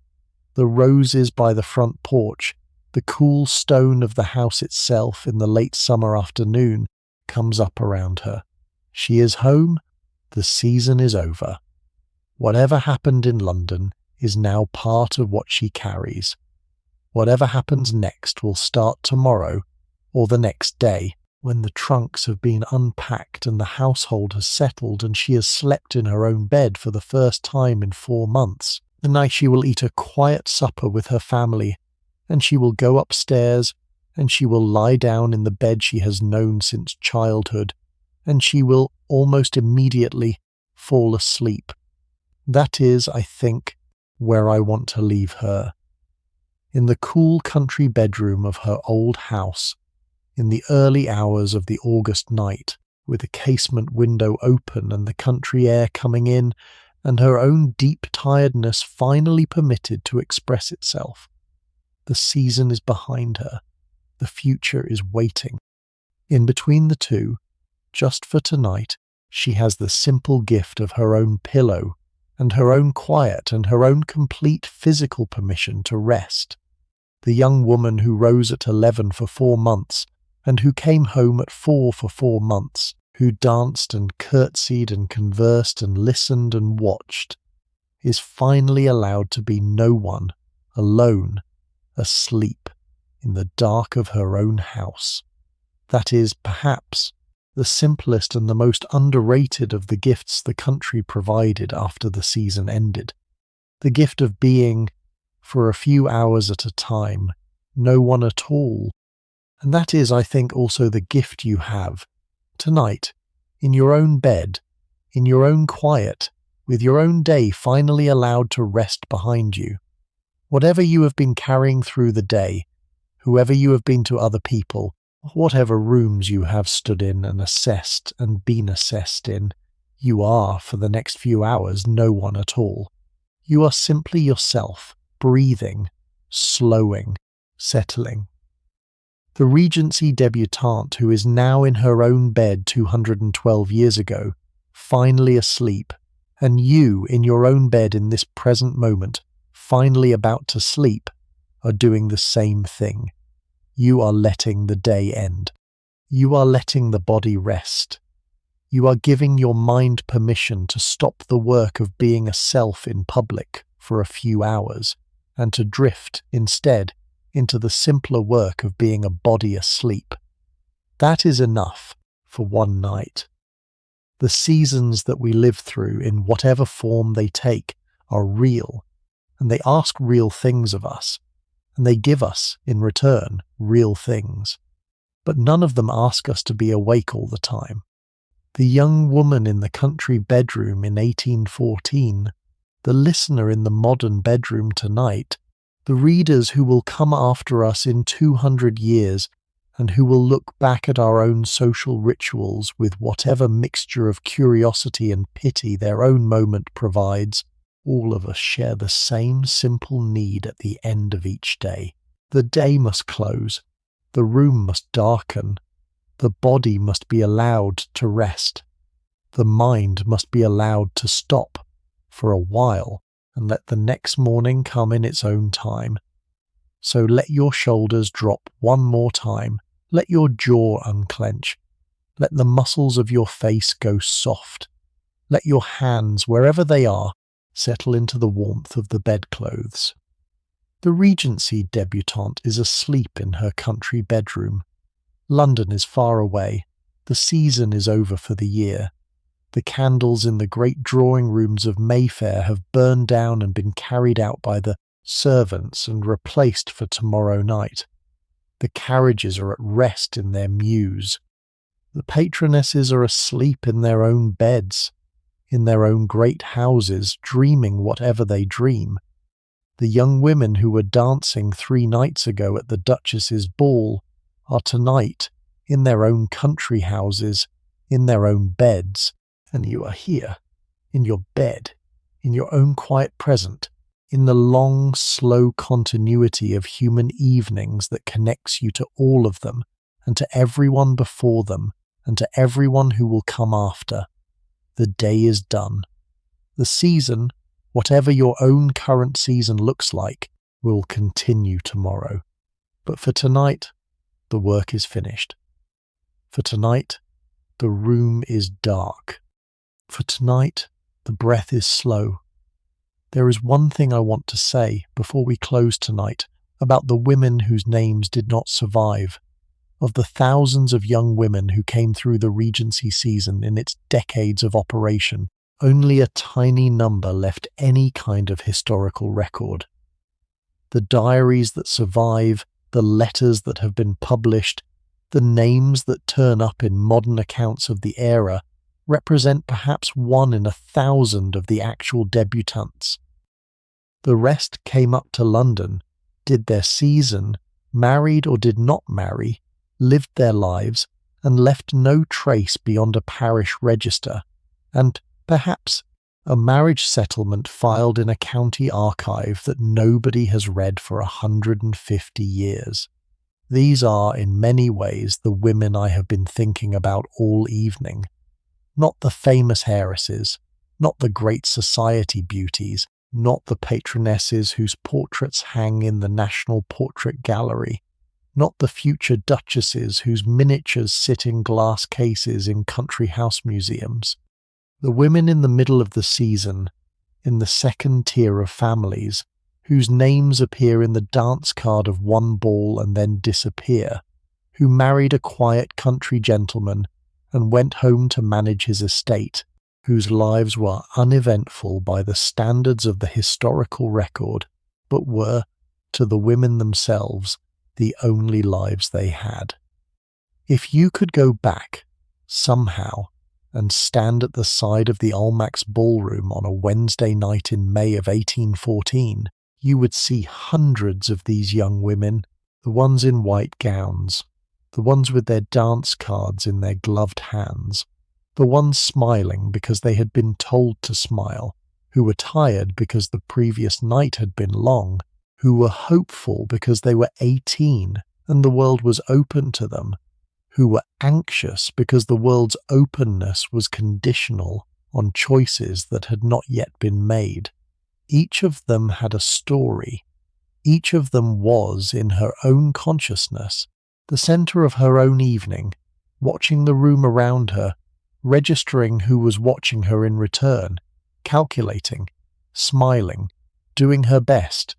the roses by the front porch, the cool stone of the house itself in the late summer afternoon comes up around her. She is home, the season is over. Whatever happened in London is now part of what she carries. Whatever happens next will start tomorrow or the next day, when the trunks have been unpacked and the household has settled and she has slept in her own bed for the first time in 4 months. The night she will eat a quiet supper with her family, and she will go upstairs, and she will lie down in the bed she has known since childhood, and she will almost immediately fall asleep. That is, I think, where I want to leave her. In the cool country bedroom of her old house, in the early hours of the August night, with the casement window open and the country air coming in, and her own deep tiredness finally permitted to express itself. The season is behind her. The future is waiting. In between the two, just for tonight, she has the simple gift of her own pillow, and her own quiet and her own complete physical permission to rest. The young woman who rose at 11 for 4 months, and who came home at 4 for 4 months, who danced and curtsied and conversed and listened and watched, is finally allowed to be no one, alone, asleep, in the dark of her own house. That is, perhaps, the simplest and the most underrated of the gifts the country provided after the season ended. The gift of being, for a few hours at a time, no one at all. And that is, I think, also the gift you have, tonight, in your own bed, in your own quiet, with your own day finally allowed to rest behind you. Whatever you have been carrying through the day, whoever you have been to other people, whatever rooms you have stood in and assessed and been assessed in, you are, for the next few hours, no one at all. You are simply yourself, breathing, slowing, settling. The Regency Debutante, who is now in her own bed 212 years ago, finally asleep, and you in your own bed in this present moment, finally about to sleep, are doing the same thing. You are letting the day end. You are letting the body rest. You are giving your mind permission to stop the work of being a self in public for a few hours, and to drift, instead, into the simpler work of being a body asleep. That is enough for one night. The seasons that we live through, in whatever form they take, are real, and they ask real things of us, and they give us, in return, real things. But none of them ask us to be awake all the time. The young woman in the country bedroom in 1814, the listener in the modern bedroom tonight, the readers who will come after us in 200 years and who will look back at our own social rituals with whatever mixture of curiosity and pity their own moment provides. All of us share the same simple need at the end of each day. The day must close, the room must darken, the body must be allowed to rest, the mind must be allowed to stop for a while and let the next morning come in its own time. So let your shoulders drop one more time, let your jaw unclench, let the muscles of your face go soft, let your hands, wherever they are, settle into the warmth of the bedclothes. The Regency Debutante is asleep in her country bedroom. London is far away. The season is over for the year. The candles in the great drawing rooms of Mayfair have burned down and been carried out by the servants and replaced for tomorrow night. The carriages are at rest in their mews. The patronesses are asleep in their own beds, in their own great houses, dreaming whatever they dream. The young women who were dancing 3 nights ago at the Duchess's ball are tonight in their own country houses, in their own beds, and you are here, in your bed, in your own quiet present, in the long, slow continuity of human evenings that connects you to all of them, and to everyone before them, and to everyone who will come after. The day is done. The season, whatever your own current season looks like, will continue tomorrow. But for tonight, the work is finished. For tonight, the room is dark. For tonight, the breath is slow. There is one thing I want to say before we close tonight about the women whose names did not survive. Of the thousands of young women who came through the Regency season in its decades of operation, only a tiny number left any kind of historical record. The diaries that survive, the letters that have been published, the names that turn up in modern accounts of the era represent perhaps 1 in 1,000 of the actual debutantes. The rest came up to London, did their season, married or did not marry, lived their lives, and left no trace beyond a parish register, and perhaps a marriage settlement filed in a county archive that nobody has read for 150 years. These are, in many ways, the women I have been thinking about all evening. Not the famous heiresses, not the great society beauties, not the patronesses whose portraits hang in the National Portrait Gallery, not the future duchesses whose miniatures sit in glass cases in country house museums. The women in the middle of the season, in the second tier of families, whose names appear in the dance card of one ball and then disappear, who married a quiet country gentleman and went home to manage his estate, whose lives were uneventful by the standards of the historical record, but were, to the women themselves, the only lives they had. If you could go back, somehow, and stand at the side of the Almack's ballroom on a Wednesday night in May of 1814, you would see hundreds of these young women, the ones in white gowns, the ones with their dance cards in their gloved hands, the ones smiling because they had been told to smile, who were tired because the previous night had been long, who were hopeful because they were 18 and the world was open to them, who were anxious because the world's openness was conditional on choices that had not yet been made. Each of them had a story. Each of them was, in her own consciousness, the centre of her own evening, watching the room around her, registering who was watching her in return, calculating, smiling, doing her best.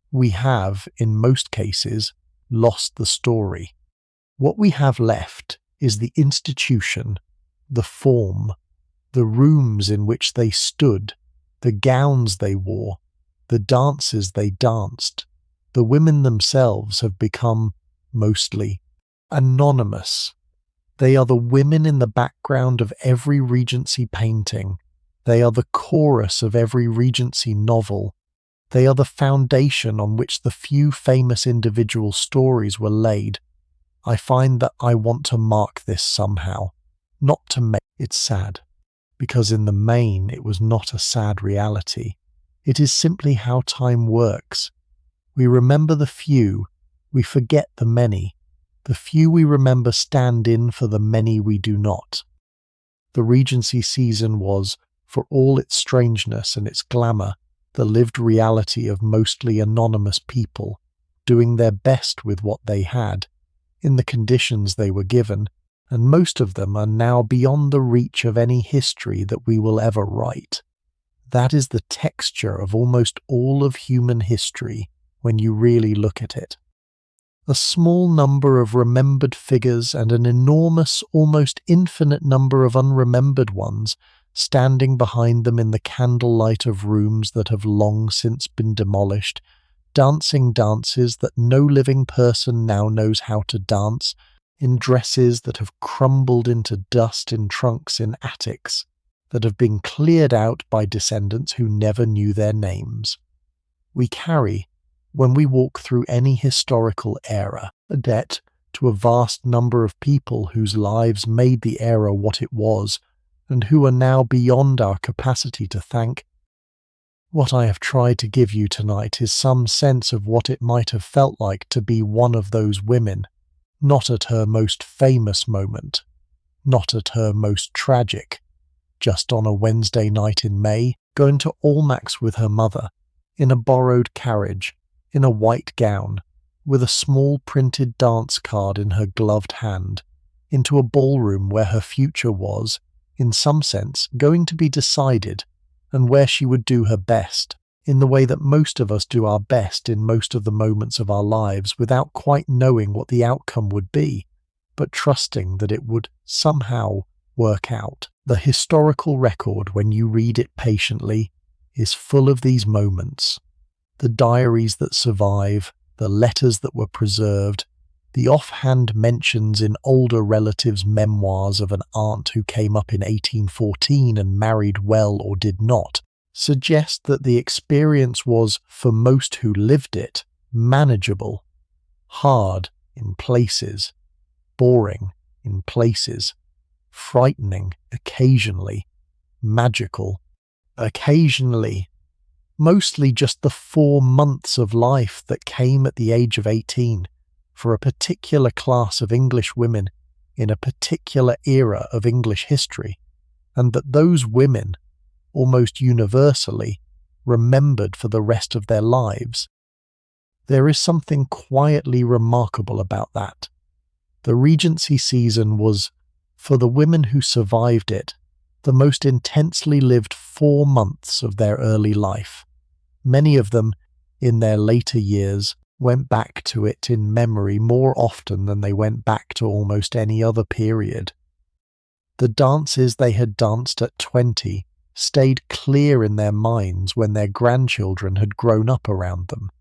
We have, in most cases, lost the story. What we have left is the institution, the form, the rooms in which they stood, the gowns they wore, the dances they danced. The women themselves have become, mostly, anonymous. They are the women in the background of every Regency painting. They are the chorus of every Regency novel. They are the foundation on which the few famous individual stories were laid. I find that I want to mark this somehow, not to make it sad, because in the main it was not a sad reality. It is simply how time works. We remember the few, we forget the many. The few we remember stand in for the many we do not. The Regency season was, for all its strangeness and its glamour, the lived reality of mostly anonymous people, doing their best with what they had, in the conditions they were given, and most of them are now beyond the reach of any history that we will ever write. That is the texture of almost all of human history when you really look at it. A small number of remembered figures and an enormous, almost infinite number of unremembered ones standing behind them in the candlelight of rooms that have long since been demolished, dancing dances that no living person now knows how to dance, in dresses that have crumbled into dust in trunks in attics, that have been cleared out by descendants who never knew their names. We carry, when we walk through any historical era, a debt to a vast number of people whose lives made the era what it was, and who are now beyond our capacity to thank. What I have tried to give you tonight is some sense of what it might have felt like to be one of those women, not at her most famous moment, not at her most tragic, just on a Wednesday night in May, going to Almack's with her mother, in a borrowed carriage, in a white gown, with a small printed dance card in her gloved hand, into a ballroom where her future was, in some sense, going to be decided, and where she would do her best, in the way that most of us do our best in most of the moments of our lives without quite knowing what the outcome would be, but trusting that it would somehow work out. The historical record, when you read it patiently, is full of these moments. The diaries that survive, the letters that were preserved, the offhand mentions in older relatives' memoirs of an aunt who came up in 1814 and married well or did not, suggest that the experience was, for most who lived it, manageable, hard in places, boring in places, frightening occasionally, magical occasionally, mostly just the 4 months of life that came at the age of 18 for a particular class of English women in a particular era of English history, and that those women, almost universally, remembered for the rest of their lives. There is something quietly remarkable about that. The Regency season was, for the women who survived it, the most intensely lived 4 months of their early life. Many of them, in their later years, went back to it in memory more often than they went back to almost any other period. The dances they had danced at 20 stayed clear in their minds when their grandchildren had grown up around them.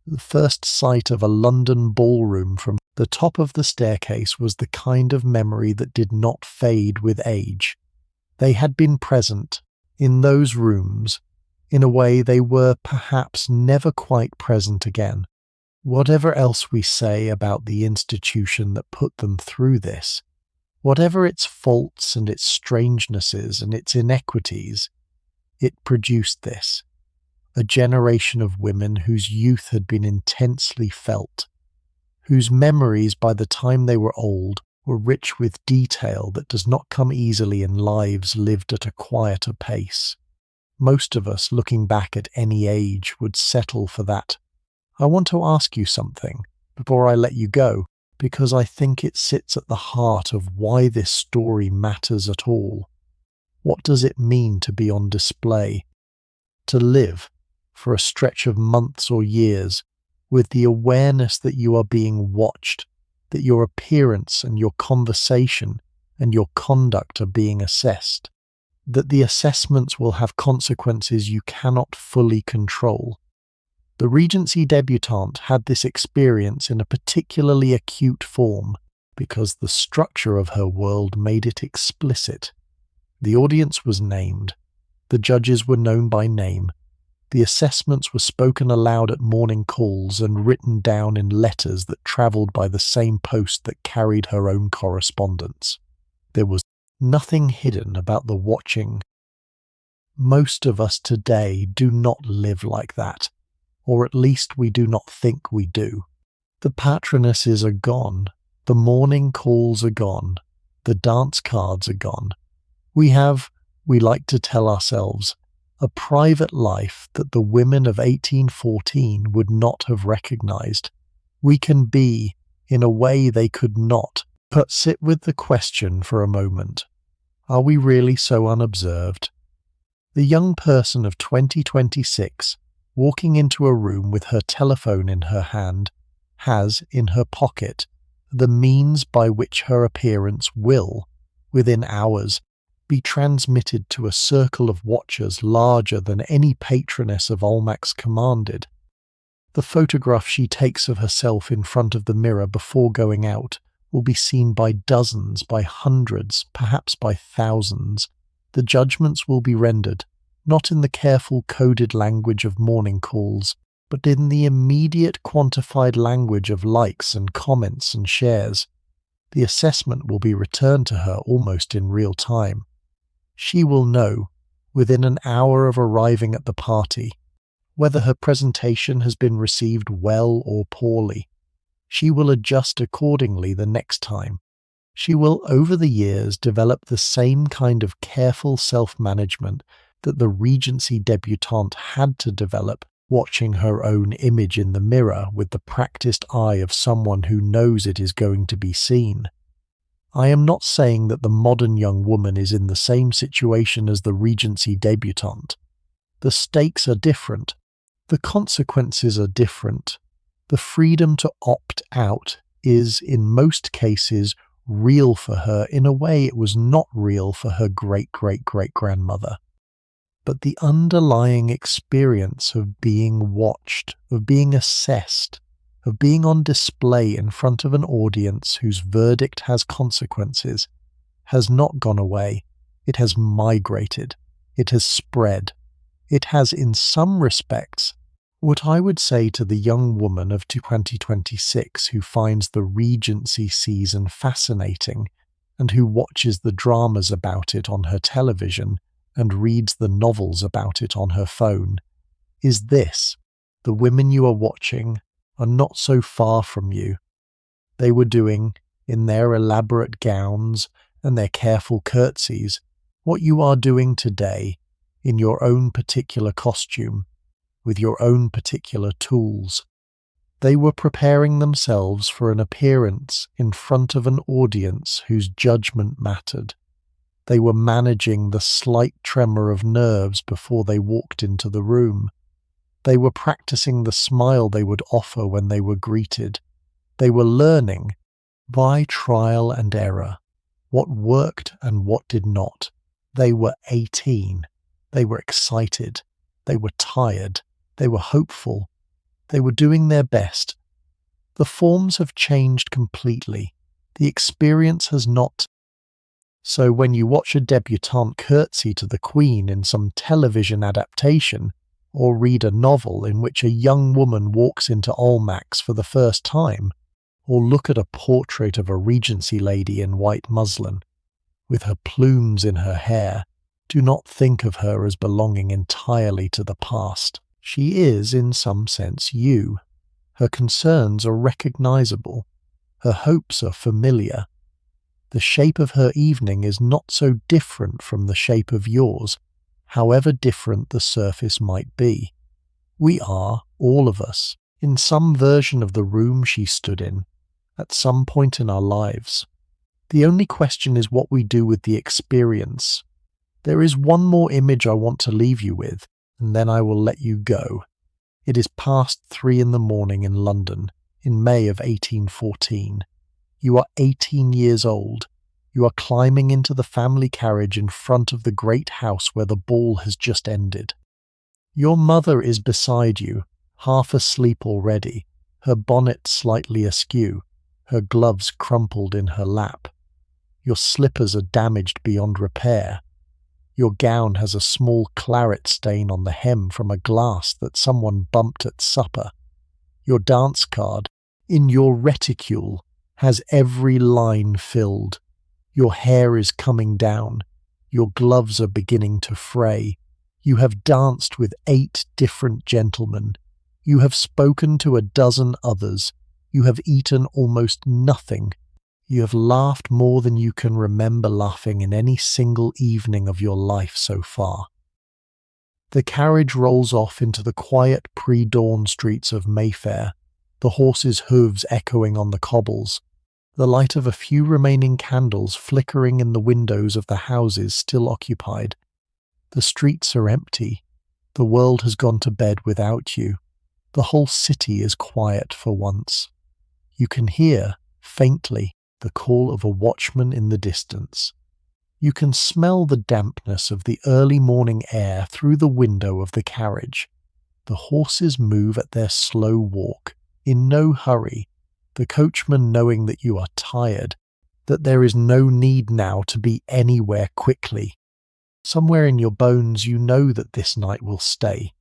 The first sight of a London ballroom from the top of the staircase was the kind of memory that did not fade with age. They had been present in those rooms in a way they were perhaps never quite present again. Whatever else we say about the institution that put them through this, whatever its faults and its strangenesses and its inequities, it produced this, a generation of women whose youth had been intensely felt, whose memories by the time they were old were rich with detail that does not come easily in lives lived at a quieter pace. Most of us, looking back at any age, would settle for that. I want to ask you something before I let you go, because I think it sits at the heart of why this story matters at all. What does it mean to be on display? To live, for a stretch of months or years, with the awareness that you are being watched, that your appearance and your conversation and your conduct are being assessed, that the assessments will have consequences you cannot fully control. The Regency Debutante had this experience in a particularly acute form because the structure of her world made it explicit. The audience was named. The judges were known by name. The assessments were spoken aloud at morning calls and written down in letters that travelled by the same post that carried her own correspondence. There was nothing hidden about the watching. Most of us today do not live like that, or at least we do not think we do. The patronesses are gone, the morning calls are gone, the dance cards are gone. We like to tell ourselves, a private life that the women of 1814 would not have recognized. We can be, in a way they could not. But sit with the question for a moment. Are we really so unobserved? The young person of 2026, walking into a room with her telephone in her hand, has, in her pocket, the means by which her appearance will, within hours, be transmitted to a circle of watchers larger than any patroness of Almack's commanded. The photograph she takes of herself in front of the mirror before going out will be seen by dozens, by hundreds, perhaps by thousands. The judgments will be rendered, not in the careful coded language of morning calls, but in the immediate quantified language of likes and comments and shares. The assessment will be returned to her almost in real time. She will know, within an hour of arriving at the party, whether her presentation has been received well or poorly. She will adjust accordingly the next time. She will, over the years, develop the same kind of careful self-management that the Regency Debutante had to develop, watching her own image in the mirror with the practiced eye of someone who knows it is going to be seen. I am not saying that the modern young woman is in the same situation as the Regency Debutante. The stakes are different. The consequences are different. The freedom to opt out is, in most cases, real for her in a way it was not real for her great-great-great-grandmother. But the underlying experience of being watched, of being assessed, of being on display in front of an audience whose verdict has consequences, has not gone away. It has migrated. It has spread. It has, in some respects, what I would say to the young woman of 2026 who finds the Regency season fascinating and who watches the dramas about it on her television and reads the novels about it on her phone, is this: the women you are watching are not so far from you. They were doing, in their elaborate gowns and their careful curtsies, what you are doing today in your own particular costume, with your own particular tools. They were preparing themselves for an appearance in front of an audience whose judgment mattered. They were managing the slight tremor of nerves before they walked into the room. They were practicing the smile they would offer when they were greeted. They were learning, by trial and error, what worked and what did not. They were 18. They were excited. They were tired. They were hopeful. They were doing their best. The forms have changed completely. The experience has not. So when you watch a debutante curtsy to the Queen in some television adaptation, or read a novel in which a young woman walks into Almack's for the first time, or look at a portrait of a Regency lady in white muslin, with her plumes in her hair, do not think of her as belonging entirely to the past. She is, in some sense, you. Her concerns are recognizable. Her hopes are familiar. The shape of her evening is not so different from the shape of yours, however different the surface might be. We are, all of us, in some version of the room she stood in, at some point in our lives. The only question is what we do with the experience. There is one more image I want to leave you with, and then I will let you go. It is past 3 in the morning in London, in May of 1814. You are 18 years old. You are climbing into the family carriage in front of the great house where the ball has just ended. Your mother is beside you, half asleep already, her bonnet slightly askew, her gloves crumpled in her lap. Your slippers are damaged beyond repair. Your gown has a small claret stain on the hem from a glass that someone bumped at supper. Your dance card, in your reticule, has every line filled. Your hair is coming down. Your gloves are beginning to fray. You have danced with 8 different gentlemen. You have spoken to a dozen others. You have eaten almost nothing. You have laughed more than you can remember laughing in any single evening of your life so far. The carriage rolls off into the quiet pre-dawn streets of Mayfair, the horses' hooves echoing on the cobbles, the light of a few remaining candles flickering in the windows of the houses still occupied. The streets are empty. The world has gone to bed without you. The whole city is quiet for once. You can hear, faintly, the call of a watchman in the distance. You can smell the dampness of the early morning air through the window of the carriage. The horses move at their slow walk, in no hurry, the coachman knowing that you are tired, that there is no need now to be anywhere quickly. Somewhere in your bones you know that this night will stay,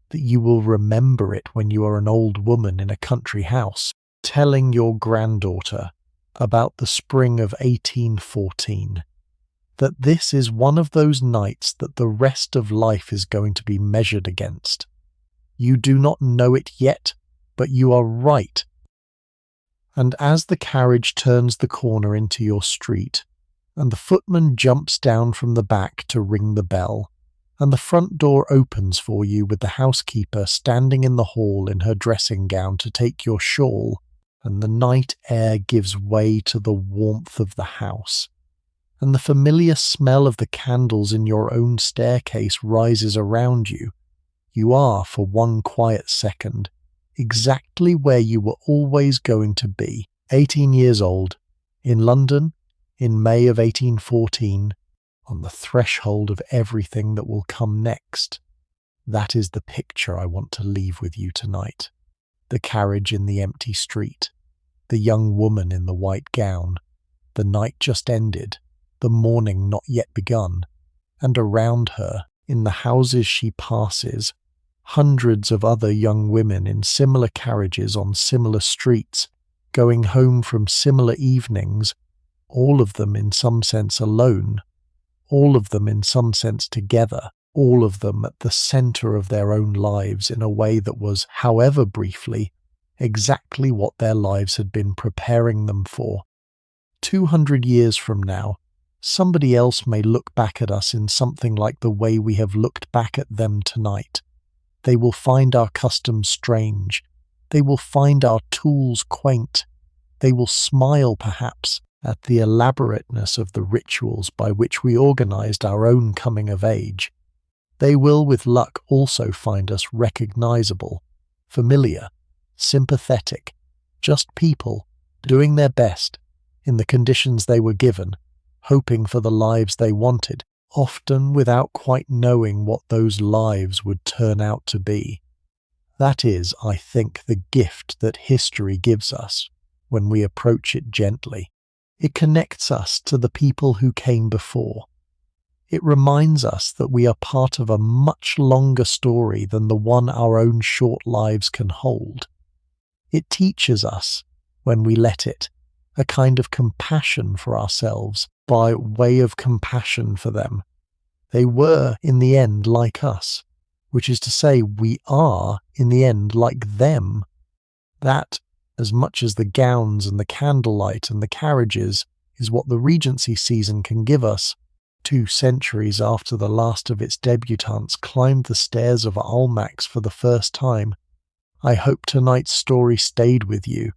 that you will remember it when you are an old woman in a country house, telling your granddaughter about the spring of 1814, that this is one of those nights that the rest of life is going to be measured against. You do not know it yet, but you are right. And as the carriage turns the corner into your street, and the footman jumps down from the back to ring the bell, and the front door opens for you with the housekeeper standing in the hall in her dressing gown to take your shawl, and the night air gives way to the warmth of the house, and the familiar smell of the candles in your own staircase rises around you, you are, for one quiet second, exactly where you were always going to be, 18 years old, in London, in May of 1814, on the threshold of everything that will come next. That is the picture I want to leave with you tonight. The carriage in the empty street, the young woman in the white gown, the night just ended, the morning not yet begun, and around her, in the houses she passes, hundreds of other young women in similar carriages on similar streets, going home from similar evenings, all of them in some sense alone, all of them in some sense together, all of them at the centre of their own lives in a way that was, however briefly, exactly what their lives had been preparing them for. 200 years from now, somebody else may look back at us in something like the way we have looked back at them tonight. They will find our customs strange. They will find our tools quaint. They will smile, perhaps, at the elaborateness of the rituals by which we organized our own coming of age. They will, with luck, also find us recognizable, familiar, sympathetic, just people doing their best in the conditions they were given, hoping for the lives they wanted, often without quite knowing what those lives would turn out to be. That is, I think, the gift that history gives us when we approach it gently. It connects us to the people who came before. It reminds us that we are part of a much longer story than the one our own short lives can hold. It teaches us, when we let it, a kind of compassion for ourselves by way of compassion for them. They were, in the end, like us, which is to say, we are, in the end, like them. That, as much as the gowns and the candlelight and the carriages, is what the Regency season can give us. 2 centuries after the last of its debutantes climbed the stairs of Almack's for the first time, I hope tonight's story stayed with you.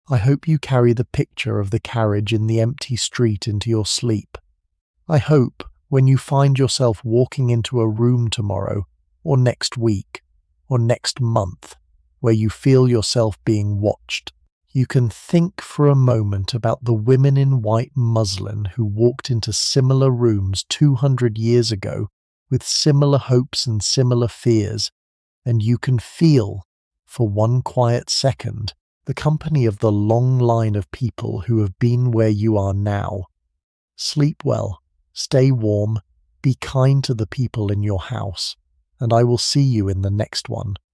I hope you carry the picture of the carriage in the empty street into your sleep. I hope, when you find yourself walking into a room tomorrow, or next week, or next month, where you feel yourself being watched, you can think for a moment about the women in white muslin who walked into similar rooms 200 years ago with similar hopes and similar fears, and you can feel, for one quiet second, the company of the long line of people who have been where you are now. Sleep well, stay warm, Be kind to the people in your house, and I will see you in the next one.